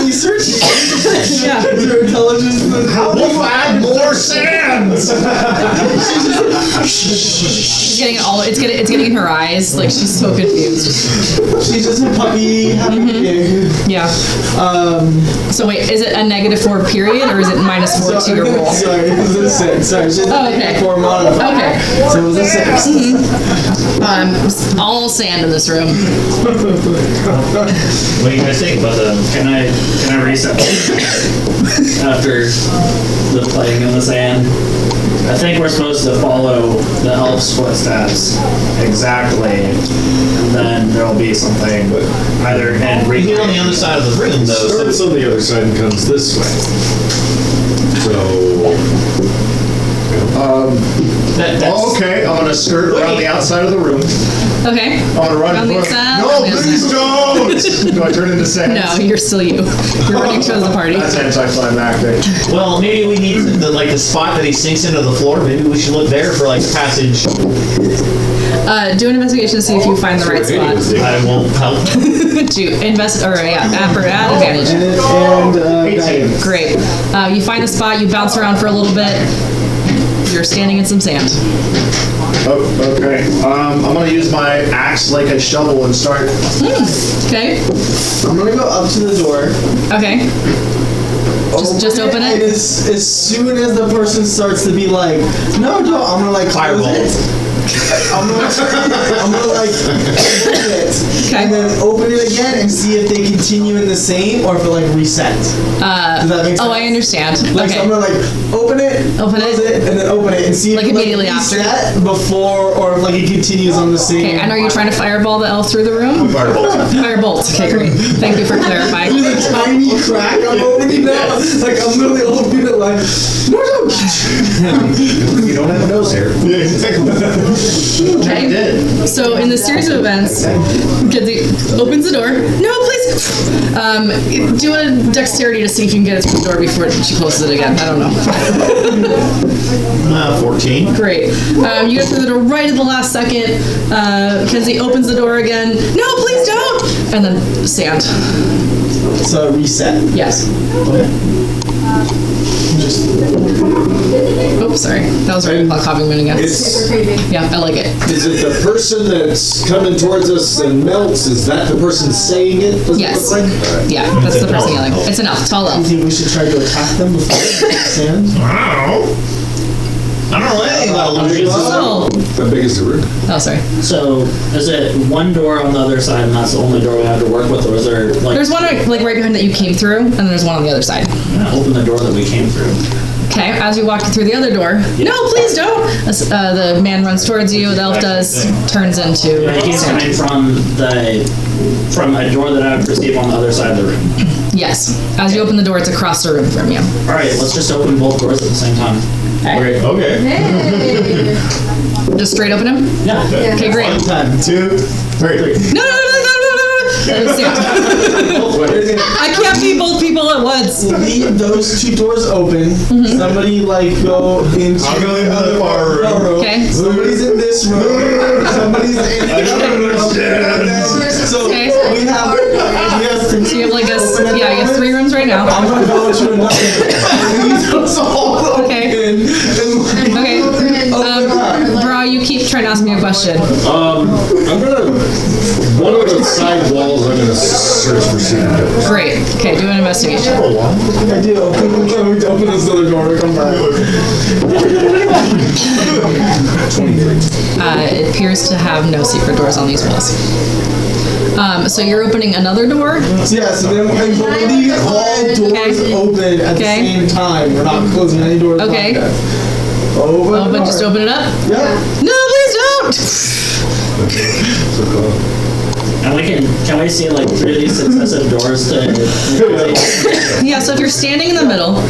you searched. Yeah. Your intelligence. How do you add more sand? She's getting it's getting in her eyes. Like she's so confused. She's just a puppy, happy pig. Yeah. So wait, is it a -4 period or is it -4 to your roll? Sorry, it was a 6. Sorry, she has Oh, okay. a 4 modifier. Okay. So it was a 6. All sand in this room. What do you guys think about that? can I reset after the playing in the sand? I think we're supposed to follow the elf's footsteps exactly, and then there'll be something either and We get on the other side of the room, though. Starts on the other side and comes this way. So, Okay, I'm gonna skirt around the outside of the room. Okay. I'm gonna run. Around the outside, No, around the please don't! Do I turn into sand? No, you're still you. You're running towards the party. That's anticlimactic. Well, maybe we need the spot that he sinks into the floor. Maybe we should look there for like passage. Do an investigation to see if you find the right spot. I won't help. To invest or add advantage. And Great. You find a spot. You bounce around for a little bit. You're standing in some sand. Oh, okay. I'm gonna use my axe like a shovel and start. Okay. I'm gonna go up to the door. Okay. Just open it. And as soon as the person starts to be like, no, I'm gonna like Fireball. close it. I'm gonna like open it Okay. and then open it again and see if they continue in the same or if it like resets. Does that make sense? Oh, I understand. Like, so I'm Okay. gonna like open it, close it, and then open it and see Like if immediately it after? reset before or if like it continues on the same. Okay. And are you trying to fireball the elf through the room? Firebolt. Firebolt. Okay, great. Thank you for clarifying. There's a tiny crack I'm opening now. Like I'm literally opening it like no. You don't have a nose hair. Okay. So in the series of events, Kenzie opens the door. No, please. Do a dexterity to see if you can get it through the door before she closes it again. I don't know. 14. Great. You get through the door right at the last second. Kenzie opens the door again. No, please don't. And then sand. So reset. Yes. Oops, sorry. That was right clock hopping minute ago. It's, Yeah, I like it. is it the person that's coming towards us and melts? Is that the person saying it? Does Yes. it look like? All right. Yeah, that's the person yelling. It's an elf, tall Do you elf. think we should try to attack them before sand? I don't know anything about illusions. Oh, How big is the room? oh, sorry. So, is it one door on the other side, and that's the only door we have to work with, or is there like? There's one like right behind that you came through, and then there's one on the other side. Open the door that we came through. Okay, as you walk through the other door, no, please don't. The man runs towards you. The elf does, turns into. He's coming from a door that I would perceive on the other side of the room. Yes. As you open the door, it's across the room from you. All right, let's just open both doors at the same time. Okay. Okay. Hey. Just straight open him. Yeah. Okay, great. 1, 2, 3. No. I can't be both people at once. Leave those two doors open. Mm-hmm. Somebody like go into I'll go into the far room. Okay. Somebody's in this room. Somebody's in the other room. So Okay. we have So you have like you have 3 rooms right now. I'm gonna go into another. Leave those all open. Okay. And Okay. Bra, you keep trying to ask me a question. I'm gonna, one of the side walls, I'm gonna search for secret doors. Great. Okay, do an investigation. I do. Open this other door to come back. It appears to have no secret doors on these walls. So you're opening another door? Yeah, so then we're leaving all doors open at the same time. We're not closing any doors. Okay. Like that. Open the door. Just open it up? Yeah. No, please don't! And can we see like 3 of these successive doors to? Yeah, so if you're standing in the middle,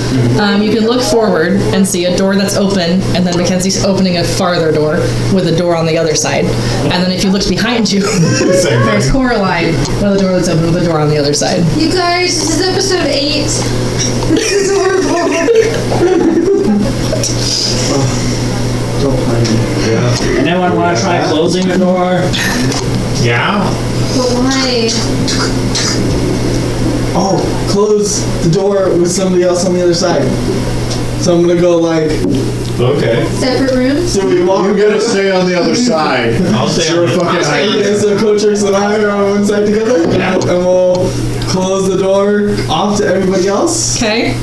you can look forward and see a door that's open, and then Mackenzie's opening a farther door with a door on the other side. And then if you look behind you, there's Coraline with a door that's open with a door on the other side. You guys, this is episode 8. This is horrible. Don't mind me. Yeah. Anyone want to try closing the door? Yeah. But why? Oh, close the door with somebody else on the other side. So I'm gonna go like. Okay. Separate rooms? So we walk. You gotta stay on the other side. I'll stay You're on the fucking And so Coach Tricks and I are on one side together, and we'll close the door off to everybody else. Okay?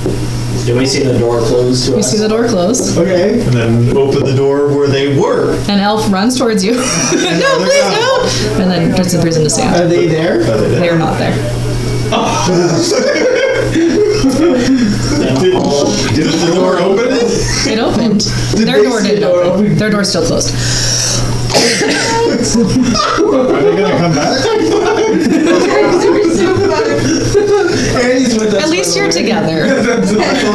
Do we see the door closed to You us? see the door close. Okay. And then open the door where they were. An elf runs towards you. No, please don't! And then disappears into sand. Are they there? They are not there. Did the door open? It opened. Their they door see didn't the door open. open? Their door's still closed. Are they gonna come back? Andy's with us. At least you're together. That's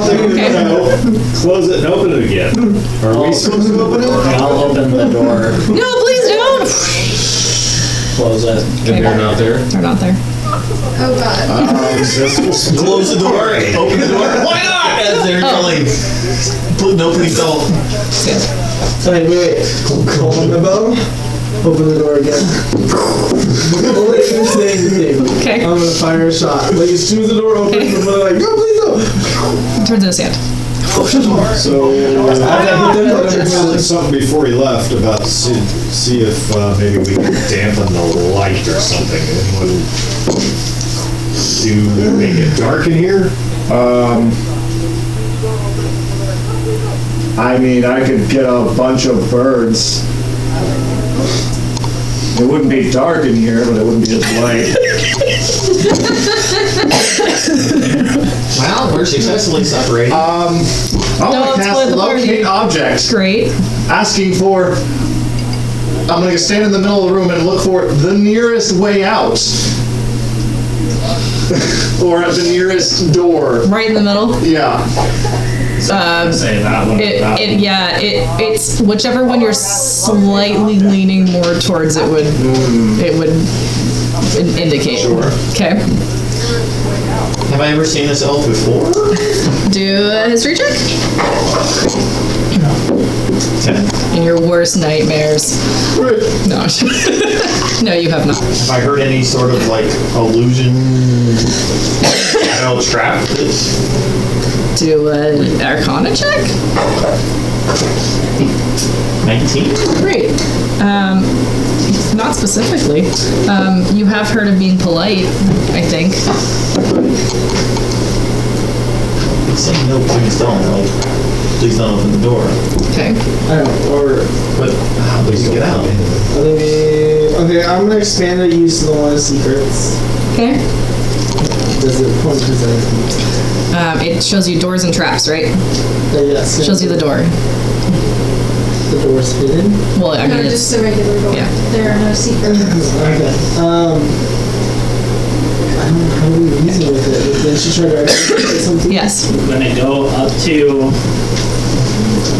Close it and open it again. Are we supposed to open it? I'll open the door. No, please don't. Close it. And they're not there? They're not there. Oh god. Close the door, open the door. Why not? As they're yelling. No, please don't. Wait. Calling the bell. Open the door again. Only if you're saying the name. Okay. I'm gonna fire a shot. Like as soon as the door opens, I'm gonna like, no, please don't. Turns into sand. So, I something before he left about see if maybe we can dampen the light or something. Anyone do make it dark in here? I mean, I could get a bunch of birds. It wouldn't be dark in here, but it wouldn't be as light. Well, we're successfully separated. I'm gonna cast locate object. Great. Asking for. I'm gonna stand in the middle of the room and look for the nearest way out. Or the nearest door. Right in the middle. Yeah. Say that one. It's whichever one you're slightly leaning more towards. It would indicate. Sure. Okay. Have I ever seen this elf before? Do a history check. 10. In your worst nightmares. No. No, you have not. Have I heard any sort of like illusion? Shadow trap this? Do an Arcana check. 19. Great. Not specifically. You have heard of being polite, I think. Say no, please don't. Like, please don't open the door. Okay. I don't. Or. But how do you get out? Okay, I'm gonna expand the use of the one of secrets. Okay. Does it point to anything? It shows you doors and traps, right? Yes. Shows you the door. The door's hidden. Well, I mean, No, just a regular door. Yeah. There are no secrets. Okay. I don't know how we reason with it. Then she tried to say something. yes. I'm gonna go up to.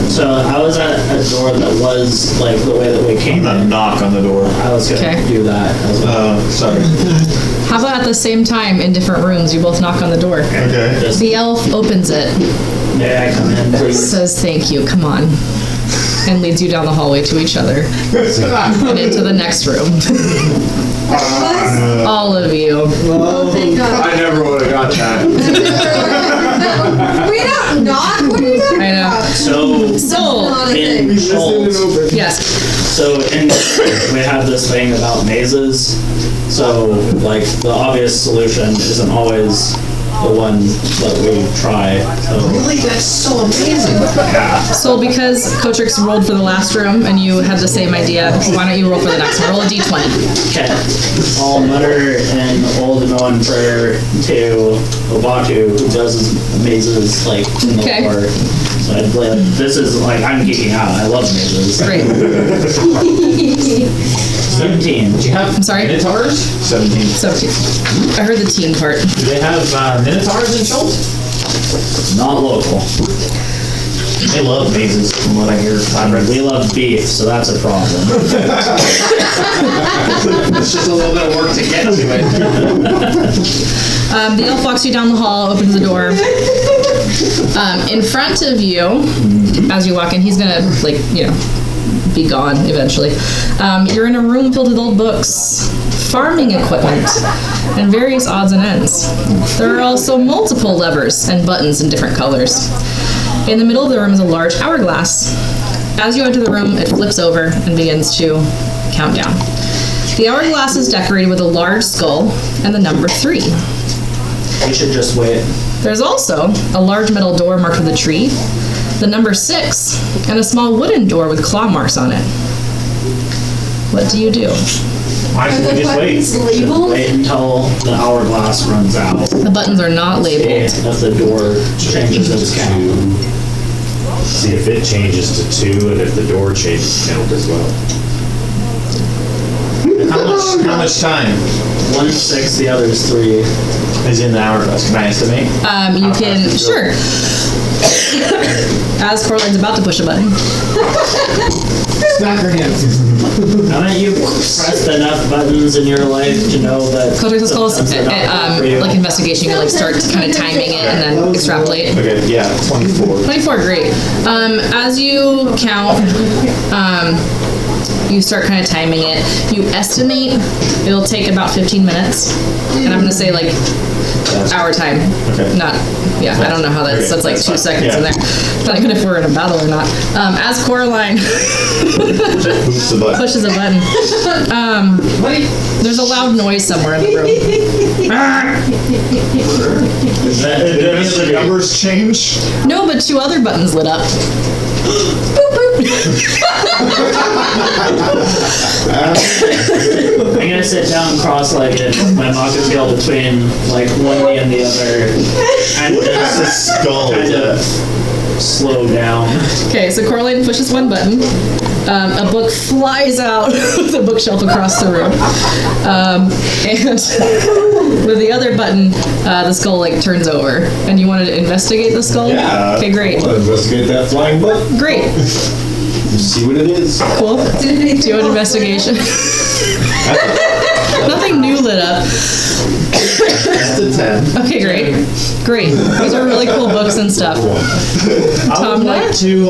So I was at a door that was like the way that we came in. Knock on the door. I was gonna Okay. do that as well. Sorry. How about at the same time in different rooms, you both knock on the door? Okay. Just, The elf opens it, may I come in, please? says thank you, come on, and leads you down the hallway to each other and into the next room. All of you. Oh, thank God. I never would have got that. We don't knock? What are you talking I know. about? So Not a in thing. Schultz, Yes. so in we have this thing about mazes. So like the obvious solution isn't always the one that we try. So Really? That's so amazing. So because Kotrix rolled for the last room and you had the same idea, why don't you roll for the next one? Roll a d20. okay, I'll mutter an old known prayer to Obatu, who does mazes like in the Okay. lore. So I'd play like this is like I'm geeking out. I love mazes. Great. 17. Do you have I'm sorry? minotaurs? 17. 17. I heard the teen part. Do they have minotaurs in Schultz? Not local. They love mazes, from what I hear. We love beef, so that's a problem. It's just a little bit of work to get to it. The elf walks you down the hall, opens the door. In front of you, as you walk in, he's gonna, like, be gone eventually. You're in a room filled with old books, farming equipment, and various odds and ends. There are also multiple levers and buttons in different colors. In the middle of the room is a large hourglass. As you enter the room, it flips over and begins to count down. The hourglass is decorated with a large skull and the number 3. We should just wait. There's also a large metal door marked with a tree, the number 6, and a small wooden door with claw marks on it. What do you do? Why Are should the we just wait? buttons labeled? Wait until the hourglass runs out. The buttons are not labeled. If the door changes its count. See if it changes to 2 and if the door changes count as well. How much time 1/6, the other is 3. is in the hourglass? Can I estimate? You can, sure. As Coraline's about to push a button. Smack her hands. Haven't you pressed enough buttons in your life to know that? Codex is called sometimes they're not for you? like investigation. You can like start kind of timing it and then extrapolate. Okay, yeah, 24. 24, great. As you count, you start kind of timing it. You estimate it'll take about 15 minutes. And I'm going to say like hour time. Okay. Not, yeah, I don't know how that's like 2 seconds in there. Not even if we're in a battle or not. As Coraline pushes a button, there's a loud noise somewhere in the room. Did any of the numbers change? No, but 2 other buttons lit up. Boop, boop. I'm gonna sit down cross-legged, my mocket scale between like one knee and the other, and just skull kind of slow down. Okay, so Coraline pushes one button. A book flies out of the bookshelf across the room. And with the other button, the skull like turns over. And you wanted to investigate the skull? Yeah. Okay, great. I'll investigate that flying book. Great. See what it is. Cool. Do an investigation. Nothing new lit up. That's a 10. Okay, great. Great. These are really cool books and stuff. I would like to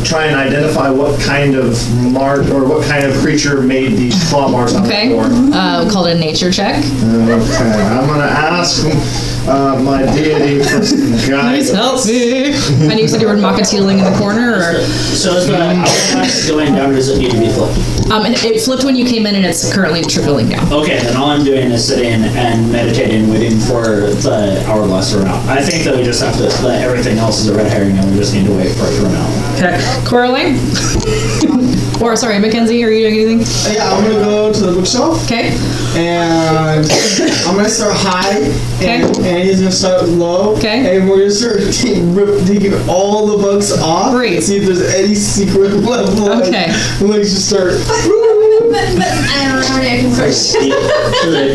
try and identify what kind of mark or what kind of creature made these claw marks on Okay. the floor. Called a nature check. Okay, I'm gonna ask my deity for some Please guidance. help me. And you said you were mocketeeling in the corner, or? So is the hourglass going down, or does it need to be flipped? It flipped when you came in, and it's currently trickling down. Okay, then all I'm doing is sitting and meditating, waiting for the hourglass to run out. I think that we just have to let everything else is a red herring, and we just need to wait for it to run out. Okay. Coraline? Or, sorry, Mackenzie, are you doing anything? Yeah, I'm gonna go to the bookshelf Okay. and I'm gonna start high and he's gonna start low. Okay. And we're gonna start taking all the books off. Great. See if there's any secret level. Okay. And like just start. But I don't know how many I can push. The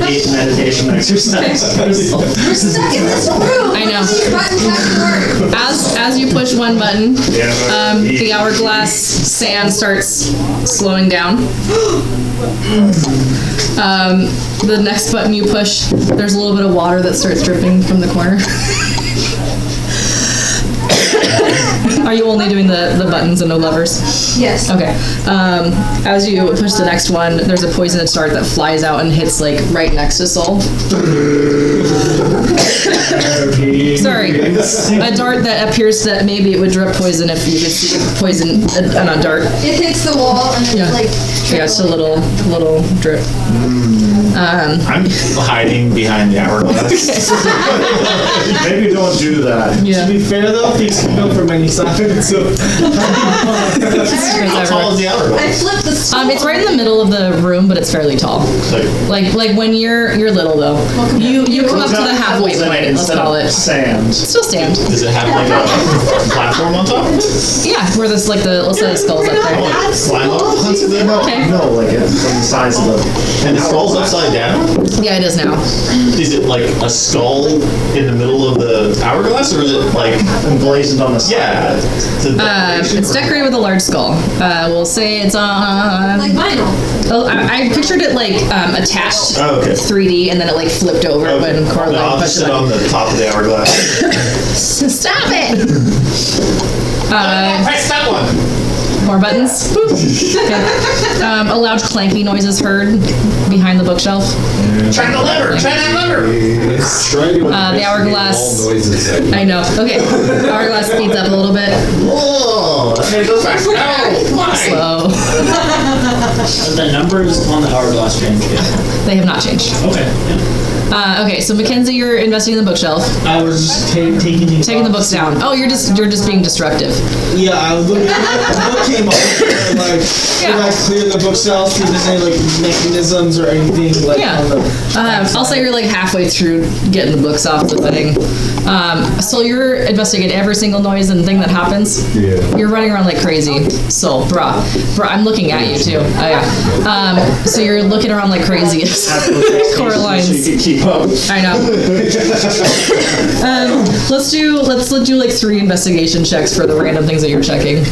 deep meditation exercise. We're stuck in this room. I know. These buttons have to work. As you push one button, the hourglass sand starts slowing down. The next button you push, there's a little bit of water that starts dripping from the corner. Are you only doing the buttons and no levers? Yes. Okay. As you push the next one, there's a poisonous dart that flies out and hits like right next to Soul. Sorry, a dart that appears that maybe it would drip poison if you could see poison on a dart. It hits the wall and Yeah. it's like. Yeah, it's a little drip. I'm hiding behind the hourglass. Maybe don't do that. Yeah. To be fair though, things can come from any side. So How tall is the I hourglass? flipped the skull. It's right in the middle of the room, but it's fairly tall. Like when you're little though, you come up to the halfway Pebbles in point. it Let's instead call of it. Sand. Still stand. Does it have like a platform on top? Yeah, where this like let's say the skull's up I there. want to climb up onto the Okay. No, like it's from the size of the. And the skull's upside down? Yeah, it is now. Is it like a skull in the middle of the hourglass, or is it like Emblazoned on the side. yeah? It's decorated with a large skull. We'll say it's on. Like vinyl. Oh, I pictured it like attached Oh, okay. 3D, and then it like flipped over when No, Coraline I'll pushed just it. sit on the top of the hourglass. Stop it! Press that one. More buttons. Okay. A loud clanky noise is heard behind the bookshelf. Try the lever. Try that lever. The hourglass. All noises that I know. Okay. Hourglass speeds up a little bit. Whoa! That's gonna go fast. No, why? Slow. Have the numbers on the hourglass changed yet? They have not changed. Okay. Yeah. Okay, so Mackenzie, you're investigating the bookshelf. I was just taking the books down. Oh, you're just being destructive. Yeah, I was looking at the book came up. Like, did I clear the bookshelf? See if there's any like mechanisms or anything like. Yeah. I'll say you're like halfway through getting the books off the thing. So you're investigating every single noise and thing that happens. Yeah. You're running around like crazy. So, bruh, I'm looking at you too. Oh yeah. So you're looking around like crazy. Coralines. So you can keep up. I know. Let's do like 3 investigation checks for the random things that you're checking.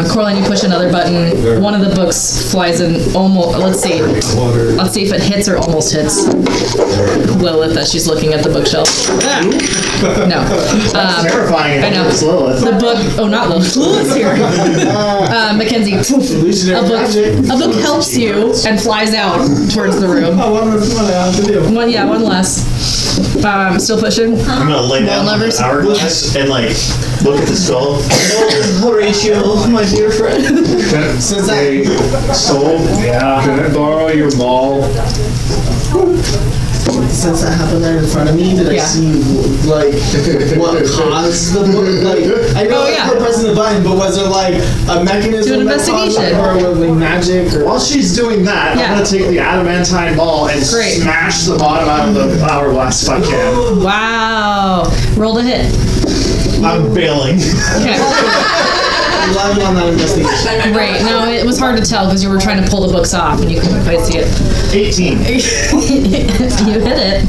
Coraline, you push another button. One of the books flies in almost. Let's see if it hits or almost hits Lilith as she's looking at the bookshelf. No. Terrifying. I know. It's Lilith. The book. Oh, not Lilith. Lilith's here. Mackenzie. A book helps you and flies out towards the room. One less. Still pushing. I'm gonna lay down on the hourglass and like look at the skull. Oh, Horatio, my dear friend. Can I borrow your maul? Since that happened there in front of me, did I see like what caused the book? Like I know we're pressing the button, but was there like a mechanism? Do an investigation, or was it like magic? Or while she's doing that, I'm gonna take the adamantine ball and smash the bottom out of the hourglass if I can. Wow! Roll to hit. I'm bailing. Okay. 11 on that investigation. Great. No, it was hard to tell because you were trying to pull the books off and you couldn't quite see it. 18. You hit it.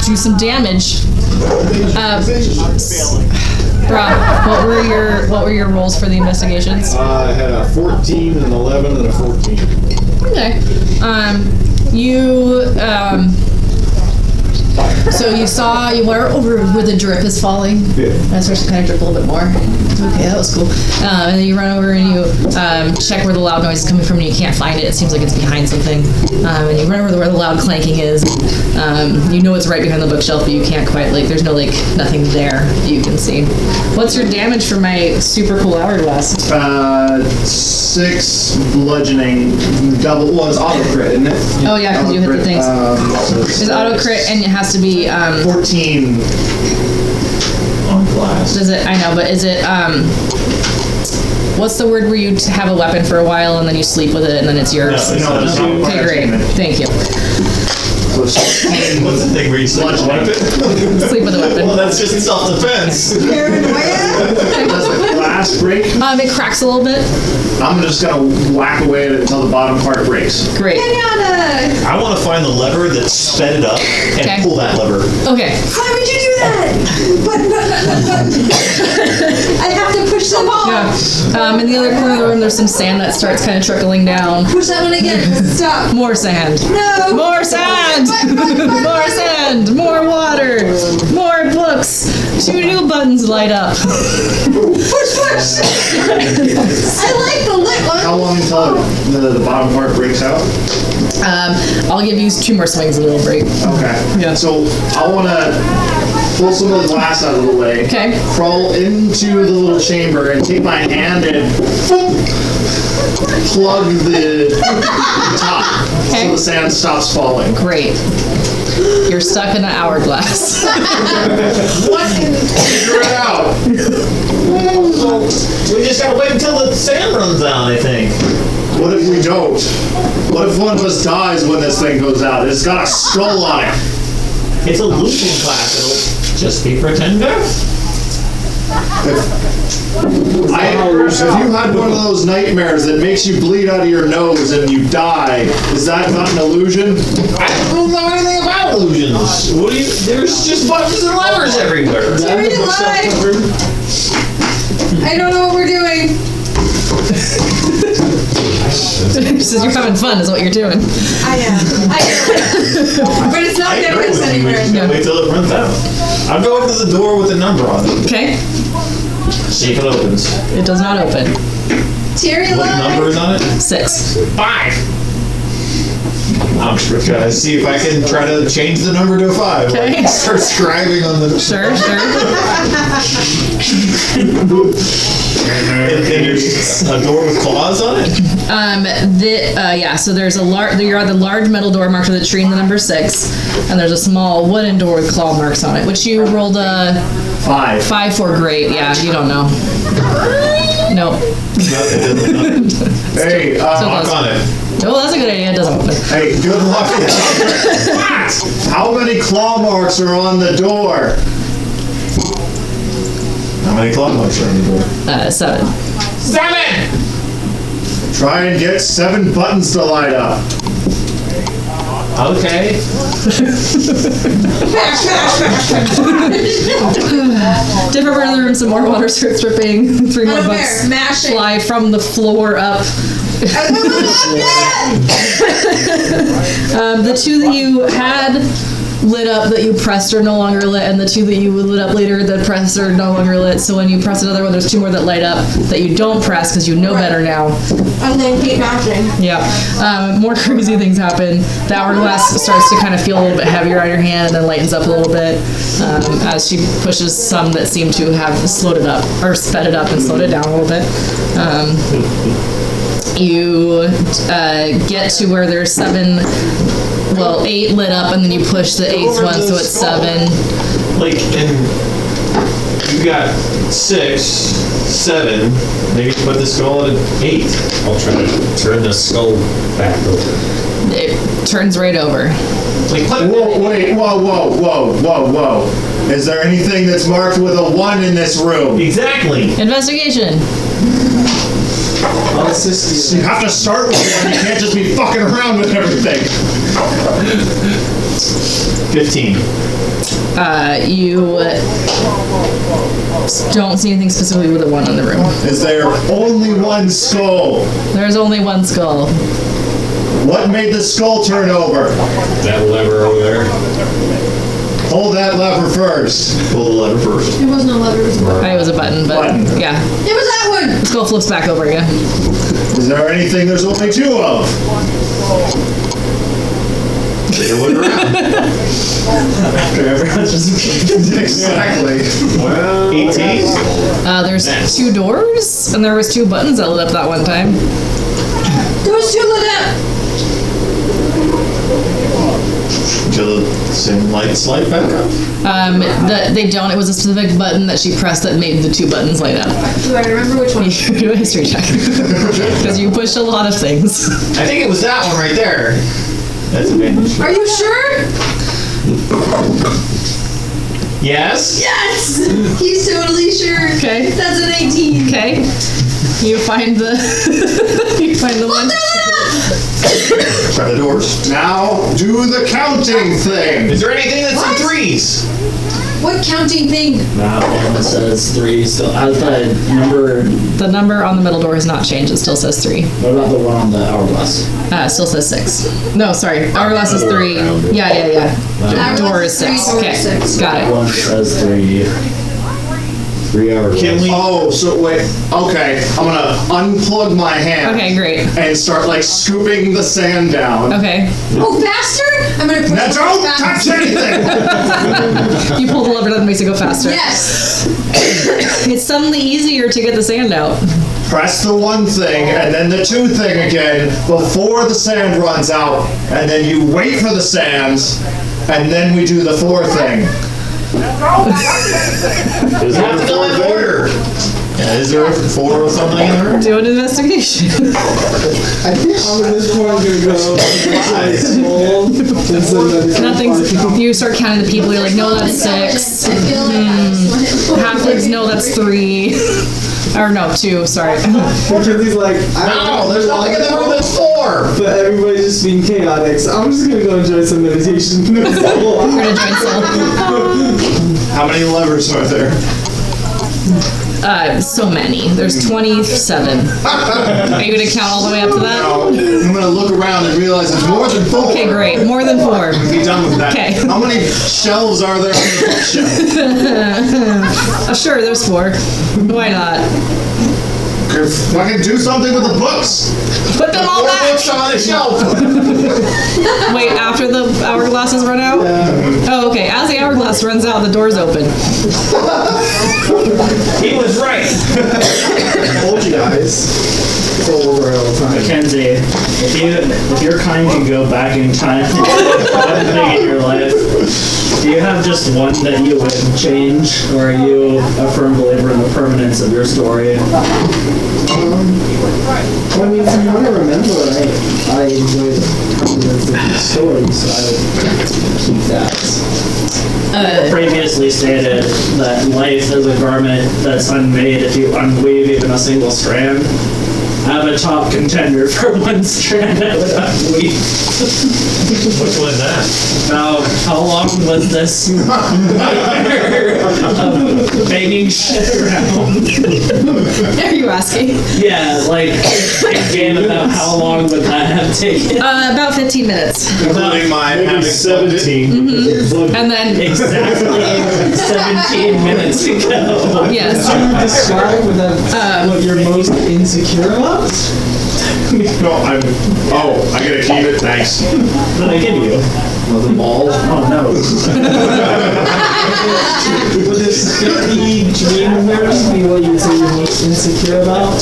Do some damage. Bruh, what were your rolls for the investigations? I had a 14, an 11, and a 14. Okay. So you were over where the drip is falling. Yeah. And it starts to kind of drip a little bit more. Okay, that was cool. And then you run over and you check where the loud noise is coming from and you can't find it. It seems like it's behind something. And you run over to where the loud clanking is. You know it's right behind the bookshelf, but you can't quite, there's no, nothing there that you can see. What's your damage for my super cool hourglass? 6 bludgeoning, double, well, it's auto crit, isn't it? Oh yeah, because you hit the things. It's auto crit and it has to be 14 on glass. Does it? I know, but is it? What's the word where you have a weapon for a while and then you sleep with it and then it's yours? No, okay, great. Thank you. What's the thing where you sleep with a weapon? Sleep with a weapon. Well, that's just self-defense. Does the glass break? It cracks a little bit. I'm just gonna whack away at it until the bottom part breaks. Great. I want to find the lever that sped it up and pull that lever. Okay. Why would you do that? But. I have to push the ball. Yeah. In the other corner of the room, there's some sand that starts kind of trickling down. Push that one again. Stop. More sand. No. More sand. More sand. More water. More books. 2 new buttons light up. Push. I like the lit one. How long until the bottom part breaks out? I'll give you 2 more swings and it'll break. Okay. Yeah. So I want to pull some of the glass out of the way. Okay. Crawl into the little chamber and take my hand and plug the top so the sand stops falling. Great. You're stuck in an hourglass. What? Figure it out. We just gotta wait until the sand runs out, I think. What if we don't? What if one of us dies when this thing goes out? It's got a skull on it. It's a looping class. It'll just be pretend death. If you had one of those nightmares that makes you bleed out of your nose and you die, is that not an illusion? I don't know anything about illusions. There's just buttons and levers everywhere. Terry lied. I don't know what we're doing. Says you're having fun is what you're doing. I am. But it's not getting us anywhere. Wait till it runs out. I'll go up to the door with the number on it. Okay. See if it opens. It does not open. Terry What lied. number is on it? 6. 5. I'm gonna see if I can try to change the number to a 5. Okay. Like, start scribing on the. Sure. And there's a door with claws on it. So there's you're at the large metal door marked with a tree and the number 6, and there's a small wooden door with claw marks on it, which you rolled a 5 for. Great. Yeah, you don't know. Nope. Hey, Knock on it. Oh, that's a good idea. It doesn't open. hey, good luck. How many claw marks are on the door? How many claw marks are on the door? 7. 7! Try and get 7 buttons to light up. Okay. Different part of the room, some more water starts dripping. 3 more I don't bucks care. Mashing. fly from the floor up. The 2 that you had lit up that you pressed are no longer lit, and the 2 that you lit up later that pressed are no longer lit. So when you press another one, there's 2 more that light up that you don't press because you know better now. And then keep mashing. Yeah. More crazy things happen. The hourglass starts to kind of feel a little bit heavier on your hand and then lightens up a little bit as she pushes some that seem to have slowed it up or sped it up and slowed it down a little bit. You get to where there's 8 lit up, and then you push the 8th one, so it's 7. Like, and you got 6, 7. Maybe put the skull at an 8. I'll try to turn the skull back over. It turns right over. Like, put Whoa. Is there anything that's marked with a 1 in this room? Exactly. Investigation. I'll assist You you. have to start with 1. You can't just be fucking around with everything. 15. You don't see anything specifically with a 1 in the room. Is there only 1 skull? There's only 1 skull. What made the skull turn over? That lever over there. Pull that lever first. Pull the lever first. It wasn't a lever, it was a button. It was a button, but Button. yeah. It was that one! The skull flips back over again. Is there anything there's only 2 of? Take a look around. After everyone's just Exactly. Well, 18. There's 2 doors, and there was 2 buttons that lit up that one time. There was 2 lit up! Until the same lights light back up. They don't. It was a specific button that she pressed that made the 2 buttons light up. Do I remember which one? You do a history check. Because you pushed a lot of things. I think it was that one right there. That's advantage. Are you sure? Yes? Yes! He's totally sure. Okay. That's an 18. Okay. You find the one. Try the doors. Now, do the counting thing. Is there anything that's in 3s? What counting thing? That one says 3 still. The number. The number on the middle door has not changed. It still says 3. What about the one on the hourglass? Still says 6. No, sorry. Hourglass is 3. Yeah. Door is 6. Door is Okay. 6. Got it. One says 3. 3 hours. Can we? Oh, so wait. Okay, I'm gonna unplug my hand. Okay, great. And start like scooping the sand down. Okay. Oh, faster? I'm gonna push Now it don't faster. touch anything! You pull the lever that makes it go faster. Yes! It's suddenly easier to get the sand out. Press the 1 thing and then the 2 thing again before the sand runs out. And then you wait for the sand and then we do the 4 thing. You have to go in order. Yeah, is there a 4 or something in there? Do an investigation. I think I'm at this point gonna go small. Nothing's. You start counting the people. You're like, no, that's 6. I feel like Halflings, no, that's 3. Or no, 2. Sorry. Because he's like, No, there's nothing in the room that's 4. But everybody's just being chaotic, so I'm just gonna go enjoy some meditation. We're gonna join Soul. How many levers are there? So many. There's 27. Are you gonna count all the way up to that? No, I'm gonna look around and realize it's more than 4. Okay, great. More than 4. Be done with that. Okay. How many shelves are there on the bookshelf? Sure, there's 4. Why not? If I can do something with the books. Put them all back. books on the shelf. Wait, after the hourglasses run out? Oh, okay. As the hourglass runs out, the door's open. He was right. I told you guys. It's all over all the time. Mackenzie, if your kind can go back in time, one thing in your life, do you have just one that you would change, or are you a firm believer in the permanence of your story? I mean, from what I remember, I enjoyed the story, so I would keep that. Previously stated that life is a garment that's unmade if you unweave even a single strand. I have a top contender for one strand I would unweave. Which one's that? Now, how long was this banging shit around? Are you asking? Yeah, like, game about how long would that have taken? About 15 minutes. Including my having 17. And then, Exactly 17 minutes ago. yes. Describe what you're most insecure about? No, I gotta keep it. Thanks. What did I give you? The ball. Oh, no. Would this scary dream of yours be what you'd say you're most insecure about?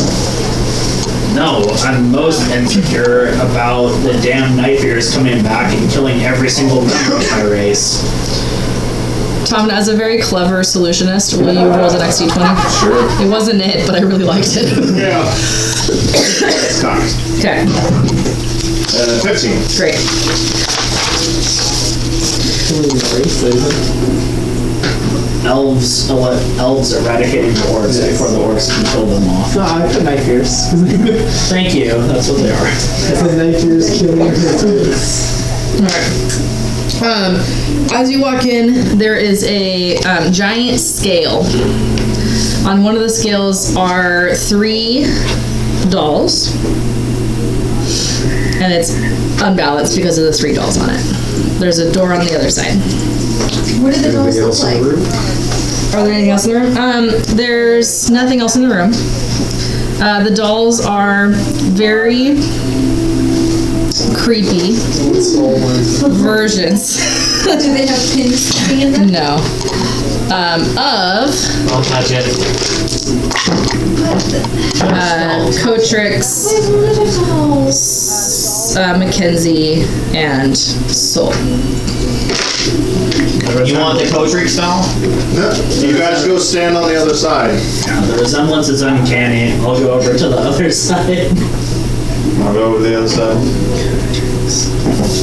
No, I'm most insecure about the damn knife ears coming back and killing every single member of my race. Tom, as a very clever solutionist, will you roll the next d20? Sure. It wasn't it, but I really liked it. Yeah. It's cocked. Okay, 15. great. Elves eradicating the orcs before the orcs can kill them off. No, I put knife ears. Thank you, that's what they are. Because knife ears kill your Alright. As you walk in, there is a giant scale. On one of the scales are 3 dolls. And it's unbalanced because of the 3 dolls on it. There's a door on the other side. What do the dolls look like? Are there anything else in the room? There's nothing else in the room. The dolls are very creepy versions. Do they have pins sticking in them? No. Of Don't touch it. Cotrix, Mackenzie, and Soul. You want the Cotrix doll? You guys go stand on the other side. Yeah, the resemblance is uncanny. I'll go over to the other side. I'll go over to the other side.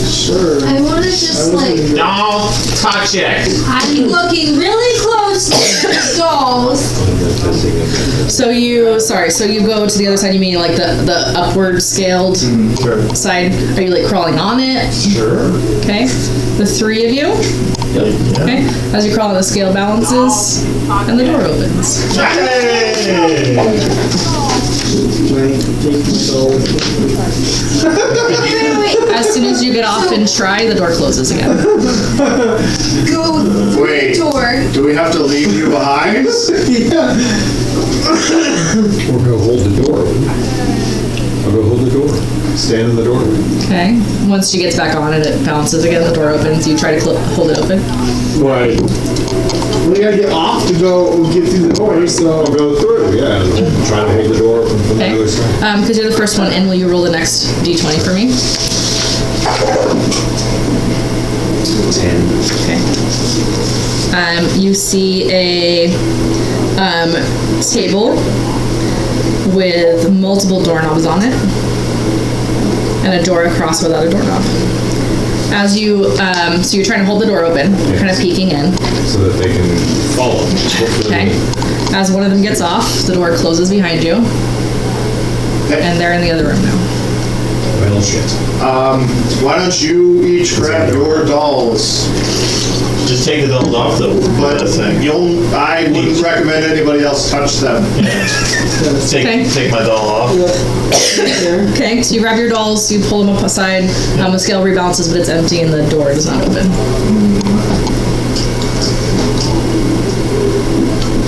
Sure. I want to just Don't touch it. I'm looking really close at the dolls. So you go to the other side, you mean like the upward scaled side? Are you like crawling on it? Sure. Okay. The 3 of you? Okay. As you crawl on, the scale balances and the door opens. Wait. As soon as you get off and try, the door closes again. Go through Wait. the door. Do we have to leave you behind? Or go hold the door open. I'll go hold the door. Stand in the door. Okay. Once she gets back on and it balances again, the door opens. You try to hold it open. Right. We gotta get off to go get through the door, so. I'll go through, yeah. I'm trying to hold the door open from the Okay. other side. Because you're the first one in, will you roll the next d20 for me? 10. Okay. You see a table with multiple doorknobs on it, and a door across without a doorknob. As you, so you're trying to hold the door open, kind of peeking in. So that they can follow. Okay. As one of them gets off, the door closes behind you, and they're in the other room now. Well, shit. Why don't you each grab your dolls? Just take the dolls off the thing. I wouldn't recommend anybody else touch them. Take my doll off. Okay, so you grab your dolls, you pull them up aside, the scale rebalances, but it's empty and the door does not open.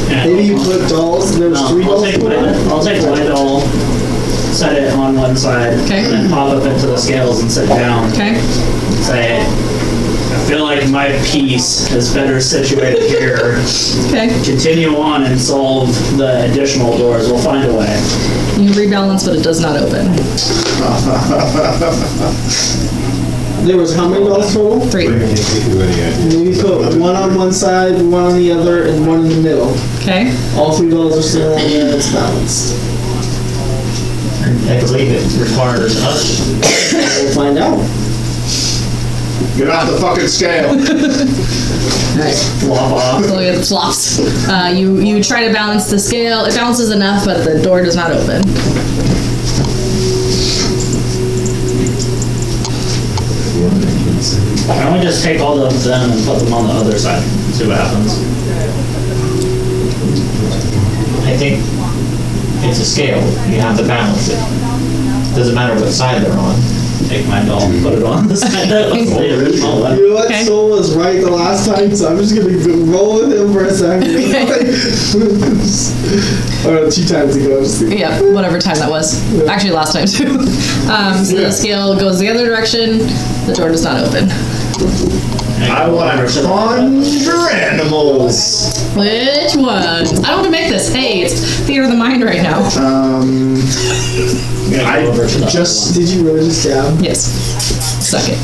Maybe you put dolls, there's 3 dolls. I'll take my doll, set it on one side, Okay. and then pop up into scales and sit down. Okay. Say, I feel like my piece is better situated here. Okay. Continue on and solve the additional doors. We'll find a way. You rebalance, but it does not open. There was how many dolls total? 3. And then you put one on one side, one on the other, and one in the middle. Okay. All 3 dolls are still on there, it's balanced. I believe it requires us. We'll find out. Get off the fucking scale. Flop off. So it flops. You try to balance the scale. It balances enough, but the door does not open. Why don't we just take all of them and put them on the other side? See what happens. I think it's a scale. You have to balance it. Doesn't matter what side they're on. Take my doll and put it on the side that was the original one. You know what? Okay. Soul was right the last time, so I'm just gonna roll with him for a second. Or 2 times ago. Yeah, whatever time that was. Actually, last time too. So the scale goes the other direction. The door does not open. I want to conjure animals. Which ones? I don't want to make this. Hey, it's theater of the mind right now. I just Did you really just jab? Yes. Suck it.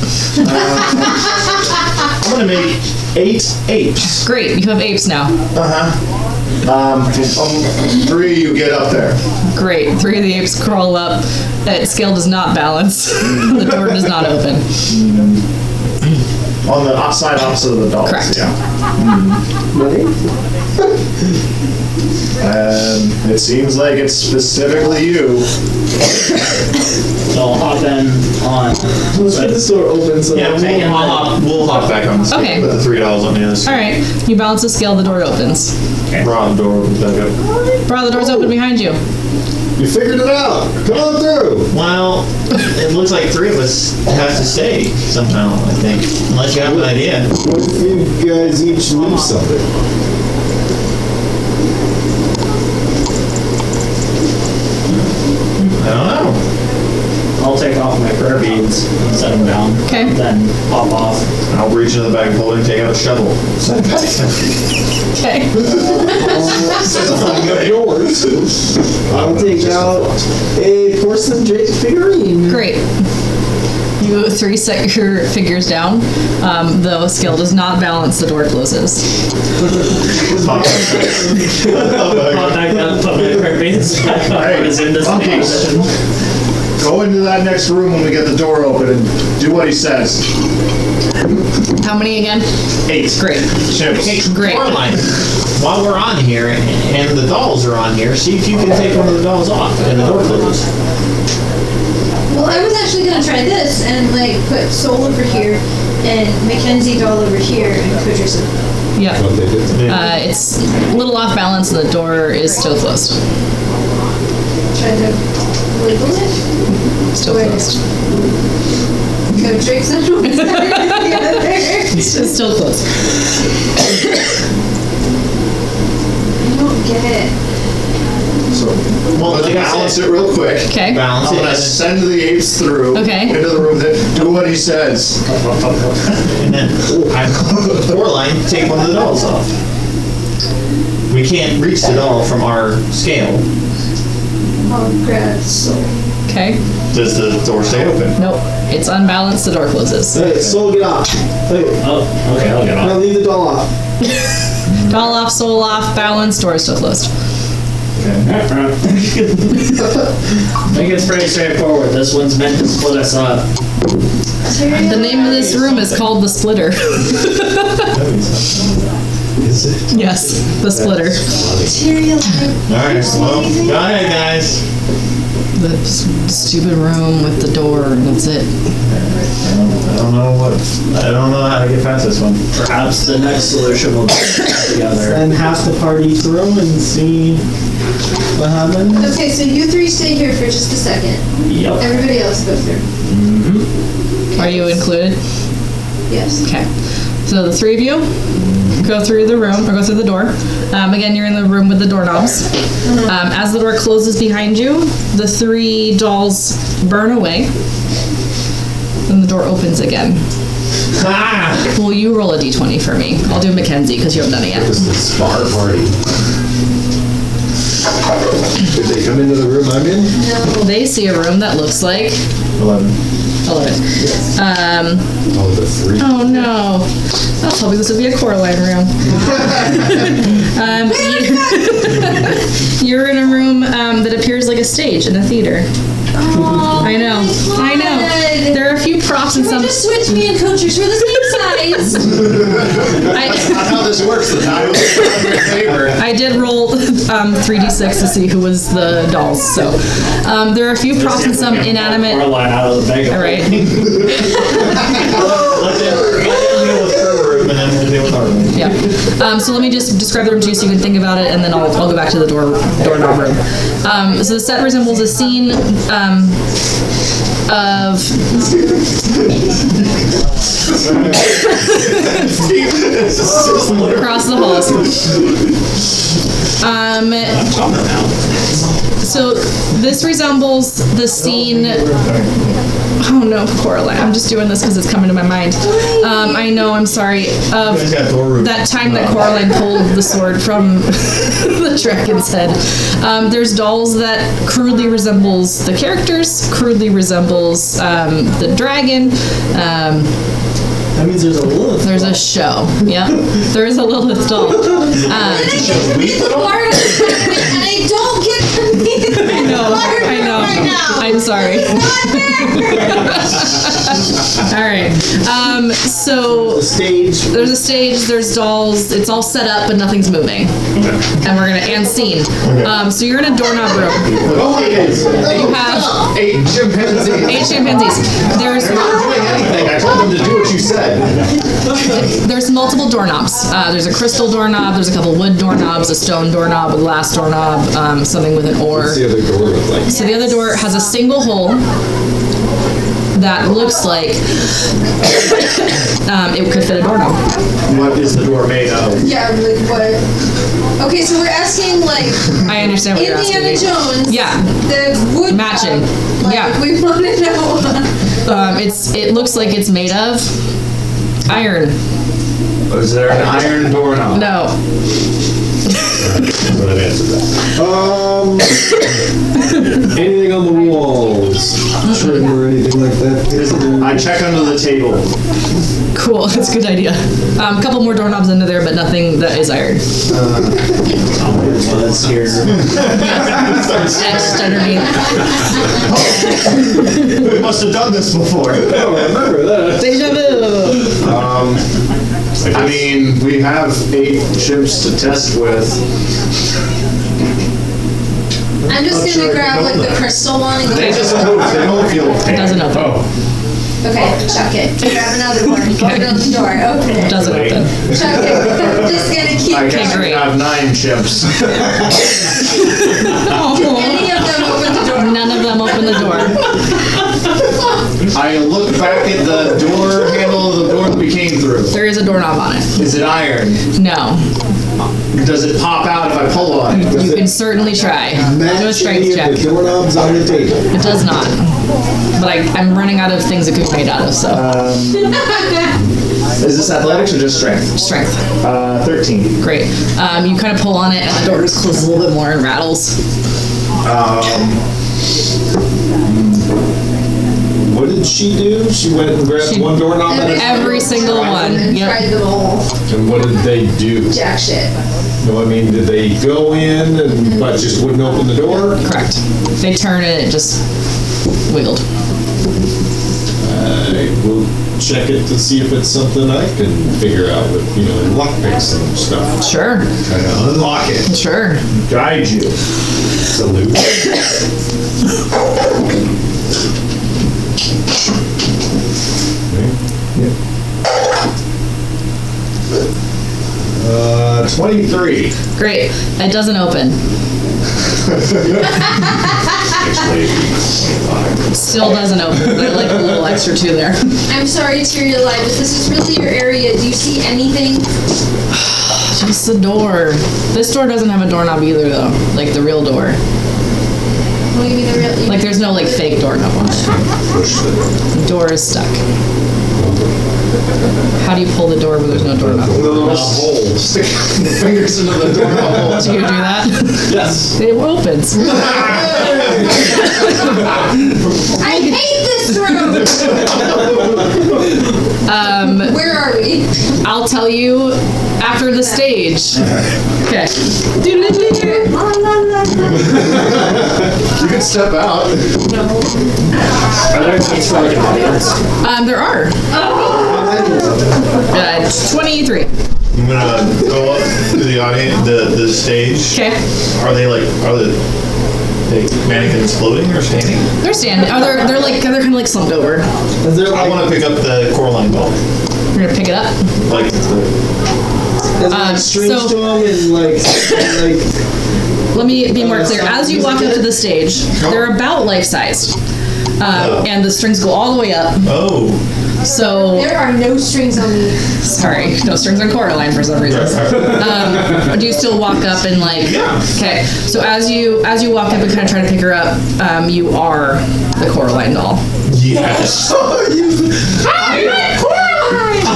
I'm gonna make 8 apes. Great, you have apes now. 3 you get up there. Great. 3 of the apes crawl up. That scale does not balance. The door does not open. On the opposite of the dolls. Correct. Yeah. Ready? And it seems like it's specifically you. So I'll hop in on. Let's get this door open so Yeah, we'll hop back on the scale. Okay. Put the $3 on the other All side. right. You balance the scale. The door opens. Draw the door back up. Bro, the door's open behind you. You figured it out. Come on through. Well, it looks like 3 of us have to stay somehow, I think. Unless you have an idea. What if you guys each leave something? I don't know. I'll take off my prayer beads and set them down. Okay. Then pop off. I'll reach into the bag and pull it and take out a shovel. Okay. Yours. I'll take out a porcelain draped figurine. Great. You 3 set your figures down. The scale does not balance. The door closes. Pop back up, put my prayer beads back on. Hey, It's in this monkeys. position. Go into that next room when we get the door open and do what he says. How many again? 8. Great. Chimps. Great. Coraline, while we're on here and the dolls are on here, see if you can take one of the dolls off and the door closes. Well, I was actually gonna try this and like put Soul over here and Mackenzie doll over here and Conjuration. Yeah. It's a little off balance. The door is still closed. Try to wiggle it. Still closed. Conjuration on one side and the other. It's still closed. I don't get it. So, Well, let's like I balance said, it real quick. Okay. balance I'm it. gonna send the apes through Okay. into the room. Then do what he says. And then Coraline, take one of the dolls off. We can't reach the doll from our scale. I'll grab Soul. Okay. Does the door stay open? Nope. It's unbalanced. The door closes. Hey, Soul, get off. Hey, Oh, okay, I'll get now off. leave the doll off. Doll off, soul off, balance, door is still closed. I think it's pretty straightforward. This one's meant to split us up. The name of this room is called the Splitter. Is it? Yes, the Splitter. Material. Alright, well, go ahead, guys. The stupid room with the door, and that's it. I don't know how to get past this one. Perhaps the next solution will be together. And half the party through and see what happens. Okay, so you 3 stay here for just a second. Yep. Everybody else go through. Are you included? Yes. Okay. So the 3 of you go through the room, or go through the door. Again, you're in the room with the doorknobs. As the door closes behind you, the 3 dolls burn away. the door opens again. Will you roll a d20 for me? I'll do Mackenzie because you haven't done it yet. This is the bar party. Did they come into the room I'm in? No. They see a room that looks like 11. 11. Oh, the 3. Oh no. I was hoping this would be a Coraline room. You're in a room that appears like a stage in a theater. Oh, I know. I know. There are a few props and Can some. we just switch me and Coatrix? We're the same size. That's not how this works. The die was in your favor. I did roll 3d6 to see who was the dolls. So there are a few props and some inanimate. Coraline out of the bag. All right. Let them deal with her room and then we'll deal with our room. Yeah. So let me just describe the room to you so you can think about it, and then I'll go back to the doorknob room. So the set resembles a scene of. Across the halls. So this resembles the scene. Oh no, Coraline. I'm just doing this because it's coming to my mind. I know, I'm sorry. That time that Coraline pulled the sword from the dragon's head. There's dolls that crudely resembles the characters, crudely resembles the dragon. That means there's a Lilith. There's a show. Yep. There is a Lilith doll. And I don't get to be the I know. right now. I'm sorry. All right. So there's a stage. There's dolls. It's all set up, but nothing's moving. And we're gonna scene. So you're in a doorknob room. You have 8 chimpanzees. 8 chimpanzees. They're not doing anything. I told them to do what you said. There's multiple doorknobs. There's a crystal doorknob. There's a couple wood doorknobs, a stone doorknob, a glass doorknob, something with an oar. What's the other door look like? So the other door has a single hole that looks like it could fit a doorknob. What is the door made of? Yeah, like what? Okay, so we're asking like I understand what you're asking Indiana me. Jones. Yeah. The wood Matching. Like, Yeah. we want to know. It looks like it's made of iron. Is there an iron doorknob? No. But I've answered that. Anything on the walls? Trim or anything like that? I check under the table. Cool. That's a good idea. A couple more doorknobs under there, but nothing that is iron. Let's hear. Etched underneath. We must have done this before. Oh, I remember that. Deja vu. I mean, we have 8 ships to test with. I'm just gonna grab like the crystal one and go. They just move. They don't feel pain. It doesn't open. Okay, chuck it. Grab another one. Put it on the door. Open it. Doesn't open. Chuck it. I'm just gonna keep I guess great. we have 9 ships. Any of them open the door. None of them open the door. I look back at the door handle of the door that we came through. There is a doorknob on it. Is it iron? No. Does it pop out if I pull on it? You can certainly try. Do a Match strength any check. of the doorknobs on the table. It does not. But I'm running out of things it could be made out of, so. Is this athletics or just strength? Strength. 13. Great. You kind of pull on it and the door just closes a little bit more and rattles. What did she do? She went and grabbed one doorknob at a time? Every single one. And Yep. tried them all. And what did they do? Jack shit. No, I mean, did they go in and but just wouldn't open the door? Correct. They turn it, it just wiggled. I will check it to see if it's something I can figure out with, lockpicks and stuff. Sure. Try to unlock it. Sure. Guide you. Salute. 23. Great. It doesn't open. Actually, 25. Still doesn't open. But I like a little extra 2 there. I'm sorry to hear your life, but this is really your area. Do you see anything? Just the door. This door doesn't have a doorknob either, though. Like the real door. Well, you mean the real? Like there's no like fake doorknob on it. The door is stuck. How do you pull the door where there's no doorknob? Stick the fingers into the doorknob. Do you do that? Yes. It opens. I hate this room. Where are we? I'll tell you after the stage. Okay. You can step out. Are there seats for like an audience? There are. 23. I'm gonna go up to the audience, the stage. Okay. Are the mannequins floating or standing? They're standing. Oh, they're kind of like slumped over. Is there I like, want to pick up the Coraline doll. You're gonna pick it up. Like, is there like strings so- to them and like Let me be more clear. As you walk up to the stage, they're about life-sized, and the strings go all the way up. oh. So There are no strings on me. sorry, no strings on Coraline for some reason. Do you still walk up and like? Yeah. Okay. So as you walk up and kind of try to pick her up, you are the Coraline doll. Yes.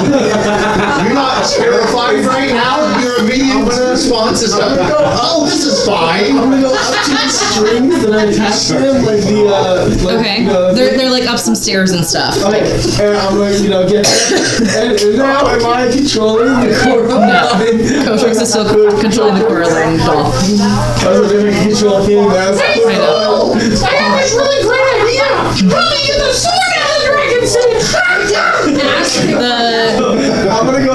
You're not terrified right now? Your immediate response is, oh, this is fine. I'm gonna go up to the strings that are attached to them, like the Okay. They're like up some stairs and stuff. Like, and I'm gonna get and now am I controlling the Coraline? Cotrix is still controlling the Coraline doll. I was gonna control him. That's I know. I have this really great idea. Let me get the sword out of the dragon's head. I'm gonna go.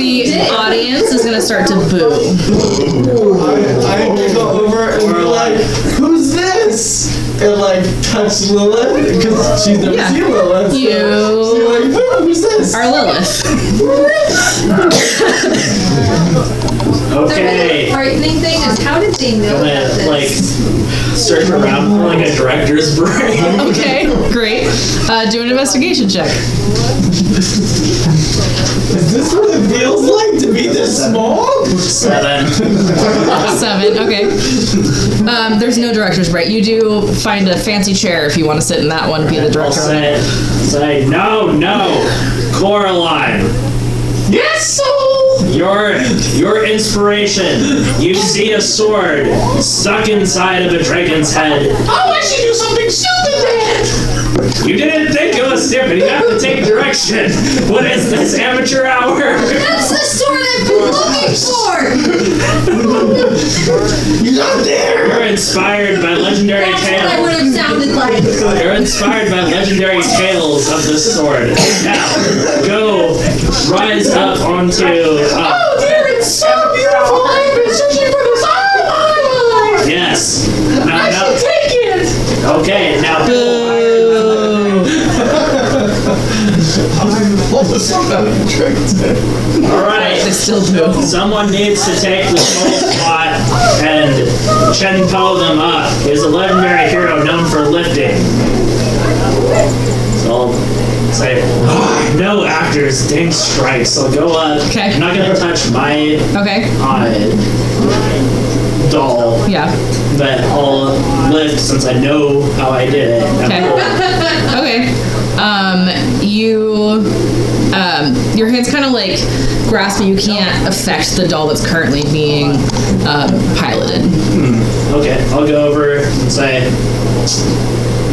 The audience is gonna start to boo. I'm gonna go over and be like, "Who's this?" And like touch Lilith because she's never Yeah. seen Lilith. You She's like, "Who's this?" are Lilith. The Okay. really frightening thing is, how did they know I'm about gonna this? like search around for like a director's brain. Okay, great. Do an investigation check. Is this what it feels like to be this small? 7. 7. Okay. There's no director's break. You do find a fancy chair if you want to sit in that one. Be the I'll director. on it. say no, Coraline. Yes, soul. Your inspiration. You see a sword stuck inside of a dragon's head. Oh, I should do something stupid then. You didn't think it was stupid. You have to take direction. What is this, amateur hour? That's the sword I've been looking for! You're not there. You're inspired by legendary That's what I would tales. have sounded like. You're inspired by legendary tales of the sword. Now, go rise up onto. Oh, dear, it's so beautiful. I've been searching for this all my life. Yes. I Now, should take it. okay, now. Alright. They still boo. Someone needs to take the soul spot and Chenpo them up. He's a legendary hero known for lifting. So I'll say, no actors, ding strikes. I'll go up. Okay. I'm not gonna touch my Okay. doll, Yeah. but I'll lift since I know how I did it. Okay. Okay. Your hands kind of like grasp, but you can't affect the doll that's currently being piloted. Okay, I'll go over and say,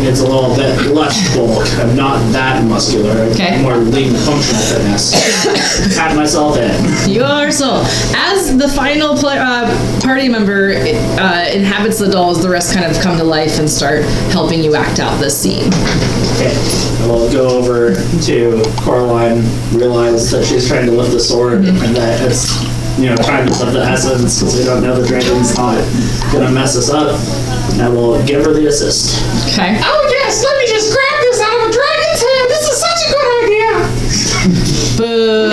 it's a little bit less bulk. I'm not that muscular. Okay. More lean functional fitness. Pat myself in. Your soul. As the final party member inhabits the dolls, the rest kind of come to life and start helping you act out this scene. Okay. I'll go over to Coraline, realize that she's trying to lift the sword and that it's, time is of the essence since we don't know the dragon's not gonna mess us up. And I will give her the assist. Okay. Oh, yes, let me just grab this out of a dragon's head. This is such a good idea. Boo.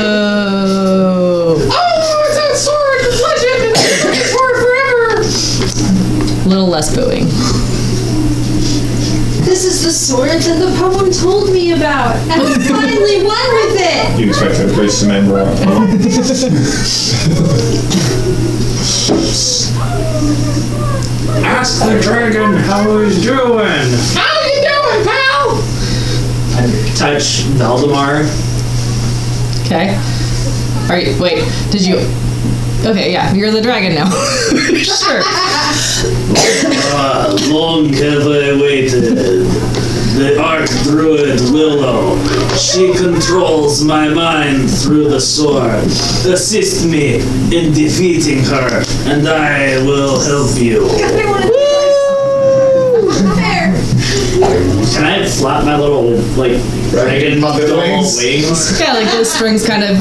Oh, it's that sword. It's legend. It's for forever. A little less booing. This is the sword that the poem told me about, and I finally won with it! You expect to embrace some men more. Ask the dragon how he's doing. How you doing, pal? I touch Valdemar. Okay. Wait, did you... Okay, yeah, you're the dragon now. Sure. Long have I waited. The Archdruid Willow. She controls my mind through the sword. Assist me in defeating her, and I will help you. Can I flap my little, like, dragon wings? Yeah, like those strings kind of...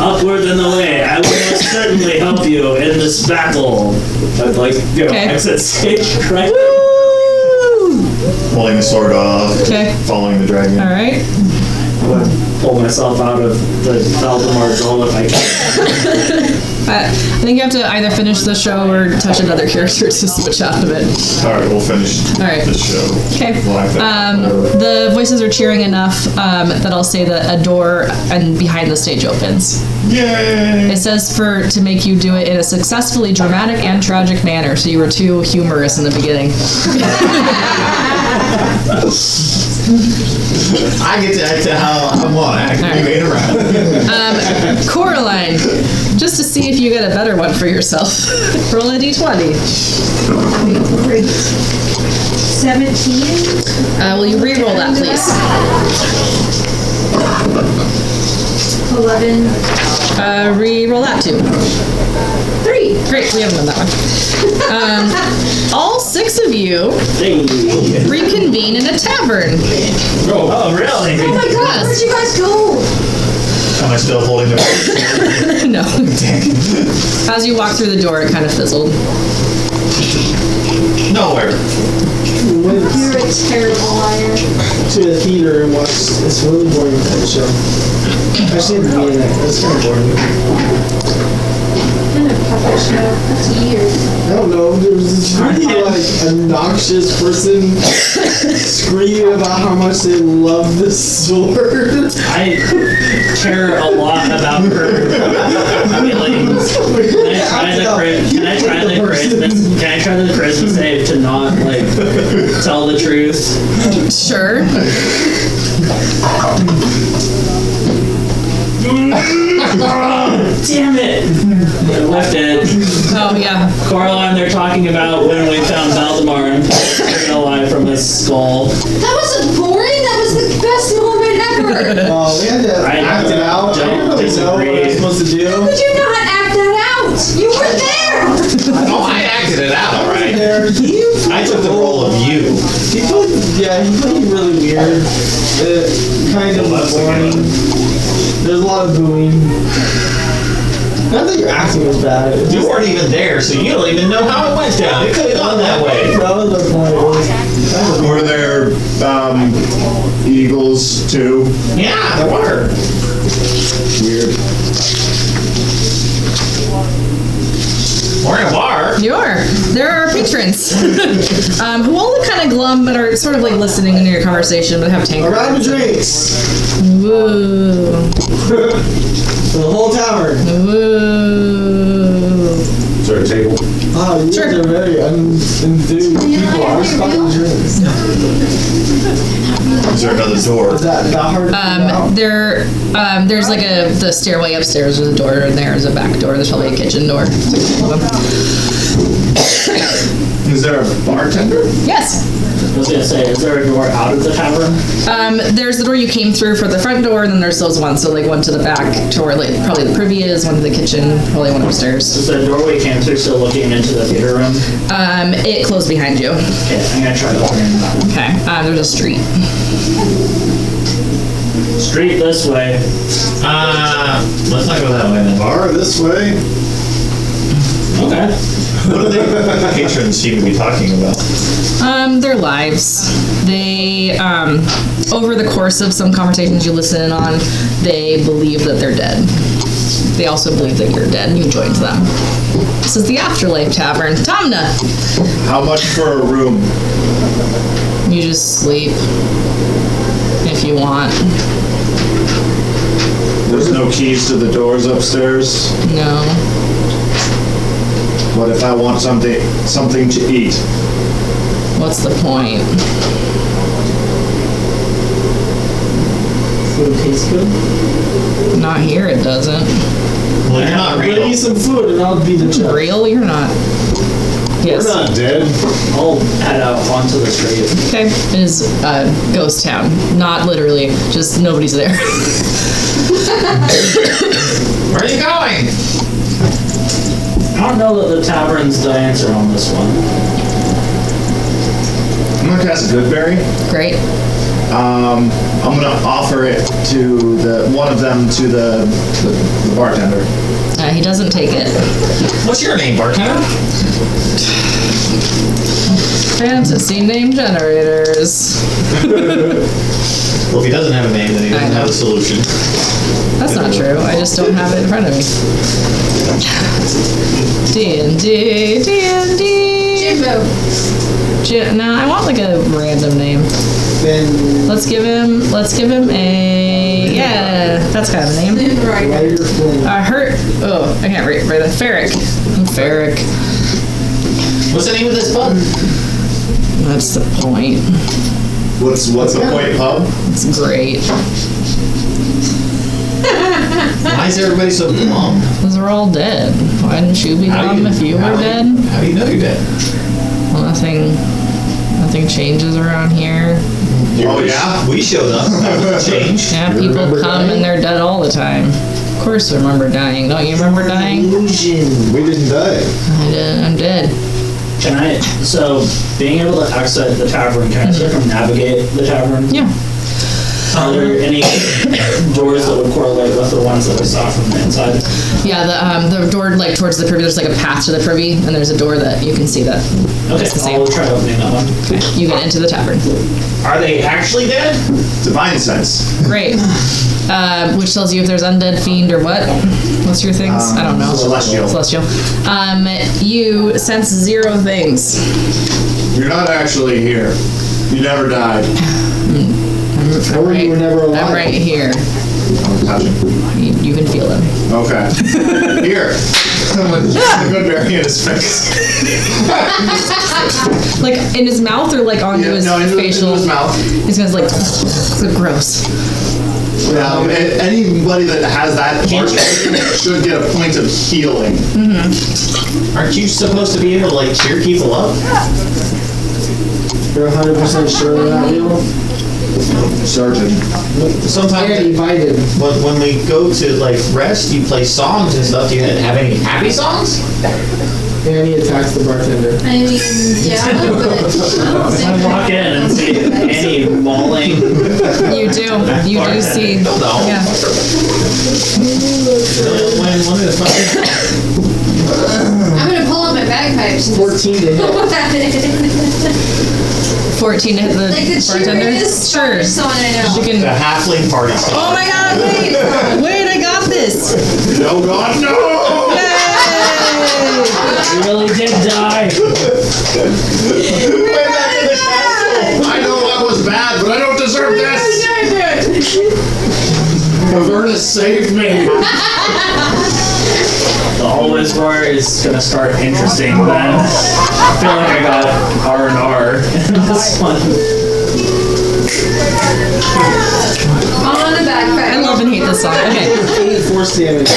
Upward and away. I will most certainly help you in this battle. I'd like, exit stage, right? Pulling the sword off. Okay. Following the dragon. All right. I would pull myself out of the Valdemar goal if I can. I think you have to either finish the show or touch another character to switch out of it. Alright, we'll finish the show. Okay. Like that. The voices are cheering enough that I'll say that a door and behind the stage opens. Yay! It says to make you do it in a successfully dramatic and tragic manner. So you were too humorous in the beginning. I get to how I want to act. You made it right. Coraline, just to see if you get a better one for yourself. Roll a d20. 17. Will you re-roll that, please? 11. Re-roll that too. 3. Great, we haven't done that one. All 6 of you reconvene in a tavern. Oh, really? Oh my god, where'd you guys go? Am I still holding the No. As you walk through the door, it kind of fizzled. Nowhere. You're a terrible liar. To the theater and watch this really boring type show. Actually, the beginning, it's kind of boring. I'm gonna cut that show. That's weird. I don't know, there was this really obnoxious person screaming about how much they love this sword. I care a lot about her feelings. Can I try the charisma save to not tell the truth? Sure. Damn it! I left it. Oh yeah. Coraline, they're talking about when we found Valdemar and taken alive from his skull. That wasn't boring. That was the best moment ever. Oh, we had to act it out. I didn't really know what I was supposed to do. How could you not act that out? You were there. Oh, I acted it out, all right. I took the role of you. He played really weird. Kind of boring. There's a lot of booing. Not that your acting was bad. You weren't even there, so you don't even know how it went down. It could have gone that way. That was the point. Were there eagles too? Yeah, there were. Weird. Or in a bar. You are. There are patrons who all look kind of glum, but are sort of listening into your conversation, but have tank. A round of drinks. Woo. For the whole tower. Woo. Is there a table? Oh, you guys are very enthused people. I was fucking drinks. Is there another door? Is that hard to figure out? There's the stairway upstairs. There's a door, and there's a back door. There's probably a kitchen door. Is there a bartender? Yes. I was gonna say, is there a door out of the tavern? There's the door you came through for the front door, and then there's those ones. So one to the back, to where probably the privy is, one to the kitchen, probably one upstairs. Is the door we came through still looking into the theater room? It closed behind you. Okay, I'm gonna try to open that one. Okay. There's a street. Street this way. Let's not go that way then. Bar this way. Okay. What do the patrons seem to be talking about? Their lives. They, over the course of some conversations you listen in on, they believe that they're dead. They also believe that you're dead and you joined them. This is the Afterlife Tavern. Tamna! How much for a room? You just sleep. If you want. There's no keys to the doors upstairs? No. What if I want something to eat? What's the point? Food tastes good. Not here, it doesn't. Well, you're not Bring real. me some food and I'll be the judge. Real? You're not. Yes. We're not dead. I'll head out onto the street. Okay. It is ghost town. Not literally. Just nobody's there. Where are you going? I don't know that the tavern's the answer on this one. I'm gonna cast Goodberry. Great. I'm gonna offer it to one of them to the bartender. He doesn't take it. What's your name, bartender? Fantasy name generators. Well, if he doesn't have a name, then he doesn't have a solution. That's not true. I just don't have it in front of me. D&D, D&D. Jimbo. No, I want like a random name. Then Let's give him a, yeah, that's kind of a name. lighter flame. I can't read that. Ferric. I'm Ferric. What's the name of this pub? That's the point. What's the point, pub? It's great. Why is everybody so glum? Because we're all dead. Why didn't you be glum if you were dead? How do you know you're dead? Well, nothing changes around here. Oh yeah? We showed up. That changed. Yeah, people come and they're dead all the time. Of course, I remember dying. Don't you remember dying? Illusion. We didn't die. I'm dead. Can I, so being able to exit the tavern, can I circumnavigate the tavern? Yeah. Are there any doors that would correlate with the ones that I saw from the inside? Yeah, the door like towards the privy. There's like a path to the privy, and there's a door that you can see that. Okay, It's the same. I'll try opening that one. Okay, you get into the tavern. Are they actually dead? Divine sense. Great. Which tells you if there's undead, fiend, or what? What's your things? I don't know. Celestial. Celestial. You sense 0 things. You're not actually here. You never died. Or you were never alive. I'm right here. I'm touching. You can feel them. Okay. Here. Goodberry in his face. Like in his mouth or like onto his facial? Into his mouth. He's gonna like, so gross. Anybody that has that should get a point of healing. Aren't you supposed to be able to like cheer people up? You're 100% sure they're not real? Sergeant. Sometimes They're invited. when we go to like rest, you play songs and stuff. Do you have any happy songs? And he attacks the bartender. I mean, yeah, but I walk in and see Annie mauling. You do. You do see. No. Yeah. One of the fucking I'm gonna pull out my bagpipes. And 14 to hit. 14 to hit the like the bartender. cheeriest Sure. song I know. You can. the halfling party song. Oh my God! Wait! I got this. No, God, no! You really did die. Way back in the castle. I know I was bad, but I don't deserve this. Avernus saved me. The Always Roar is gonna start interesting then. I feel like I got R&R in this one. On the bagpipe. I love and hate this song. Okay. 8 force damage.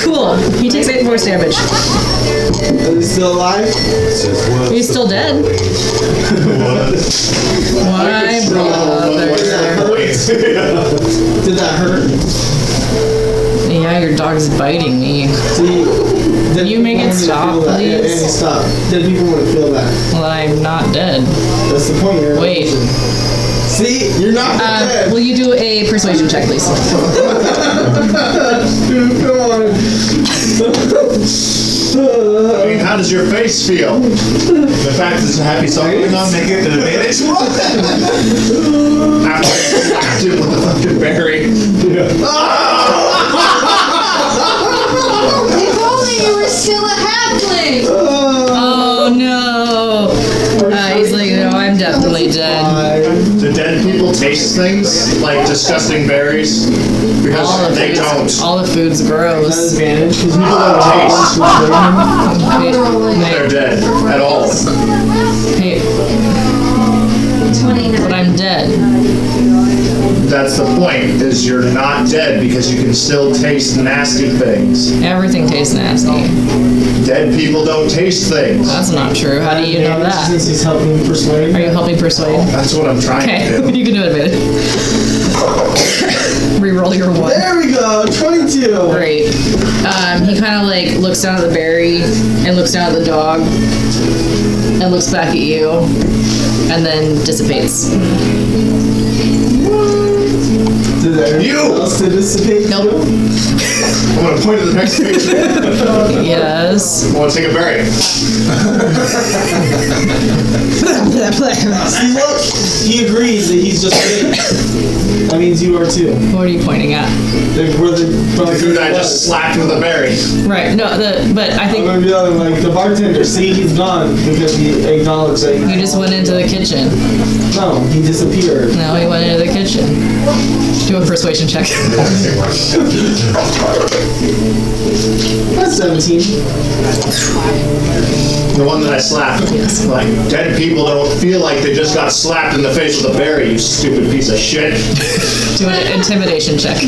Cool. He takes 8 force damage. Is he still alive? He's still dead. My brother. Did that hurt? Yeah, your dog's biting me. See, dead You make people it wouldn't stop, feel that. Yeah, please? Annie, stop. Dead people wouldn't feel that. Well, I'm not dead. That's the point. You're Wait. See, you're not dead. Will you do a persuasion check, please? Dude, come on. I mean, how does your face feel? The fact there's a happy song going on, make it an advantage. After I slapped him with the fucking berry. If only you were still a halfling. Oh no! He's like, no, I'm definitely dead. Do dead people taste things, like disgusting berries, because they don't. All the food's gross. Advantage because people They're dead at all. Hey, 29. but I'm dead. That's the point, is you're not dead because you can still taste nasty things. Everything tastes nasty. Dead people don't taste things. That's not true. How do you know that? Since he's helping persuade. Are you helping persuade? That's what I'm trying Okay, to do. you can do it, babe. Reroll your one. There we go, 22. Great. He kind of like looks down at the berry and looks down at the dog and looks back at you and then dissipates. Did anyone else to dissipate? Nope. I'm gonna point to the next page. Yes. I want to take a berry. See, look, he agrees that he's just fake. That means you are too. What are you pointing at? The Dude, I just slapped with a berry. Right. No. But I I'm think gonna be like the bartender. See, he's gone because he acknowledged that. you just went into the kitchen. No, he disappeared. No, he went into the kitchen. Do a persuasion check. That's 17. The one that I slapped. Like, dead people don't feel like they just got slapped in the face with a berry, you stupid piece of shit. Do an intimidation check.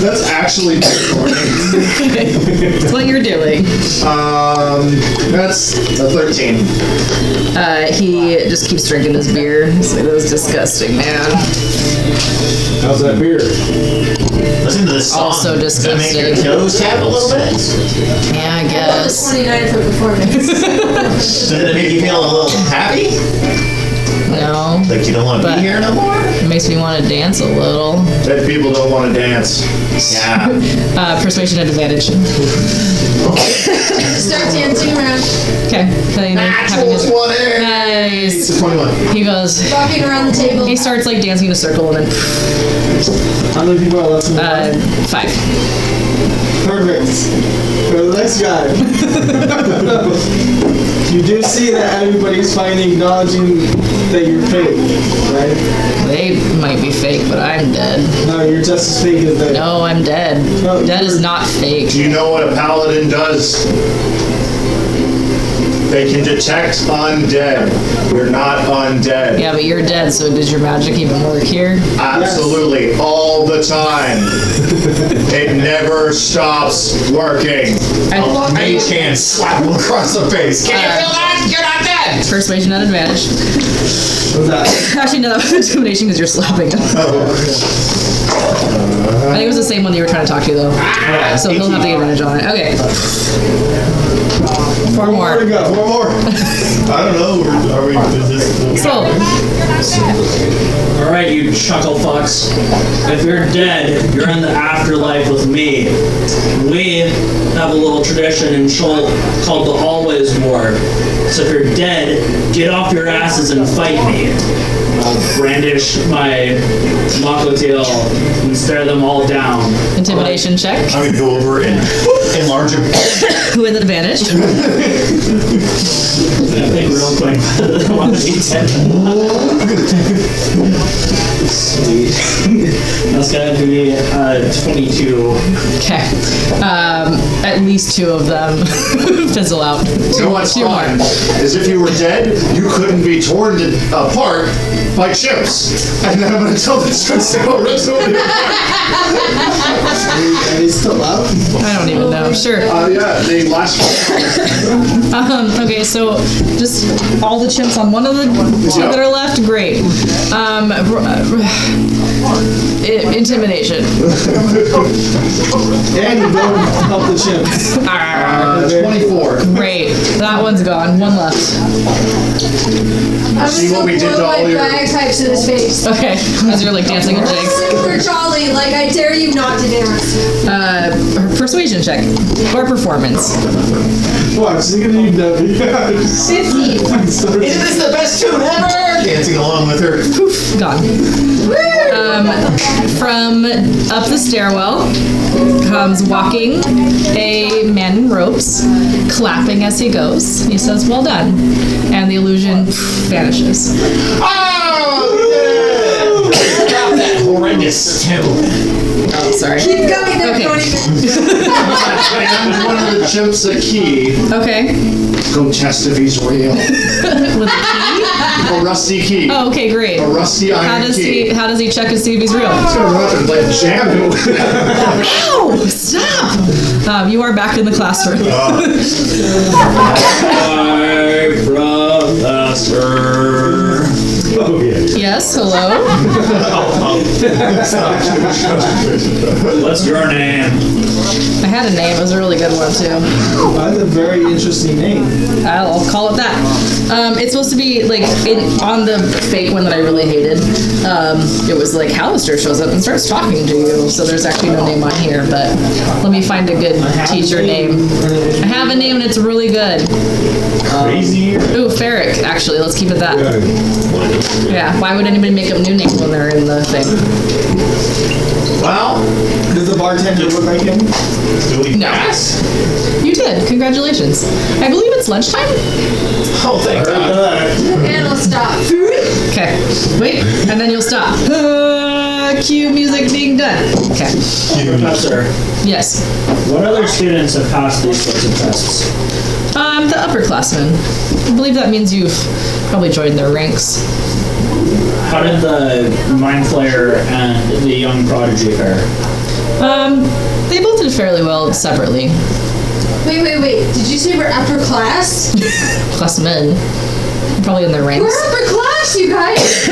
That's actually That's what you're doing. That's a 13. He just keeps drinking his beer. He's like, that was disgusting, man. How's that beer? Listen to this song. Also Does that make your disgusting. toes tap a little bit? Yeah, I Well, guess. the 29 for performance. Does it make you feel a little happy? No. Like you don't want to But- be here no more? It makes me want to dance a little. Dead people don't want to dance. Yeah. Persuasion at advantage. Start dancing around, Okay. Having his- 20! Nice. 21. He goes. walking around the table. He starts like dancing in a circle and then How many people are left in the 5. Perfect. Go to the next guy. You do see that everybody's finally acknowledging that you're fake, right? They might be fake, but I'm dead. No, you're just as fake as they. No, I'm dead. No, Dead is you're- not fake. Do you know what a paladin does? They can detect undead. You're not undead. Yeah, but you're dead, so does your magic even work here? Absolutely, all the time. It never stops working. Mage hand slap him across the face. Can you feel that? You're not dead. Persuasion at advantage. What's that? Actually, no, that was intimidation because you're slapping him. I think it was the same one that you were trying to talk to, though. So he'll have the advantage on it. Okay. 4 Where more. to go? One more. I don't know. Are we? Is this? So, Alright, you chuckle fucks. If you're dead, you're in the afterlife with me. We have a little tradition in Shoal called the Always War. So if you're dead, get off your asses and fight me. I'll brandish my Makotil and stare them all down. intimidation check I'm gonna go over and enlarge him. with advantage. I think real quick. I want to be 10. Sweet. That's gonna be 22. Okay. At least 2 of them fizzle out. You know what's 2 more. fun? Is if you were dead, you couldn't be torn apart by chips. And then I'm gonna tell the chips to go rip somebody apart. Are they still out? I don't even know. Sure. Yeah, they last. Okay, so just all the chimps on one of the 2 that are left. Great. Intimidation. And you go help the chimps. 24. Great. That one's gone. 1 left. I'm See just what we gonna did to blow all my your- bagpipes in his face. Okay. As you're like dancing and jigs. Super jolly, like I dare you not to dance. Persuasion check or performance. Watch, she's gonna need that. 50. Isn't this the best tune ever? Dancing along with her. Poof. Gone. From up the stairwell comes walking a man in ropes, clapping as he goes. He says, "Well done," and the illusion vanishes. Oh, you did stupid. Oh, sorry. Keep going there, Okay. Tony. And one of the chimps a key. Okay. Go test if he's real. With a key? A rusty key. Oh, okay, great. A rusty iron key. How does he check and see if he's real? He's gonna run up and like jam him. Ow! Stop! You are back in the classroom. Yes, hello? What's your name? I had a name. It was a really good one, too. That's a very interesting name. I'll call it that. It's supposed to be, like, on the fake one that I really hated, it was like, Hallister shows up and starts talking to you. So there's actually no name on here, but let me find a good teacher name. I have a name and it's really good. Crazy. Ooh, Ferric, actually. Let's keep it that. Yeah, why would anybody make up new names when they're in the thing? Well, Does the bartender look like him? do we No. pass? You did. Congratulations. I believe it's lunchtime. Oh, thank God. And I'll stop. Food? Okay. Wait, and then you'll stop. Cue music being done. Okay. Professor, Yes. what other students have passed these sorts of tests? The upperclassmen. I believe that means you've probably joined their ranks. How did the Mind Flayer and the Young Prodigy fare? They both did fairly well separately. Wait. Did you say we're upper class? Classmen. Probably in their ranks. We're upper class, you guys.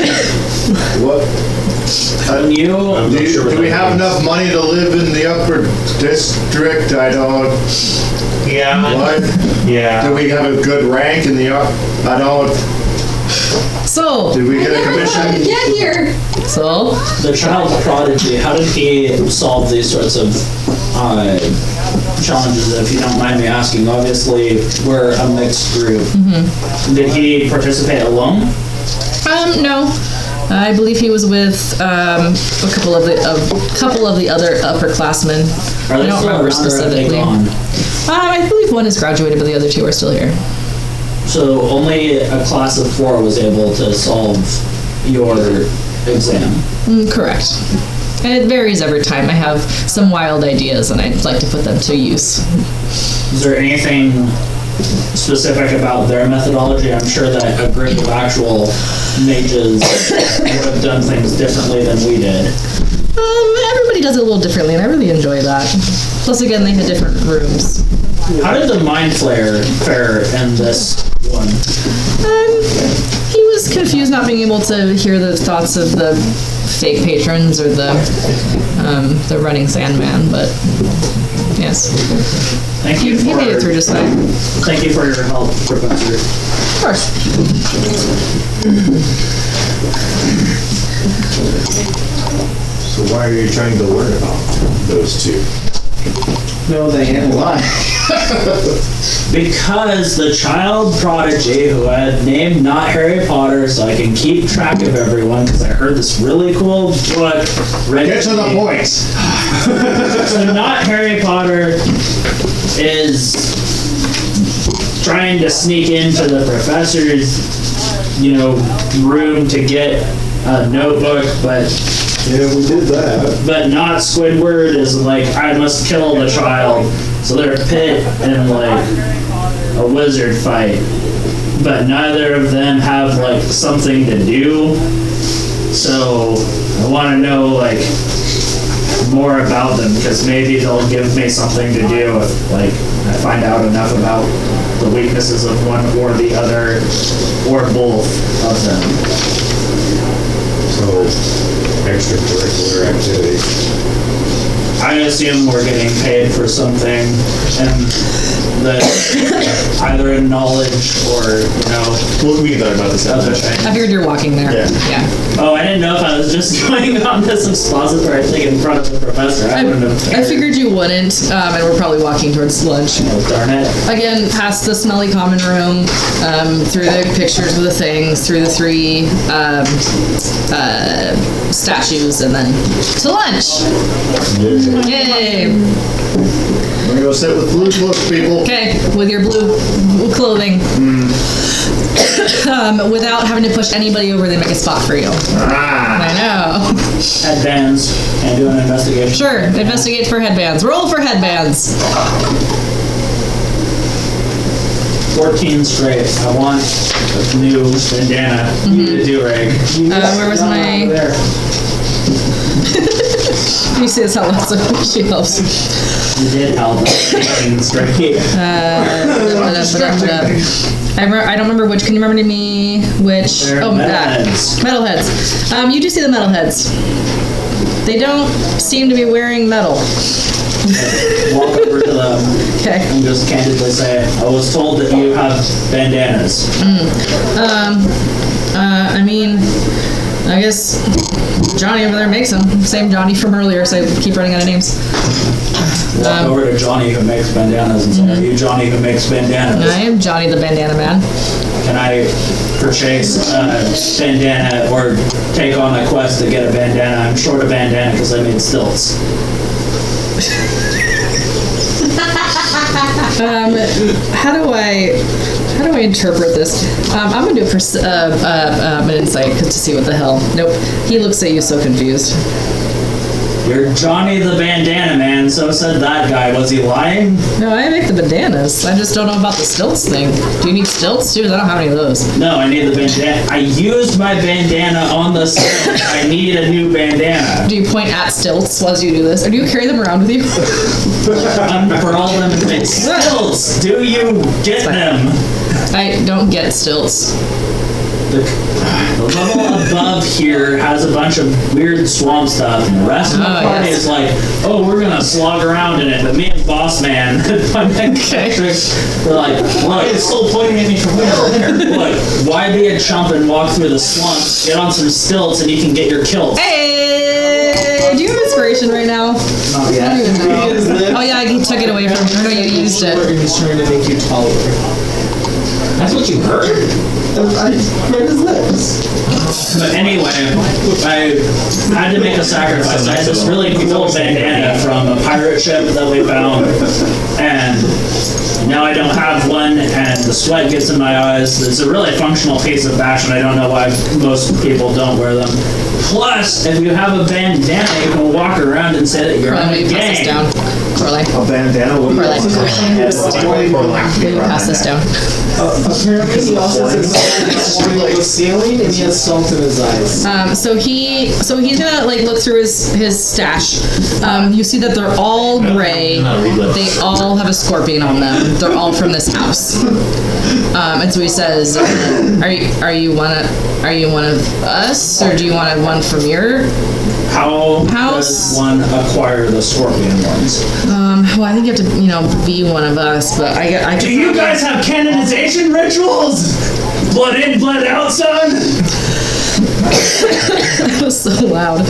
What? You, Do we have enough money to live in the upper district? I don't. Yeah. What? Yeah. Do we have a good rank in the I don't. So, Did we get a Never thought I'd commission? get here. so, the child prodigy, how did he solve these sorts of challenges, if you don't mind me asking? Obviously, we're a mixed group. Did he participate alone? no. I believe he was with a couple of the other upperclassmen. Are I they don't still remember around or have they specifically. gone? I believe one has graduated, but the other two are still here. So only a class of 4 was able to solve your exam. Correct. And it varies every time. I have some wild ideas, and I'd like to put them to use. Is there anything specific about their methodology? I'm sure that a group of actual mages would have done things differently than we did. Everybody does it a little differently, and I really enjoy that. Plus, again, they had different rooms. How did the Mind Flayer fare in this one? He was confused not being able to hear the thoughts of the fake patrons or the running Sandman, but yes. Thank you He made it through just fine. Thank you for your help, Professor. Of course. So why are you trying to learn about those two? No, they ain't lying. Because the child prodigy who had named not Harry Potter, so I can keep track of everyone, because I heard this really cool book. Get to the point. So not Harry Potter is trying to sneak into the professor's, room to get a notebook, but Yeah, we did that. but not Squidward is like, I must kill the child. So they're pit and like a wizard fight, but neither of them have like something to do. So I want to know like more about them, because maybe they'll give me something to do if like I find out enough about the weaknesses of one or the other or both of them. So, extracurricular activity. I assume we're getting paid for something, and that either in knowledge or, We can talk about this other other thing. I figured you're walking there. Yeah. Oh, I didn't know if I was just going on this expository thing in front of the professor. I wouldn't have I cared. figured you wouldn't, and we're probably walking towards lunch. Oh, darn it. Again, past the smelly common room, through the pictures of the things, through the 3 statues, and then to lunch. Yay! I'm gonna go sit with blue books, people. Okay, with your blue clothing. without having to push anybody over, they make a spot for you. I know. Headbands and do an investigation. Sure, investigate for headbands. Roll for headbands. 14 straight. I want a new bandana. Need a do-rag. Where was my... There. You see this how lots of she helps. You did help. 14 straight. I don't remember which. Can you remember to me which? They're metalheads. Metalheads. You do see the metalheads. They don't seem to be wearing metal. Walk over to them Okay. and just candidly say, I was told that you have bandanas. I mean, I guess Johnny over there makes them. Same Johnny from earlier, so I keep running out of names. Walk over to Johnny who makes bandanas and say, are you Johnny who makes bandanas? I am Johnny the Bandana Man. Can I purchase a bandana or take on a quest to get a bandana? I'm short a bandana because I made stilts. How do I interpret this? I'm gonna do it for an insight to see what the hell. Nope. He looks at you so confused. You're Johnny the Bandana Man, so said that guy. Was he lying? No, I make the bandanas. I just don't know about the stilts thing. Do you need stilts too? I don't have any of those. No, I need the bandana. I used my bandana on the stilt. I need a new bandana. Do you point at stilts as you do this? Or do you carry them around with you? For all them stilts, do you get them? I don't get stilts. The level above here has a bunch of weird swamp stuff, and the rest of the party is like, oh, we're gonna slog around in it. But me and Boss Man, my next we're like, look, It's still pointing at me from over there. look, why be a chump and walk through the slumps? Get on some stilts, and you can get your kills. Hey, do you have inspiration right now? Not yet. I don't even know. Oh yeah, he took it away from me. Or no, you used it. He's trying to make you taller. That's what you heard? I read his lips. But anyway, I had to make a sacrifice. I had this really cool bandana from a pirate ship that we found, and now I don't have one, and the sweat gets in my eyes. It's a really functional piece of fashion. I don't know why most people don't wear them. Plus, if you have a bandana, you can walk around and say that you're in a Pass this down. gang. Corley. A bandana? What Corley. do Will you pass this down? Apparently he also has a ceiling and he has salt in his eyes. So he's gonna like look through his stash. You see that they're all gray. They all have a scorpion on them. They're all from this house. And so he says, "Are you one of us, or do you want one from your How house?" does one acquire the scorpion ones? Well, I think you have to, be one of us. But I Do you guys have canonization rituals? Blood in, blood out, son? That was so loud.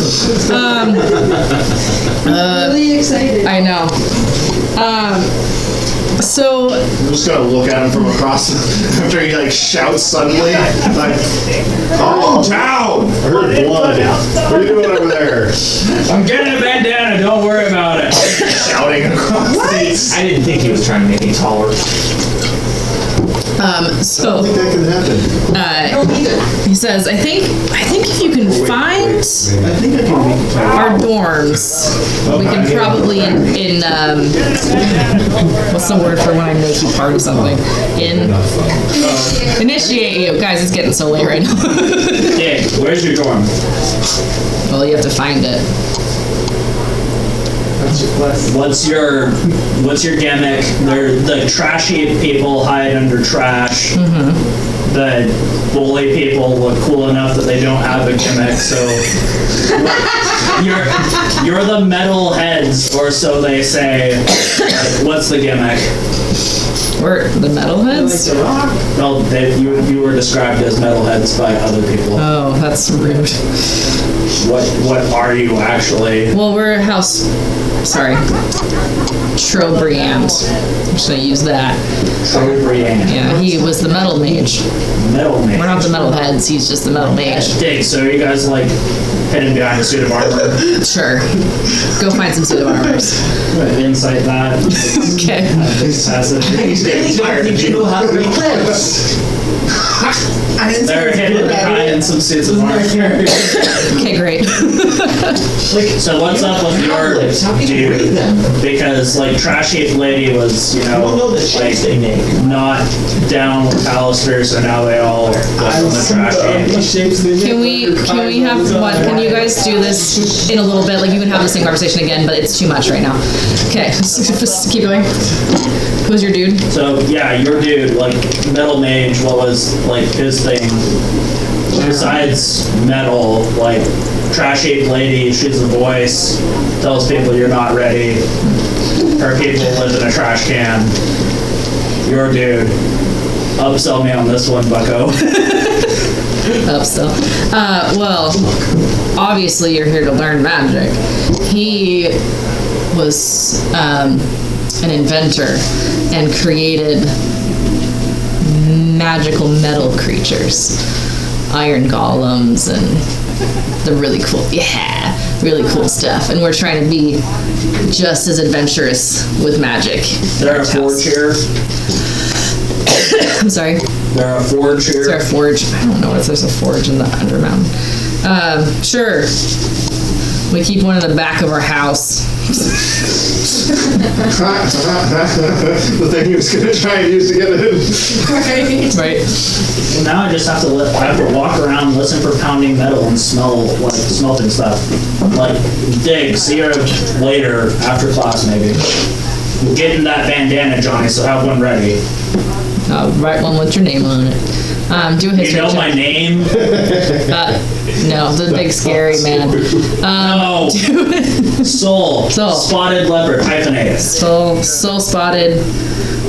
Really excited. I know. So I'm just gonna look at him from across after he like shouts suddenly. Like, calm down! I heard blood. What are you doing over there? I'm getting a bandana, don't worry about it. Shouting across the I didn't think he was trying to make me taller. I don't so think that can happen. he says, I think if you can find our dorms, we can probably what's the word for when I make you part of something? Initiate you. Guys, it's getting so late right now. Dick, where's your dorm? Well, you have to find it. What's your gimmick? The trashy people hide under trash. The bully people look cool enough that they don't have a gimmick, so you're the metal heads, or so they say. What's the gimmick? We're the metalheads? Well, you were described as metalheads by other people. Oh, that's rude. What are you actually? Well, we're a house. Sorry. Trobriand. I'm just gonna use that. Trobriand. Yeah, he was the metal mage. Metal mage. We're not the metal heads, he's just the metal mage. Dig, so you guys like hidden behind a suit of armor? Sure. Go find some suit of armors. Insight that. Okay. This passage. Did you know how to read lips? I didn't They're hidden behind some suits of armor. Okay, great. So what's up with your How can you read dude? them? Because like Trashy Lady was, I don't know the shapes they make. not down with Alistair, so now they all are on the Trashy. Shapes they make. Can we have what? Can you guys do this in a little bit? Like you can have the same conversation again, but it's too much right now. Okay, just keep going. Who's your dude? So yeah, your dude, like metal mage, what was like his thing? Besides metal, like Trash-Ape Lady, she's a voice, tells people you're not ready. Her people live in a trash can. Your dude, upsell me on this one, bucko. Upsell. Well, obviously you're here to learn magic. He was an inventor and created magical metal creatures, iron golems, and the really cool stuff. And we're trying to be just as adventurous with magic. They're a forge here. I'm sorry. They're a forge Is there here. a forge? I don't know if there's a forge in the Undermountain. Sure. We keep one in the back of our house. The thing he was gonna try and use to get it in. Right. Well, now I just have to walk around, listen for pounding metal, and smell smelting stuff. Like dig. See you later after class, maybe. Get in that bandana, Johnny. So have one ready. Write one with your name on it. Do a history You know check. my name? No, the big scary man. No. Soul. Soul. Spotted leopard. Hyphenated. Soul spotted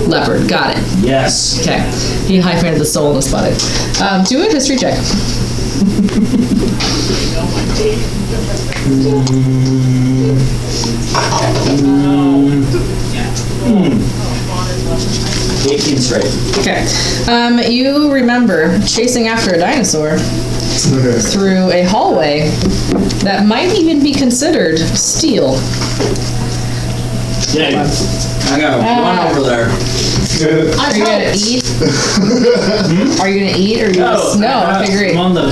leopard. Got it. Yes. Okay. He hyphenated the soul and the spotted. Do a history check. Mm. 18 straight. Okay. You remember chasing after a dinosaur through a hallway that might even be considered steel. Yeah. I gotta run over there. Are you gonna eat? Are you gonna eat or you No. Okay, great. I'm on the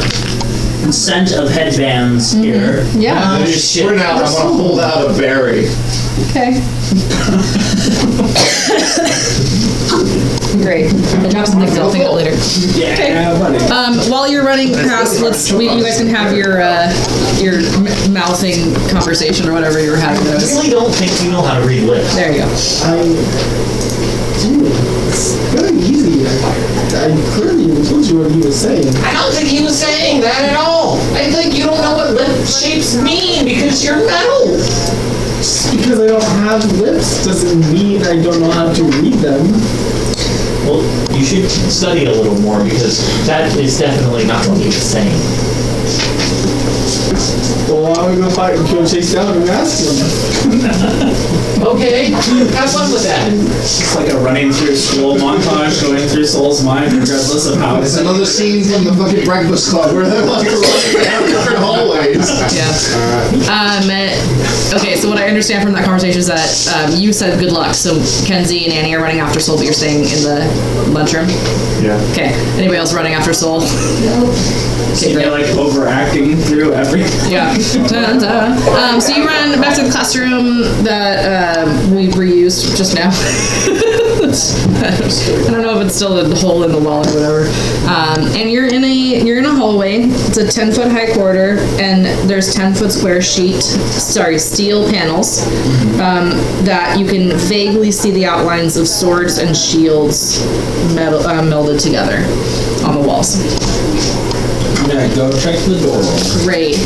scent of headbands here. Yeah. Sprint out, I'm gonna hold out a berry. Okay. Great. I dropped some things. I'll think of it later. Yeah, buddy. While you're running past, you guys can have your mouthing conversation or whatever you were having. I really don't think you know how to read lips. There you go. Dude, it's very easy. I clearly told you what he was saying. I don't think he was saying that at all. I think you don't know what lip shapes mean because you're metal. Just because I don't have lips doesn't mean I don't know how to read them. Well, you should study a little more because that is definitely not what he was saying. Well, why don't we go chase down and ask him? Okay, have fun with that. It's like a running through school montage, going through Soul's mind, regardless of how It's another scene from the fucking Breakfast Club where they're like running down different hallways. Yeah. Okay, so what I understand from that conversation is that you said good luck. So Kenzie and Annie are running after Soul, but you're staying in the lunchroom. Yeah. Okay. Anybody else running after Soul? So you're like overacting through everything. Yeah. Dun, dun. So you run back to the classroom that we reused just now. I don't know if it's still the hole in the wall or whatever. And you're in a hallway. It's a 10-foot high corridor, and there's 10-foot square steel panels that you can vaguely see the outlines of swords and shields melded together on the walls. Yeah, go check the door. Great.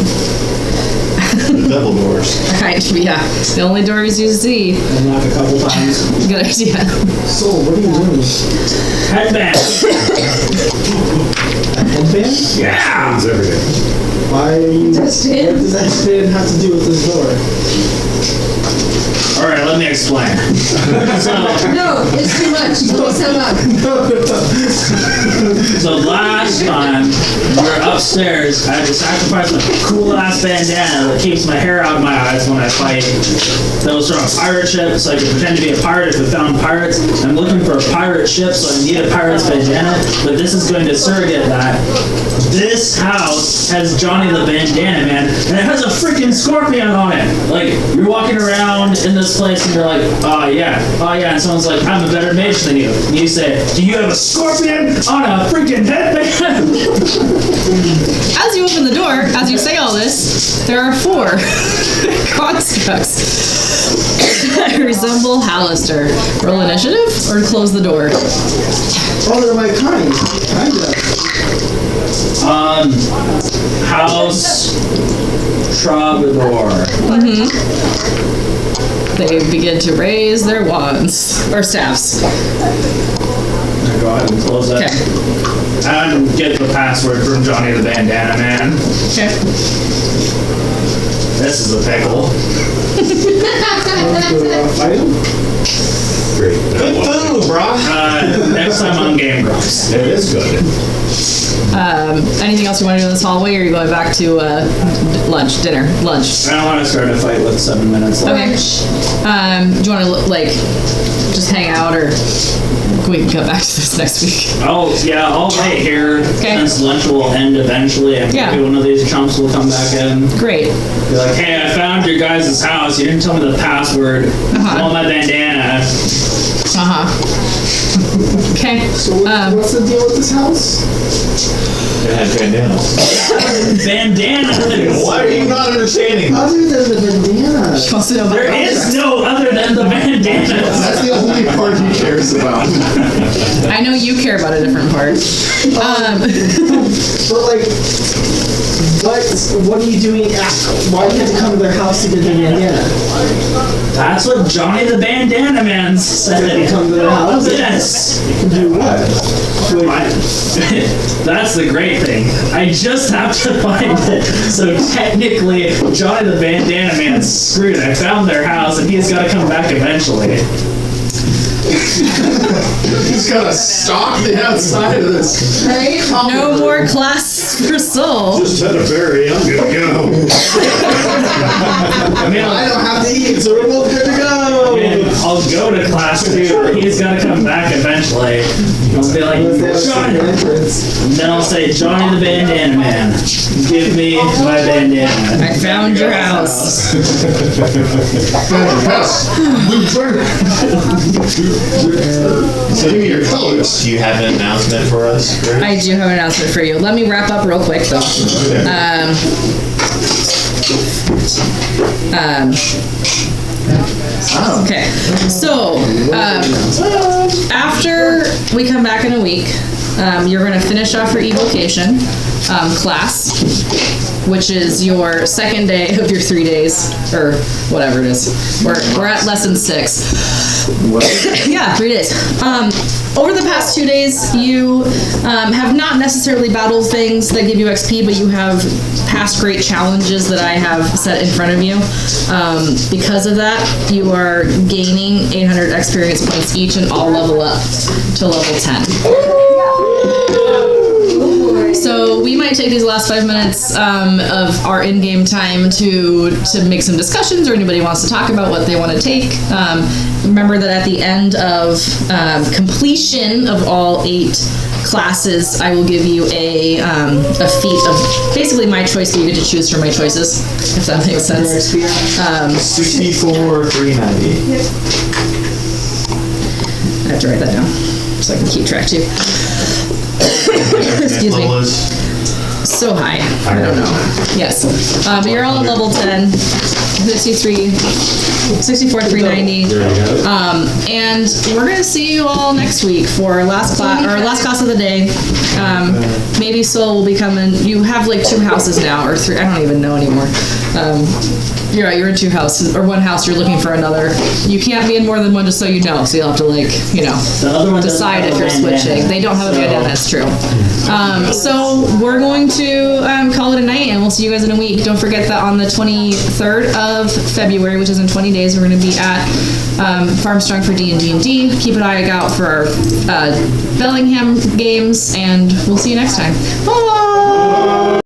Double doors. Right, yeah. The only doors you see. And knock a couple times. Good idea. So, what are you doing? Headband. Headband? Yeah. It's every day. Why are you... What does that spin have to do with this door? All right, let me explain. No, it's too much. Please sum up. So last time we were upstairs, I had to sacrifice my cool ass bandana that keeps my hair out of my eyes when I fight. That was from a pirate ship, so I could pretend to be a pirate if we found pirates. I'm looking for a pirate ship, so I need a pirate's bandana, but this is going to surrogate that. This house has Johnny the Bandana Man, and it has a freaking scorpion on it. Like, you're walking around in this place and you're like, oh yeah, and someone's like, I'm a better mage than you. And you say, do you have a scorpion on a freaking headband? As you open the door, as you say all this, there are 4 constructs that resemble Hallister. Roll initiative or close the door. Oh, they're my kind. Kinda. House Troubadour. They begin to raise their wands or staffs. Go ahead and close that. Okay. And get the password from Johnny the Bandana Man. Okay. This is a pickle. Fight him? Great. Good food, bro. Next time on Game Grumps. It is good. Anything else you want to do in this hallway, or are you going back to lunch? I don't want to start a fight with 7 minutes left. Okay. Do you want to just hang out, or we can come back to this next week? Oh, yeah, I'll wait here since lunch will end eventually, and maybe one of these chumps will come back in. Great. Be like, hey, I found your guys' house. You didn't tell me the password. I want my bandana. Okay. So what's the deal with this house? It had bandanas. Bandanas! Why are you not understanding? Other than the bandana. She wants to know about There is no other than the bandanas. That's the only part he cares about. I know you care about a different part. But like, what are you doing? Why do you have to come to their house to get the bandana? That's what Johnny the Bandana Man said. You come to their house? Yes. To do what? That's the great thing. I just have to find it. So technically, Johnny the Bandana Man's screwed. I found their house, and he's got to come back eventually. He's got to stalk the outside of this. Right? No more class for soul. Just had a berry. I'm good to go. I mean, I don't have to eat, so we're both good to go. I'll go to class too. He's got to come back eventually. I'll be like, Johnny. And then I'll say, Johnny the Bandana Man, give me my bandana. I found your house. So give me your colors. Do you have an announcement for us, Grace? I do have an announcement for you. Let me wrap up real quick though. Okay, so after we come back in a week, you're going to finish off your evocation class, which is your second day of your 3 days, or whatever it is. We're at lesson 6. Yeah, 3 days. Over the past 2 days, you have not necessarily battled things that give you XP, but you have passed great challenges that I have set in front of you. Because of that, you are gaining 800 experience points each, and all level up to level 10. So we might take these last 5 minutes of our in-game time to make some discussions, or anybody wants to talk about what they want to take. Remember that at the end of completion of all 8 classes, I will give you a feat of basically my choice, so you get to choose from my choices, if that makes sense. 64, 390. I have to write that down so I can keep track too. Excuse me. So high. I don't know. Yes. You're all at level 10. 64, 390. And we're going to see you all next week for our last class of the day. Maybe Soul will be coming. You have like 2 houses now, or 3. I don't even know anymore. You're right, you're in 2 houses, or 1 house, you're looking for another. You can't be in more than one, just so you know, so you'll have to decide if you're switching. They don't have a bandana, that's true. So we're going to call it a night, and we'll see you guys in a week. Don't forget that on the 23rd of February, which is in 20 days, we're going to be at Farmstrong for D&D. Keep an eye out for our Bellingham games, and we'll see you next time. Bye!